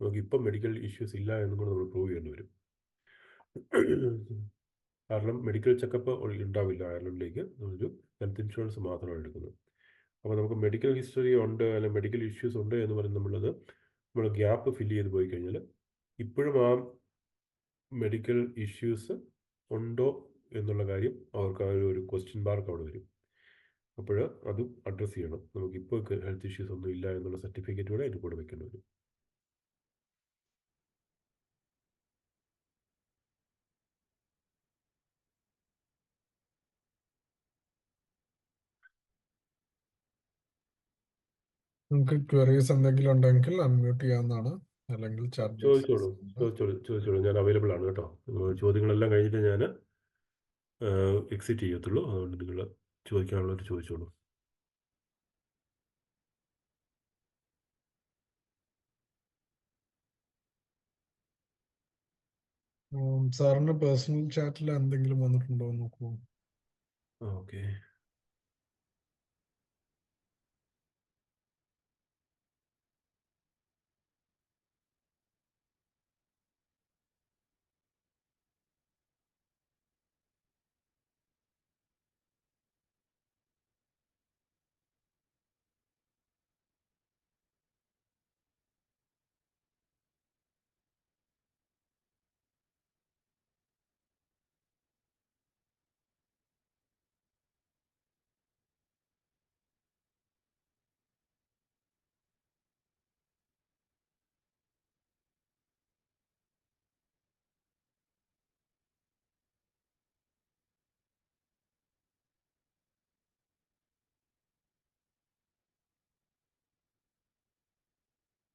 നമുക്ക് ഇപ്പം മെഡിക്കൽ ഇഷ്യൂസ് ഇല്ല എന്നും കൂടെ നമ്മൾ പ്രൂവ് ചെയ്യേണ്ടി വരും. കാരണം മെഡിക്കൽ ചെക്കപ്പ് ഉണ്ടാവില്ല അയർലൻഡിലേക്ക്, ഒരു ഹെൽത്ത് ഇൻഷുറൻസ് മാത്രമാണ് എടുക്കുന്നത്. അപ്പോൾ നമുക്ക് മെഡിക്കൽ ഹിസ്റ്ററി ഉണ്ട് അല്ലെങ്കിൽ മെഡിക്കൽ ഇഷ്യൂസ് ഉണ്ട് എന്ന് പറഞ്ഞ് നമ്മൾ ഗ്യാപ്പ് ഫില്ല് ചെയ്ത് പോയി കഴിഞ്ഞാൽ ഇപ്പോഴും ആ മെഡിക്കൽ ഇഷ്യൂസ് ഉണ്ടോ എന്നുള്ള കാര്യം അവർക്ക് ആ ഒരു ക്വസ്റ്റ്യൻ മാർക്ക് അവിടെ വരും. അപ്പോൾ അതും അഡ്രസ്സ് ചെയ്യണം. നമുക്കിപ്പോൾ ഹെൽത്ത് ഇഷ്യൂസ് ഒന്നും ഇല്ല എന്നുള്ള സർട്ടിഫിക്കറ്റ് കൂടെ അതിൻ്റെ കൂടെ വെക്കേണ്ടി വരും. നിങ്ങൾക്ക് ക്വയറീസ് എന്തെങ്കിലും ഉണ്ടെങ്കിൽ അൺമ്യൂട്ട് ചെയ്യാവുന്നതാണ്, അല്ലെങ്കിൽ ചാറ്റ് ചോദിച്ചോളൂ. ഞാൻ അവൈലബിൾ ആണ് കേട്ടോ. ചോദ്യങ്ങളെല്ലാം കഴിഞ്ഞിട്ട് ഞാൻ എക്സിറ്റ് ചെയ്യത്തുള്ളൂ. അതുകൊണ്ട് നിങ്ങൾ ചോദിക്കാനുള്ളവർ ചോദിച്ചോളൂ. സാറിന് പേഴ്സണൽ ചാറ്റിൽ എന്തെങ്കിലും വന്നിട്ടുണ്ടോ എന്ന് നോക്കൂ. ഓക്കെ.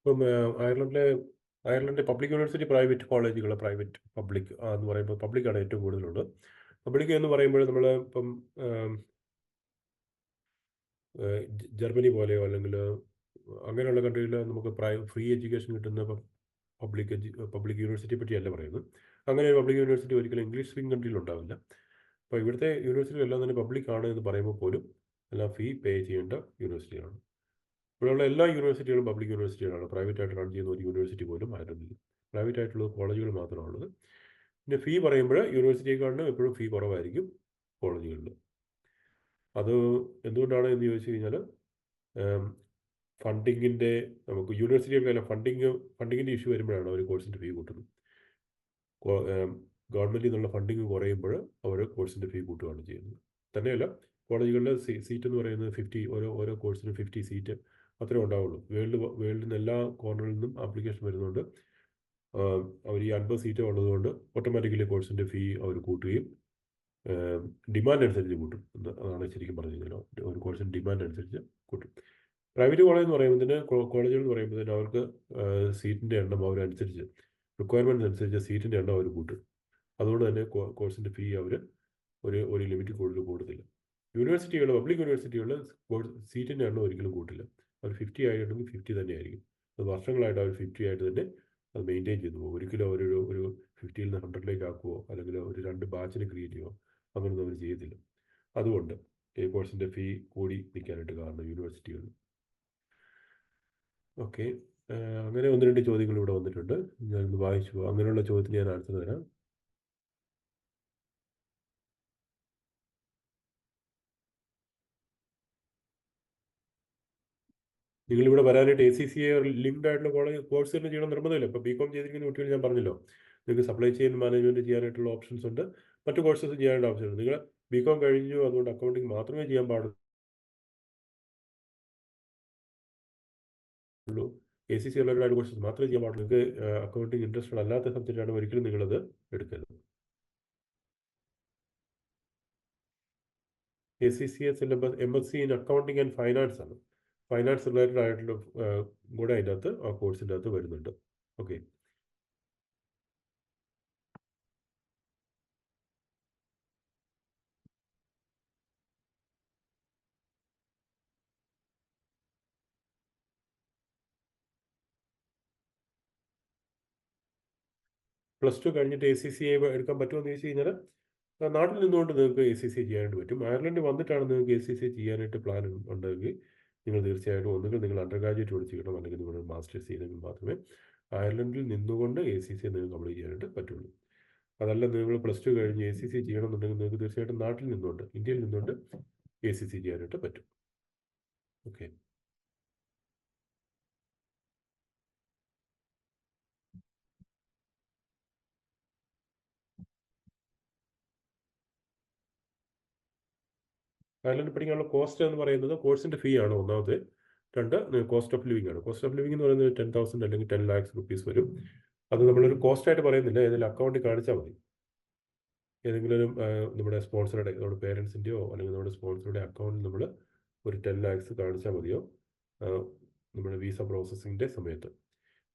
ഇപ്പം അയർലൻഡിലെ പബ്ലിക് യൂണിവേഴ്സിറ്റി, പ്രൈവറ്റ് കോളേജുകൾ, പ്രൈവറ്റ് പബ്ലിക് എന്ന് പറയുമ്പോൾ പബ്ലിക്കാണ് ഏറ്റവും കൂടുതലുള്ളത്. പബ്ലിക് എന്ന് പറയുമ്പോൾ നമ്മൾ ഇപ്പം ജർമ്മനി പോലെയോ അല്ലെങ്കിൽ അങ്ങനെയുള്ള കൺട്രിയിൽ നമുക്ക് ഫ്രീ എഡ്യൂക്കേഷൻ കിട്ടുന്ന പബ്ലിക് യൂണിവേഴ്സിറ്റിയെ പറ്റിയല്ല പറയുന്നത്. അങ്ങനെ ഒരു പബ്ലിക് യൂണിവേഴ്സിറ്റി ഒരിക്കലും ഇംഗ്ലീഷ് സ്പീക്കിംഗ് കൺട്രിയിൽ ഉണ്ടാവില്ല. അപ്പോൾ ഇവിടുത്തെ യൂണിവേഴ്സിറ്റികളെല്ലാം തന്നെ പബ്ലിക് ആണ് എന്ന് പറയുമ്പോൾ പോലും എല്ലാം ഫീ പേ ചെയ്യേണ്ട യൂണിവേഴ്സിറ്റിയാണ്. ഇവിടെയുള്ള എല്ലാ യൂണിവേഴ്സിറ്റികളും പബ്ലിക് യൂണിവേഴ്സിറ്റികളാണ്. പ്രൈവറ്റായിട്ട് റൺ ചെയ്യുന്ന ഒരു യൂണിവേഴ്സിറ്റി പോലും ആയിരുന്നില്ല. പ്രൈവറ്റ് ആയിട്ടുള്ളത് കോളേജുകൾ മാത്രമാണുള്ളത്. പിന്നെ ഫീ പറയുമ്പോൾ യൂണിവേഴ്സിറ്റിയെക്കാളും എപ്പോഴും ഫീ കുറവായിരിക്കും കോളേജുകളിൽ. അത് എന്തുകൊണ്ടാണ് എന്ന് ചോദിച്ചു കഴിഞ്ഞാൽ ഫണ്ടിങ്ങിൻ്റെ നമുക്ക് യൂണിവേഴ്സിറ്റികൾക്കെല്ലാം ഫണ്ടിങ്ങിൻ്റെ ഇഷ്യൂ വരുമ്പോഴാണ് അവർ കോഴ്സിൻ്റെ ഫീ കൂട്ടുന്നത്. ഗവൺമെൻറ്റിൽ നിന്നുള്ള ഫണ്ടിങ് കുറയുമ്പോൾ അവർ കോഴ്സിൻ്റെ ഫീ കൂട്ടുകയാണ് ചെയ്യുന്നത്. തന്നെയല്ല, കോളേജുകളിലെ സീറ്റ് എന്ന് പറയുന്നത് 50, ഓരോ കോഴ്സിനും 50 സീറ്റ് അത്രേ ഉണ്ടാവുള്ളൂ. വേൾഡിൽ നിന്ന് എല്ലാ കോർണറിൽ നിന്നും ആപ്ലിക്കേഷൻ വരുന്നുണ്ട്. അവർ ഈ 50 സീറ്റ് ഉള്ളതുകൊണ്ട് ഓട്ടോമാറ്റിക്കലി കോഴ്സിൻ്റെ ഫീ അവർ കൂട്ടുകയും ഡിമാൻഡ് അനുസരിച്ച് കൂട്ടും. അതാണ് ശരിക്കും പറഞ്ഞു കഴിഞ്ഞാൽ ഒരു കോഴ്സിൻ്റെ ഡിമാൻഡ് അനുസരിച്ച് കൂട്ടും. പ്രൈവറ്റ് കോളേജ് എന്ന് പറയുമ്പോഴത്തേന് കോളേജുകൾ എന്ന് പറയുമ്പോഴത്തേന് അവർക്ക് സീറ്റിൻ്റെ എണ്ണം അവരനുസരിച്ച് റിക്വയർമെൻറ്റ് അനുസരിച്ച് സീറ്റിൻ്റെ എണ്ണം അവർ കൂട്ടും. അതുകൊണ്ട് തന്നെ കോഴ്സിൻ്റെ ഫീ അവർ ഒരു ലിമിറ്റ് കൂടുതൽ കൂടത്തില്ല. യൂണിവേഴ്സിറ്റികൾ, പബ്ലിക് യൂണിവേഴ്സിറ്റികൾ സീറ്റിൻ്റെ എണ്ണം ഒരിക്കലും കൂട്ടില്ല. അവർ 50 ആയിട്ടുണ്ടെങ്കിൽ 50 തന്നെയായിരിക്കും. അത് വർഷങ്ങളായിട്ട് അവർ 50 ആയിട്ട് തന്നെ അത് മെയിൻറ്റെയിൻ ചെയ്തു പോകും. ഒരിക്കലും ഒരു 50ൽ നിന്ന് 100ലേക്ക് ആക്കുവോ അല്ലെങ്കിൽ ഒരു 2 ബാച്ചിന് ക്രിയേറ്റ് ചെയ്യുമോ അങ്ങനെയൊന്നും അവർ ചെയ്യത്തില്ല. അതുകൊണ്ട് ഈ കോഴ്സിൻ്റെ ഫീ കൂടി നിൽക്കാനായിട്ട് കാരണം യൂണിവേഴ്സിറ്റികൾ. ഓക്കെ. അങ്ങനെ ഒന്ന് രണ്ട് ചോദ്യങ്ങൾ ഇവിടെ വന്നിട്ടുണ്ട്. ഞാനൊന്ന് വായിച്ചു പോകാം. അങ്ങനെയുള്ള ചോദ്യത്തിന് ഞാൻ ആൻസർ തരാം. നിങ്ങളിവിടെ വരാനായിട്ട് ACCA ലിങ്ക്ഡ് ആയിട്ടുള്ള കോഴ്സ് തന്നെ ചെയ്യണം നിർബന്ധമില്ല. ഇപ്പോൾ BCom ചെയ്തിരിക്കുന്ന കുട്ടികൾ ഞാൻ പറഞ്ഞല്ലോ, നിങ്ങൾക്ക് സപ്ലൈ ചെയിൻ മാനേജ്മെൻറ്റ് ചെയ്യാനായിട്ടുള്ള ഓപ്ഷൻസ് ഉണ്ട്, മറ്റു കോഴ്സസ് ചെയ്യാനായിട്ട് ഓപ്ഷൻ ഉണ്ട്. നിങ്ങൾ BCom കഴിഞ്ഞു, അതുകൊണ്ട് അക്കൗണ്ടിങ് മാത്രമേ ചെയ്യാൻ പാടുള്ളൂ. ACCA റിലേറ്റഡ് കോഴ്സസ് മാത്രമേ ചെയ്യാൻ പാടുള്ളൂ. നിങ്ങൾക്ക് അക്കൗണ്ടിങ് ഇൻട്രസ്റ്റഡ് അല്ലാത്ത സബ്ജക്റ്റാണ് ഒരിക്കലും നിങ്ങളത് എടുക്കരുത്. ACCA syllabus MSc in accounting and finance ആണ്. ഫൈനാൻസ് റിലേറ്റഡ് ആയിട്ടുള്ള കൂടെ അതിൻ്റെ അകത്ത് ആ കോഴ്സിൻ്റെ അകത്ത് വരുന്നുണ്ട്. ഓക്കെ, +2 കഴിഞ്ഞിട്ട് ACCA എടുക്കാൻ പറ്റുമോ എന്ന് ചോദിച്ചു കഴിഞ്ഞാൽ, നാട്ടിൽ നിന്നുകൊണ്ട് നിങ്ങൾക്ക് ACCA ചെയ്യാനായിട്ട് പറ്റും. അയർലൻഡിൽ വന്നിട്ടാണ് നിങ്ങൾക്ക് ACCA ചെയ്യാനായിട്ട് പ്ലാൻ ഉണ്ടെങ്കിൽ നിങ്ങൾ തീർച്ചയായിട്ടും ഒന്നുകിൽ നിങ്ങൾ അണ്ടർ ഗ്രാജുവേറ്റ് പഠിച്ചിരിക്കണം, അല്ലെങ്കിൽ നിങ്ങൾ മാസ്റ്റേഴ്സ് ചെയ്തെങ്കിൽ മാത്രമേ അയർലൻഡിൽ നിന്നുകൊണ്ട് ACCA നിങ്ങൾക്ക് കംപ്ലീറ്റ് ചെയ്യാനായിട്ട് പറ്റുള്ളൂ. അതല്ല നിങ്ങൾ +2 കഴിഞ്ഞ് ACCA ചെയ്യണമെന്നുണ്ടെങ്കിൽ നിങ്ങൾക്ക് തീർച്ചയായിട്ടും നാട്ടിൽ നിന്നുകൊണ്ട്, ഇന്ത്യയിൽ നിന്നുകൊണ്ട് ACCA ചെയ്യാനായിട്ട് പറ്റും. ഓക്കെ, അയർലൻഡ് പഠിക്കാനുള്ള കോസ്റ്റ് എന്ന് പറയുന്നത് കോഴ്സിൻ്റെ ഫീ ആണ് ഒന്നാമത്. രണ്ട്, കോസ്റ്റ് ഓഫ് ലിവിംഗ് ആണ്. കോസ്റ്റ് ഓഫ് ലിവിംഗ് എന്ന് പറയുന്നത് 10,000 അല്ലെങ്കിൽ 10 lakhs rupees വരും. അത് നമ്മളൊരു കോസ്റ്റായിട്ട് പറയുന്നില്ല, ഏതെങ്കിലും അക്കൗണ്ടിൽ കാണിച്ചാൽ മതി. ഏതെങ്കിലും നമ്മുടെ സ്പോൺസറുടെ, നമ്മുടെ പേരൻസിൻ്റെയോ അല്ലെങ്കിൽ നമ്മുടെ സ്പോൺസറുടെ അക്കൗണ്ടിൽ നമ്മൾ ഒരു 10 lakhs കാണിച്ചാൽ മതിയോ നമ്മുടെ വിസ പ്രോസസ്സിങ്ങിൻ്റെ സമയത്ത്.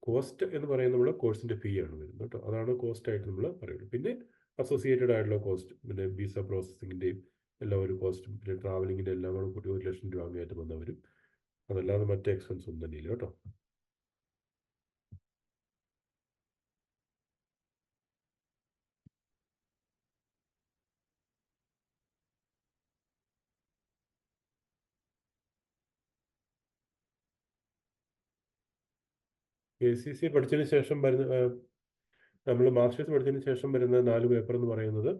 കോസ്റ്റ് എന്ന് പറയുന്നത് നമ്മൾ കോഴ്സിൻ്റെ ഫീ ആണ് വരുന്നത് കേട്ടോ. അതാണ് കോസ്റ്റായിട്ട് നമ്മൾ പറയുന്നത്. പിന്നെ അസോസിയേറ്റഡ് ആയിട്ടുള്ള കോസ്റ്റ്, പിന്നെ വിസ പ്രോസസ്സിങ്ങിൻ്റെയും എല്ലാം ഒരു കോസ്റ്റ്, പിന്നെ ട്രാവലിങ്ങിൻ്റെ എല്ലാം കൂടെ കൂടി 1 ലക്ഷം രൂപ അങ്ങേയറ്റം വന്നാൽ വരും. അതല്ലാതെ മറ്റേ എക്സ്പെൻസ് ഒന്നും തന്നെയില്ല കേട്ടോ. ACC പഠിച്ചതിന് ശേഷം വരുന്ന, നമ്മൾ മാസ്റ്റേഴ്സ് പഠിച്ചതിന് ശേഷം വരുന്ന 4 പേപ്പർ എന്ന് പറയുന്നത്,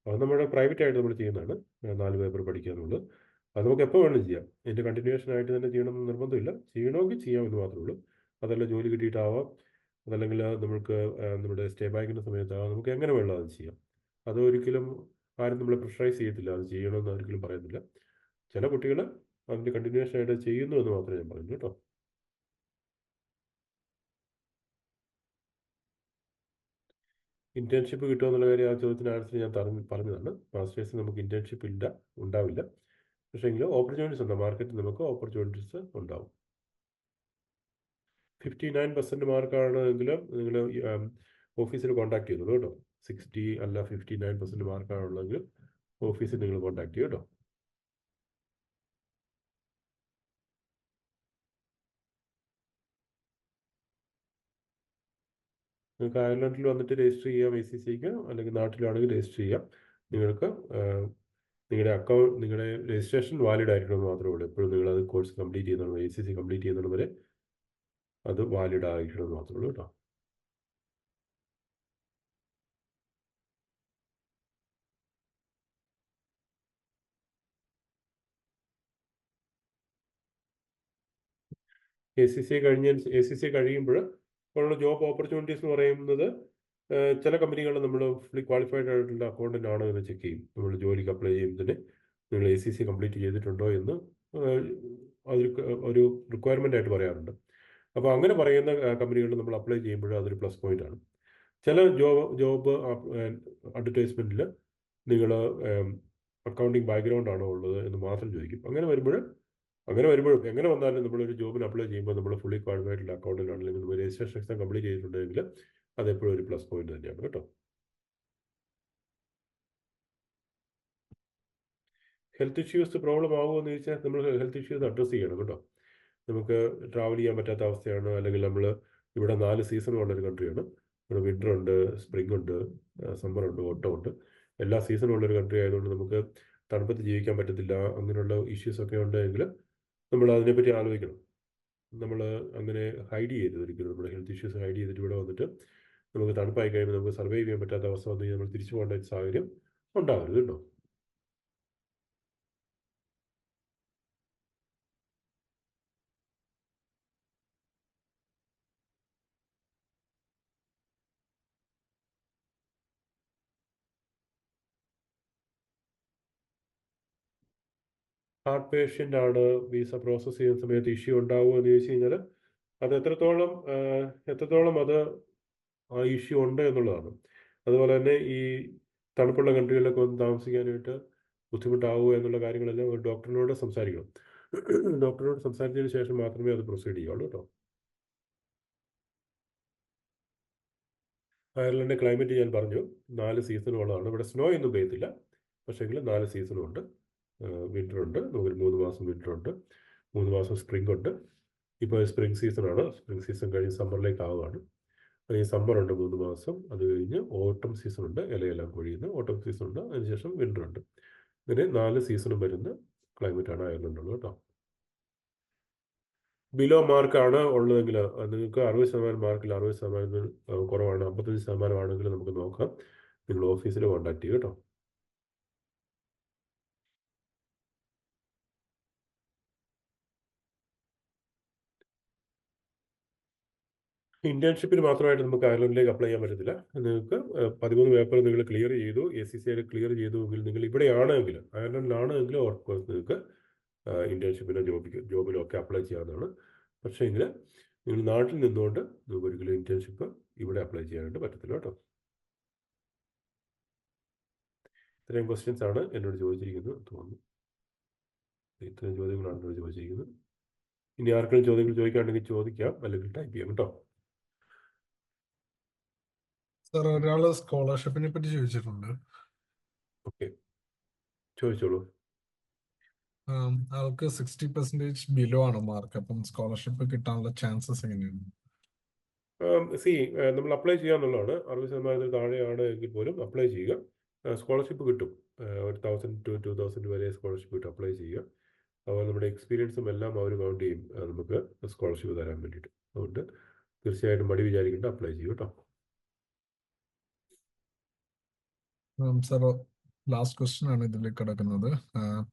അത് നമ്മുടെ പ്രൈവറ്റ് ആയിട്ട് നമ്മൾ ചെയ്യുന്നതാണ്. 4 പേപ്പർ പഠിക്കുക എന്നുള്ളത് അത് നമുക്ക് എപ്പോൾ വേണമെങ്കിലും ചെയ്യാം. ഇതിൻ്റെ കണ്ടിന്യൂഷൻ ആയിട്ട് തന്നെ ചെയ്യണമെന്ന് നിർബന്ധമില്ല. ചെയ്യണമെങ്കിൽ ചെയ്യാമെന്ന് മാത്രമേ ഉള്ളൂ. അതല്ല ജോലി കിട്ടിയിട്ടാവാം, അതല്ലെങ്കിൽ നമുക്ക് നമ്മുടെ സ്റ്റേ ബാക്കിൻ്റെ സമയത്താവാം, നമുക്ക് എങ്ങനെ വേണം അത് ചെയ്യാം. അത് ഒരിക്കലും ആരും നമ്മളെ പ്രഷറൈസ് ചെയ്യത്തില്ല, അത് ചെയ്യണമെന്ന് ഒരിക്കലും പറയുന്നില്ല. ചില കുട്ടികൾ അതിൻ്റെ കണ്ടിന്യൂഷൻ ആയിട്ട് ചെയ്യുന്നു എന്ന് മാത്രമേ ഞാൻ പറയുന്നു കേട്ടോ. ഇന്റേൺഷിപ്പ് കിട്ടുമോ എന്നുള്ള കാര്യം, ആ ചോദ്യത്തിന് ആൻസർ ഞാൻ പറഞ്ഞതാണ്. മാസ്റ്റേഴ്സ് നമുക്ക് ഇന്റേൺഷിപ്പ് ഉണ്ടാവില്ല. പക്ഷേങ്കിൽ ഓപ്പർച്യൂണിറ്റീസ് ഉണ്ട്, മാർക്കറ്റിൽ നമുക്ക് ഓപ്പർച്യൂണിറ്റീസ് ഉണ്ടാവും. 59% മാർക്കാണ് എങ്കിലും നിങ്ങൾ ഓഫീസിൽ കോൺടാക്ട് ചെയ്തോളൂ കേട്ടോ. 60 അല്ല 59% മാർക്കാണുള്ളെങ്കിൽ ഓഫീസിൽ നിങ്ങൾ കോൺടാക്ട് ചെയ്യും കേട്ടോ. നിങ്ങൾക്ക് അയർലൻഡിൽ വന്നിട്ട് രജിസ്റ്റർ ചെയ്യാം ACCക്ക്, അല്ലെങ്കിൽ നാട്ടിലാണെങ്കിൽ രജിസ്റ്റർ ചെയ്യാം. നിങ്ങൾക്ക് നിങ്ങളുടെ രജിസ്ട്രേഷൻ വാലിഡ് ആയിരിക്കണമെന്ന് മാത്രമേ ഉള്ളൂ. എപ്പോഴും നിങ്ങളത് കോഴ്സ് കംപ്ലീറ്റ് ചെയ്യുന്നത്, ACC കംപ്ലീറ്റ് ചെയ്യുന്നത് വരെ അത് വാലിഡ് ആയിരിക്കണമെന്ന് മാത്രമേ ഉള്ളൂ കേട്ടോ. ACC കഴിയുമ്പോൾ ഉള്ള ജോബ് ഓപ്പർച്യൂണിറ്റീസ് എന്ന് പറയുന്നത്, ചില കമ്പനികളിൽ നമ്മൾ ഫുള്ളി ക്വാളിഫൈഡ് ആയിട്ടുള്ള അക്കൗണ്ടൻ്റ് ആണോ എന്ന് ചെക്ക് ചെയ്യും. നമ്മൾ ജോലിക്ക് അപ്ലൈ ചെയ്യുന്നതിന് നിങ്ങൾ ACC കംപ്ലീറ്റ് ചെയ്തിട്ടുണ്ടോ എന്ന് ഒരു റിക്വയർമെൻ്റ് ആയിട്ട് പറയാറുണ്ട്. അപ്പോൾ അങ്ങനെ പറയുന്ന കമ്പനികളിൽ നമ്മൾ അപ്ലൈ ചെയ്യുമ്പോൾ അതൊരു പ്ലസ് പോയിന്റ് ആണ്. ചില ജോബ് അഡ്വർടൈസ്മെൻറ്റിൽ നിങ്ങൾ അക്കൗണ്ടിങ് ബാക്ക്ഗ്രൗണ്ട് ആണോ ഉള്ളത് എന്ന് മാത്രം ചോദിക്കും. അങ്ങനെ വരുമ്പോഴും എങ്ങനെ വന്നാലും നമ്മളൊരു ജോബിന് അപ്ലൈ ചെയ്യുമ്പോൾ നമ്മൾ ഫുള്ളി ക്വാളിഫൈഡ് അക്കൗണ്ടൻ്റ് ആണെങ്കിൽ നമ്മൾ രജിസ്ട്രേഷൻ എക്സാം കംപ്ലീറ്റ് ചെയ്തിട്ടുണ്ടെങ്കിൽ അതെപ്പോഴും ഒരു പ്ലസ് പോയിന്റ് തന്നെയാണ് കേട്ടോ. ഹെൽത്ത് ഇഷ്യൂസ് പ്രോബ്ലം ആകുമോ എന്ന് ചോദിച്ചാൽ, നമ്മൾ ഹെൽത്ത് ഇഷ്യൂസ് അഡ്രസ്സ് ചെയ്യണം കേട്ടോ. നമുക്ക് ട്രാവൽ ചെയ്യാൻ പറ്റാത്ത അവസ്ഥയാണ്, അല്ലെങ്കിൽ നമ്മൾ ഇവിടെ 4 സീസണുള്ളൊരു കൺട്രിയാണ്. ഇവിടെ വിൻ്റർ ഉണ്ട്, സ്പ്രിംഗ് ഉണ്ട്, സമ്മർ ഉണ്ട്, ഓട്ടം ഉണ്ട്. എല്ലാ സീസണും ഉള്ളൊരു കൺട്രി ആയതുകൊണ്ട് നമുക്ക് തണുപ്പത്ത് ജീവിക്കാൻ പറ്റത്തില്ല. അങ്ങനെയുള്ള ഇഷ്യൂസൊക്കെ ഉണ്ടെങ്കിൽ നമ്മൾ അതിനെപ്പറ്റി ആലോചിക്കണം. നമ്മൾ അങ്ങനെ ഹൈഡ് ചെയ്യരുത് ഒരിക്കലും. നമ്മുടെ ഹെൽത്ത് ഇഷ്യൂസ് ഹൈഡ് ചെയ്തിട്ട് ഇവിടെ വന്നിട്ട് നമുക്ക് തണുപ്പായി കഴിയുമ്പോൾ നമുക്ക് സർവൈവ് ചെയ്യാൻ പറ്റാത്ത അവസ്ഥ വന്നു കഴിഞ്ഞാൽ നമ്മൾ തിരിച്ചു പോകേണ്ട ഒരു സാഹചര്യം ഉണ്ടാവരുത് കേട്ടോ. ഹാർട്ട് പേഷ്യൻ്റ് ആണ്, വിസ പ്രോസസ്സ് ചെയ്യുന്ന സമയത്ത് ഇഷ്യൂ ഉണ്ടാവുമോ എന്ന് ചോദിച്ചു കഴിഞ്ഞാൽ അത് എത്രത്തോളം അത് ആ ഇഷ്യൂ ഉണ്ട് എന്നുള്ളതാണ്. അതുപോലെ തന്നെ ഈ തണുപ്പുള്ള കൺട്രികളിലൊക്കെ വന്ന് താമസിക്കാനായിട്ട് ബുദ്ധിമുട്ടാവുമോ എന്നുള്ള കാര്യങ്ങളെല്ലാം ഒരു ഡോക്ടറിനോട് സംസാരിക്കണം. ഡോക്ടറിനോട് സംസാരിച്ചതിന് ശേഷം മാത്രമേ അത് പ്രൊസീഡ് ചെയ്യുള്ളൂ കേട്ടോ. അയർലൻഡിൻ്റെ ക്ലൈമറ്റ് ഞാൻ പറഞ്ഞു 4 സീസണുകളാണ്. ഇവിടെ സ്നോ ഒന്നും പെയ്യത്തില്ല, പക്ഷേങ്കിൽ 4 സീസണും ഉണ്ട്. വിൻ്റർ ഉണ്ട്, നമുക്കൊരു 3 മാസം വിൻ്റർ ഉണ്ട്, 3 മാസം സ്പ്രിംഗ് ഉണ്ട്. ഇപ്പോൾ സ്പ്രിംഗ് സീസണാണ്. സ്പ്രിംഗ് സീസൺ കഴിഞ്ഞ് സമ്മറിലേക്ക് ആവുകയാണ്. ഈ സമ്മറുണ്ട് 3 മാസം, അത് കഴിഞ്ഞ് ഓട്ടം സീസൺ ഉണ്ട്, ഇലയെല്ലാം കൊഴിയുന്ന ഓട്ടം സീസൺ ഉണ്ട്, അതിനുശേഷം വിൻ്റർ ഉണ്ട്. ഇങ്ങനെ 4 സീസണും വരുന്ന ക്ലൈമറ്റാണ് അയർലൻഡുള്ളത് കേട്ടോ. ബിലോ മാർക്കാണ് ഉള്ളതെങ്കിൽ നിങ്ങൾക്ക് 60% മാർക്കിൽ 60% കുറവാണ്, 55% ആണെങ്കിൽ നമുക്ക് നോക്കാം. നിങ്ങൾ ഓഫീസിൽ കോൺടാക്ട് ചെയ്യും കേട്ടോ. ഇന്റേൺഷിപ്പിന് മാത്രമായിട്ട് നമുക്ക് അയർലൻഡിലേക്ക് അപ്ലൈ ചെയ്യാൻ പറ്റത്തില്ല. നിങ്ങൾക്ക് 13 പേപ്പർ നിങ്ങൾ ക്ലിയർ ചെയ്തു, ACCA ക്ലിയർ ചെയ്തു എങ്കിൽ നിങ്ങൾ ഇവിടെയാണെങ്കിൽ അയർലൻഡിലാണെങ്കിൽ ഓഫ് കോഴ്സ് നിങ്ങൾക്ക് ഇന്റേൺഷിപ്പിനോ ജോബിലോ ഒക്കെ അപ്ലൈ ചെയ്യാവുന്നതാണ്. പക്ഷേ എങ്കിൽ നിങ്ങൾ നാട്ടിൽ നിന്നുകൊണ്ട് നിങ്ങൾക്ക് ഒരിക്കലും ഇന്റേൺഷിപ്പ് ഇവിടെ അപ്ലൈ ചെയ്യാനായിട്ട് പറ്റത്തില്ല കേട്ടോ. ഇത്രയും ക്വസ്റ്റ്യൻസ് ആണ് എന്നോട് ചോദിച്ചിരിക്കുന്നത് തോന്നുന്നു. ഇത്രയും ചോദ്യങ്ങളാണ് എന്നോട് ചോദിച്ചിരിക്കുന്നത്. ഇനി ആർക്കെങ്കിലും ചോദ്യങ്ങൾ ചോദിക്കുകയാണെങ്കിൽ ചോദിക്കാം, അല്ലെങ്കിൽ ടൈപ്പ് ചെയ്യാം കേട്ടോ. സാർ, ഒരാള് സ്കോളർഷിപ്പിനെ പറ്റി ചോദിച്ചിട്ടുണ്ട്. ഓക്കെ, ചോദിച്ചോളൂ. ആൾക്ക് 60% ബിലോ ആണ് മാർക്ക്. അപ്പം സ്കോളർഷിപ്പ് കിട്ടാനുള്ള ചാൻസസ് എങ്ങനെയാണ്? നമ്മൾ അപ്ലൈ ചെയ്യാന്നുള്ളതാണ്. 60% താഴെയാണ് എങ്കിൽ പോലും അപ്ലൈ ചെയ്യുക. സ്കോളർഷിപ്പ് കിട്ടും. 1000 to 2000 വരെ സ്കോളർഷിപ്പ് കിട്ടും. അപ്ലൈ ചെയ്യുക. അതുപോലെ നമ്മുടെ എക്സ്പീരിയൻസും എല്ലാം അവർ കൗണ്ട് ചെയ്യും നമുക്ക് സ്കോളർഷിപ്പ് തരാൻ വേണ്ടിയിട്ട്. അതുകൊണ്ട് തീർച്ചയായിട്ടും മടി വിചാരിക്കേണ്ട, അപ്ലൈ ചെയ്യും കേട്ടോ. സാർ, ലാസ്റ്റ് ക്വസ്റ്റ്യൻ ആണ് ഇതിൽ കിടക്കുന്നത്.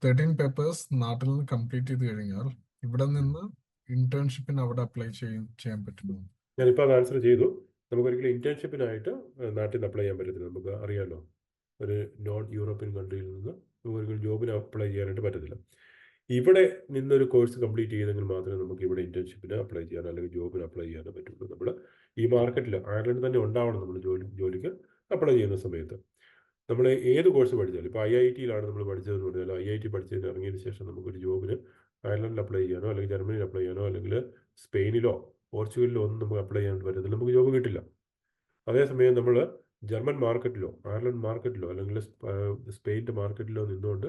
13 പേപ്പേഴ്സ് നാട്ടിൽ നിന്ന് കംപ്ലീറ്റ് ചെയ്ത് കഴിഞ്ഞാൽ ഇവിടെ നിന്ന് ഇന്റേൺഷിപ്പിന് അവിടെ അപ്ലൈ ചെയ്യാൻ പറ്റുമോ? ഞാനിപ്പോൾ അത് ആൻസർ ചെയ്തു. നമുക്കൊരിക്കലും ഇന്റേൺഷിപ്പിനായിട്ട് നാട്ടിൽ നിന്ന് അപ്ലൈ ചെയ്യാൻ പറ്റത്തില്ല. നമുക്ക് അറിയാമല്ലോ, ഒരു നോൺ യൂറോപ്യൻ കൺട്രിയിൽ നിന്ന് നമുക്കൊരിക്കലും ജോബിന് അപ്ലൈ ചെയ്യാനായിട്ട് പറ്റത്തില്ല. ഇവിടെ നിന്നൊരു കോഴ്സ് കംപ്ലീറ്റ് ചെയ്തെങ്കിൽ മാത്രമേ നമുക്ക് ഇവിടെ ഇന്റേൺഷിപ്പിന് അപ്ലൈ ചെയ്യാനോ അല്ലെങ്കിൽ ജോബിന് അപ്ലൈ ചെയ്യാനോ പറ്റുള്ളൂ. നമ്മൾ ഈ മാർക്കറ്റിൽ അയർലൻഡ് തന്നെ ഉണ്ടാവണം. നമ്മൾ ജോലിക്ക് അപ്ലൈ ചെയ്യുന്ന സമയത്ത് നമ്മൾ ഏത് കോഴ്സ് പഠിച്ചാലും, ഇപ്പോൾ IIT-യിലാണ് നമ്മൾ പഠിച്ചതെന്ന് പറഞ്ഞാൽ IIT പഠിച്ചതിന് ഇറങ്ങിയതിന് ശേഷം നമുക്കൊരു ജോബിന് അയർലൻഡിൽ അപ്ലൈ ചെയ്യാനോ അല്ലെങ്കിൽ ജർമ്മനിയിൽ അപ്ലൈ ചെയ്യാനോ അല്ലെങ്കിൽ സ്പെയിനിലോ പോർച്ചുഗലിലോ ഒന്നും നമുക്ക് അപ്ലൈ ചെയ്യാൻ പറ്റത്തില്ല. നമുക്ക് ജോബ് കിട്ടില്ല. അതേസമയം നമ്മൾ ജർമ്മൻ മാർക്കറ്റിലോ അയർലൻഡ് മാർക്കറ്റിലോ അല്ലെങ്കിൽ സ്പെയിൻ്റെ മാർക്കറ്റിലോ നിന്നുകൊണ്ട്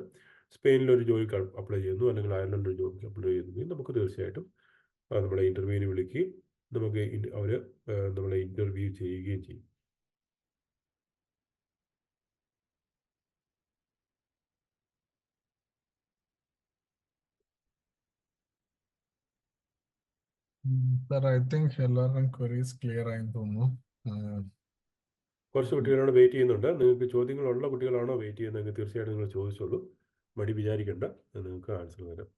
സ്പെയിനിലൊരു ജോലിക്ക് അപ്ലൈ ചെയ്യുന്നു അല്ലെങ്കിൽ അയർലൻഡിൽ ഒരു ജോലിക്ക് അപ്ലൈ ചെയ്യുന്നെങ്കിൽ നമുക്ക് തീർച്ചയായിട്ടും നമ്മളെ ഇൻ്റർവ്യൂവിന് വിളിക്കുകയും നമുക്ക് അവർ നമ്മളെ ഇൻ്റർവ്യൂ ചെയ്യുകയും ചെയ്യും. സാർ, ഐ തിങ്ക് എല്ലാവരുടെയും ക്വറീസ് ക്ലിയർ ആയെന്ന് തോന്നുന്നു. കുറച്ച് കുട്ടികളോട് വെയിറ്റ് ചെയ്യുന്നുണ്ട്. നിങ്ങൾക്ക് ചോദ്യങ്ങളുള്ള കുട്ടികളാണോ വെയിറ്റ് ചെയ്യുന്നതെങ്കിൽ തീർച്ചയായിട്ടും നിങ്ങൾ ചോദിച്ചോളൂ. മടി വിചാരിക്കേണ്ട, നിങ്ങൾക്ക് ആൻസർ തരാം.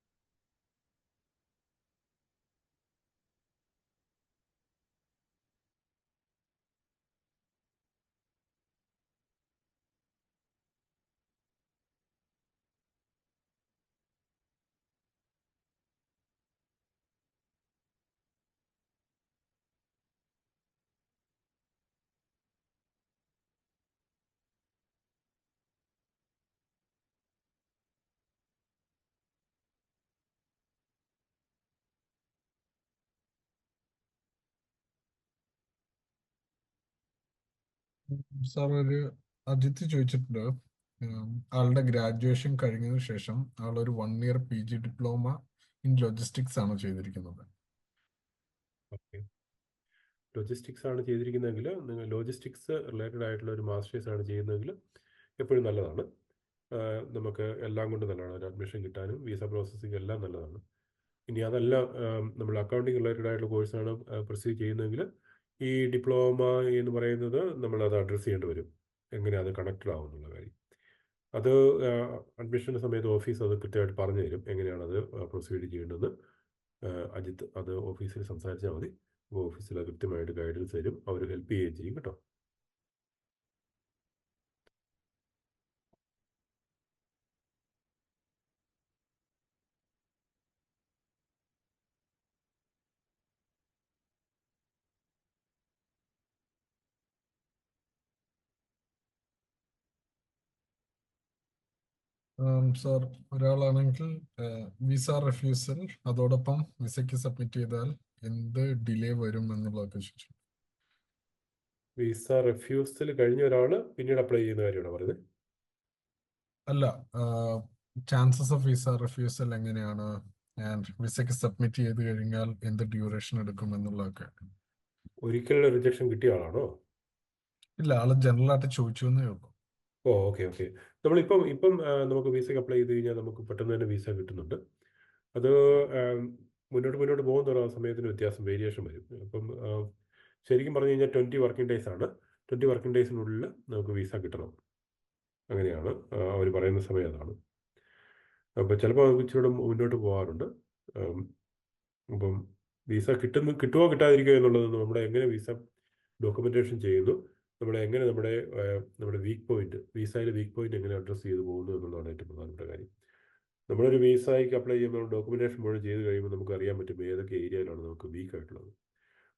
സാർ, ഒരു അജിത്ത് ചോദിച്ചിട്ടുണ്ട്. ആളുടെ ഗ്രാജുവേഷൻ കഴിഞ്ഞതിന് ശേഷം ആളൊരു 1 year PG diploma in logistics ആണ് ചെയ്തിരിക്കുന്നത്. ഓക്കെ, ലോജിസ്റ്റിക്സ് ആണ് ചെയ്തിരിക്കുന്നതെങ്കിൽ നിങ്ങൾ ലോജിസ്റ്റിക്സ് റിലേറ്റഡ് ആയിട്ടുള്ള ഒരു മാസ്റ്റേഴ്സ് ആണ് ചെയ്യുന്നതെങ്കിൽ എപ്പോഴും നല്ലതാണ്. നമുക്ക് എല്ലാം കൊണ്ട് നല്ലതാണ്. ഒരു അഡ്മിഷൻ കിട്ടാനും വിസ പ്രോസസ്സിങ് എല്ലാം നല്ലതാണ്. ഇനി അതല്ല നമ്മൾ അക്കൗണ്ടിങ് റിലേറ്റഡ് ആയിട്ടുള്ള കോഴ്സാണ് പ്രൊസീഡ് ചെയ്യുന്നതെങ്കിൽ ഈ ഡിപ്ലോമ എന്ന് പറയുന്നത് നമ്മളത് അഡ്രസ്സ് ചെയ്യേണ്ടി വരും, എങ്ങനെ അത് കണക്റ്റഡ് ആവും എന്നുള്ള കാര്യം. അത് അഡ്മിഷൻ്റെ സമയത്ത് ഓഫീസ് അത് കൃത്യമായിട്ട് പറഞ്ഞു തരും എങ്ങനെയാണത് പ്രൊസീഡ് ചെയ്യേണ്ടതെന്ന്. അജിത്ത് അത് ഓഫീസിൽ സംസാരിച്ചാൽ മതി. ഓഫീസിൽ കൃത്യമായിട്ട് ഗൈഡൻസ് തരും, അവർ ഹെൽപ്പ് ചെയ്യുകയും ചെയ്യും കേട്ടോ. സാർ, ഒരാളാണെങ്കിൽ വിസ റെഫ്യൂസൽ അതോടൊപ്പം വിസയ്ക്ക് സബ്മിറ്റ് ചെയ്താൽ എന്ത് ഡിലേ വരും എന്നുള്ളതൊക്കെ ചോദിച്ചു. വിസ റെഫ്യൂസൽ കഴിഞ്ഞ ഒരാൾ പിന്നീട് അപ്ലൈ ചെയ്യുന്ന കാര്യമാണ് പറയുന്നത്. അല്ല, ചാൻസസ് ഓഫ് വിസ റെഫ്യൂസൽ എങ്ങനെയാണ്, ആൻഡ് വിസയ്ക്ക് സബ്മിറ്റ് ചെയ്ത് കഴിഞ്ഞാൽ എന്ത് ഡ്യൂറേഷൻ എടുക്കും എന്നുള്ളതൊക്കെ. ഒരിക്കൽ റിജക്ഷൻ കിട്ടിയ ആളാണോ? ഇല്ല, ആള് ജനറൽ ആയിട്ട് ചോദിച്ചു എന്നേ ഉള്ളൂ. ഓ, ഓക്കെ. നമ്മളിപ്പം നമുക്ക് വിസയ്ക്ക് അപ്ലൈ ചെയ്ത് കഴിഞ്ഞാൽ നമുക്ക് പെട്ടെന്ന് തന്നെ വിസ കിട്ടുന്നുണ്ട്. അത് മുന്നോട്ട് പോകുന്ന ആ സമയത്തിന് വ്യത്യാസം, വേരിയേഷൻ വരും. അപ്പം ശരിക്കും പറഞ്ഞു കഴിഞ്ഞാൽ 20 വർക്കിംഗ് ഡേയ്സ് ആണ്. 20 വർക്കിംഗ് ഡേയ്സിനുള്ളിൽ നമുക്ക് വിസ കിട്ടണം, അങ്ങനെയാണ് അവർ പറയുന്ന സമയം അതാണ്. അപ്പോൾ ചിലപ്പോൾ ഇച്ചിരി മുന്നോട്ട് പോകാറുണ്ട്. അപ്പം വിസ കിട്ടുമോ കിട്ടാതിരിക്കുമോ എന്നുള്ളത് നമ്മുടെ എങ്ങനെ വിസ ഡോക്യുമെൻറ്റേഷൻ ചെയ്യുന്നു, എങ്ങനെ നമ്മുടെ വീക്ക് പോയിന്റ്, വിസയിലെ വീക്ക് പോയിന്റ് എങ്ങനെ അഡ്രസ്സ് ചെയ്ത് പോകുന്നു എന്നുള്ളതാണ് ഏറ്റവും പ്രധാനപ്പെട്ട കാര്യം. നമ്മളൊരു വിസയ്ക്ക് അപ്ലൈ ചെയ്യുമ്പോൾ ഡോക്യുമെൻറ്റേഷൻ മുഴുവൻ ചെയ്ത് കഴിയുമ്പോൾ നമുക്ക് അറിയാൻ പറ്റും ഏതൊക്കെ ഏരിയയിലാണ് നമുക്ക് വീക്കായിട്ടുള്ളത്.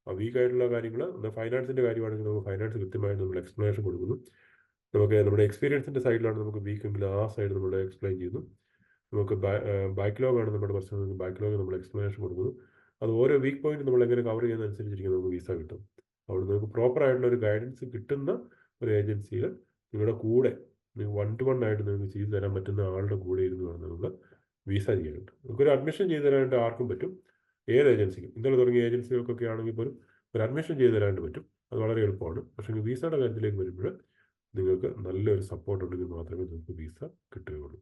ആ വീക്കായിട്ടുള്ള കാര്യങ്ങൾ, ഫൈനാൻസിൻ്റെ കാര്യമാണെങ്കിൽ നമുക്ക് ഫൈനാൻസ് കൃത്യമായിട്ട് നമ്മൾ എക്സ്പ്ലനേഷൻ കൊടുക്കുന്നു. നമ്മുടെ എക്സ്പീരിയൻസിൻ്റെ സൈഡിലാണ് നമുക്ക് വീക്കെങ്കിൽ ആ സൈഡ് നമ്മൾ എക്സ്പ്ലെയിൻ ചെയ്യുന്നു. നമുക്ക് ബാക്ക്ലോഗാണ് നമ്മുടെ പ്രശ്നം, ബാക്ക്ലോഗ് നമ്മൾ എക്സ്പ്ലനേഷൻ കൊടുക്കുന്നു. അത് ഓരോ വീക്ക് പോയിന്റ് നമ്മൾ എങ്ങനെ കവർ ചെയ്യുന്നതനുസരിച്ചിരിക്കും നമുക്ക് വിസ കിട്ടും. അവിടെ നമുക്ക് പ്രോപ്പറായിട്ടുള്ള ഒരു ഗൈഡൻസ് കിട്ടുന്ന ഒരു ഏജൻസിയിൽ നിങ്ങളുടെ കൂടെ 1-to-1 ആയിട്ട് നിങ്ങൾക്ക് ചെയ്തു തരാൻ പറ്റുന്ന ആളുടെ കൂടെ ഇരുന്ന് വേണം നമ്മൾ വിസ ചെയ്യാനായിട്ട്. നമുക്കൊരു അഡ്മിഷൻ ചെയ്ത് തരാനായിട്ട് ആർക്കും പറ്റും, ഏത് ഏജൻസിക്കും. ഇന്നലെ തുടങ്ങിയ ഏജൻസികൾക്കൊക്കെ ആണെങ്കിൽ പോലും ഒരു അഡ്മിഷൻ ചെയ്ത് തരാനായിട്ട് പറ്റും, അത് വളരെ എളുപ്പമാണ്. പക്ഷേ വിസയുടെ കാര്യത്തിലേക്ക് വരുമ്പോൾ നിങ്ങൾക്ക് നല്ലൊരു സപ്പോർട്ട് ഉണ്ടെങ്കിൽ മാത്രമേ നിങ്ങൾക്ക് വിസ കിട്ടുകയുള്ളൂ.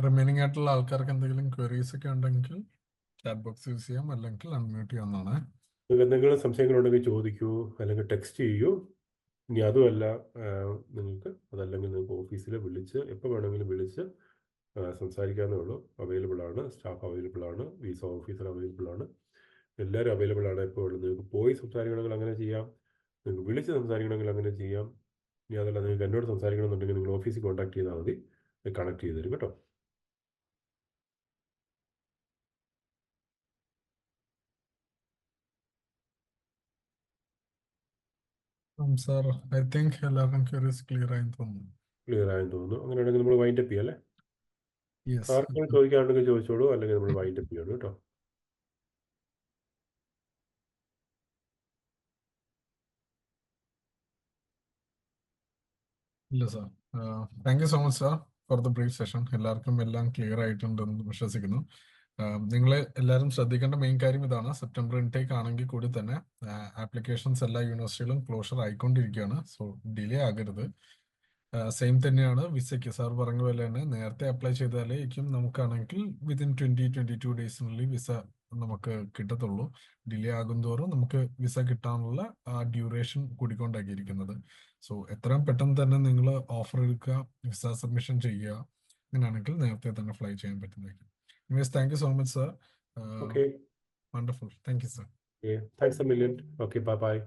റിമൈനിങ് ആയിട്ടുള്ള ആൾക്കാർക്ക് എന്തെങ്കിലും ക്വയറീസ് ഒക്കെ ഉണ്ടെങ്കിൽ ചാറ്റ് ബോക്സ് യൂസ് ചെയ്യാം, അല്ലെങ്കിൽ അൺമ്യൂട്ട് ചെയ്യാവുന്നതാണ്. നിങ്ങൾക്ക് എന്തെങ്കിലും സംശയങ്ങളുണ്ടെങ്കിൽ ചോദിക്കൂ, അല്ലെങ്കിൽ ടെക്സ്റ്റ് ചെയ്യൂ. ഇനി അതുമല്ല, നിങ്ങൾക്ക് ഓഫീസിൽ വിളിച്ച് എപ്പോൾ വേണമെങ്കിലും വിളിച്ച് സംസാരിക്കാവുന്നേ ഉള്ളൂ. അവൈലബിൾ ആണ്, സ്റ്റാഫ് അവൈലബിൾ ആണ്, വിസ ഓഫീസർ അവൈലബിൾ ആണ്, എല്ലാവരും അവൈലബിൾ ആണ് എപ്പോൾ വേണം. നിങ്ങൾക്ക് പോയി സംസാരിക്കണമെങ്കിൽ അങ്ങനെ ചെയ്യാം, നിങ്ങൾക്ക് വിളിച്ച് സംസാരിക്കണമെങ്കിൽ അങ്ങനെ ചെയ്യാം. ഇനി അതല്ല, നിങ്ങൾക്ക് എന്നോട് സംസാരിക്കണമെന്നുണ്ടെങ്കിൽ നിങ്ങൾ ഓഫീസിൽ കോൺടാക്ട് ചെയ്താൽ മതി, കണക്ട് ചെയ്ത് തരും കേട്ടോ. സാർ, ഐ തിങ്ക് എല്ലാവർക്കും ക്വയറീസ് ക്ലിയർ ആയെന്ന് തോന്നുന്നു. ക്ലിയർ ആയെന്ന് തോന്നുന്നു. അങ്ങനെയാണെങ്കിൽ നമ്മൾ വൈൻഡപ്പ് ചെയ്യാം അല്ലേ? യെസ്. ആർക്കും ചോദിക്കാനുണ്ടെങ്കിൽ ചോദിച്ചോളൂ, അല്ലെങ്കിൽ നമ്മൾ വൈൻഡപ്പ് ചെയ്യണം കേട്ടോ. ഇല്ല sir. Thank you so much sir for the brief session. എല്ലാവർക്കും എല്ലാം ക്ലിയർ ആയിട്ടുണ്ടെന്ന് വിശ്വസിക്കുന്നു. നിങ്ങൾ എല്ലാവരും ശ്രദ്ധിക്കേണ്ട മെയിൻ കാര്യം ഇതാണ്, സെപ്റ്റംബർ ഇൻടേക്ക് ആണെങ്കിൽ കൂടി തന്നെ ആപ്ലിക്കേഷൻസ് എല്ലാ യൂണിവേഴ്സിറ്റികളും ക്ലോഷർ ആയിക്കൊണ്ടിരിക്കുകയാണ്. സോ ഡിലേ ആകരുത്. സെയിം തന്നെയാണ് വിസയ്ക്ക്. സാർ പറഞ്ഞ പോലെ തന്നെ നേരത്തെ അപ്ലൈ ചെയ്താലേക്കും നമുക്കാണെങ്കിൽ വിതിൻ 20-22 ഡേയ്സിനുള്ളിൽ വിസ നമുക്ക് കിട്ടത്തുള്ളൂ. ഡിലേ ആകുന്തോറും നമുക്ക് വിസ കിട്ടാനുള്ള ആ ഡ്യൂറേഷൻ കൂടിക്കൊണ്ടാക്കിയിരിക്കുന്നത്. സോ എത്രയും പെട്ടെന്ന് തന്നെ നിങ്ങൾ ഓഫർ എടുക്കുക, വിസ സബ്മിഷൻ ചെയ്യുക. അങ്ങനെയാണെങ്കിൽ നേരത്തെ തന്നെ ഫ്ലൈ ചെയ്യാൻ പറ്റുന്നതായിരിക്കും. Anyways, thank you so much, sir. Okay. Wonderful. Thank you, sir. Yeah, thanks a million. Okay, bye.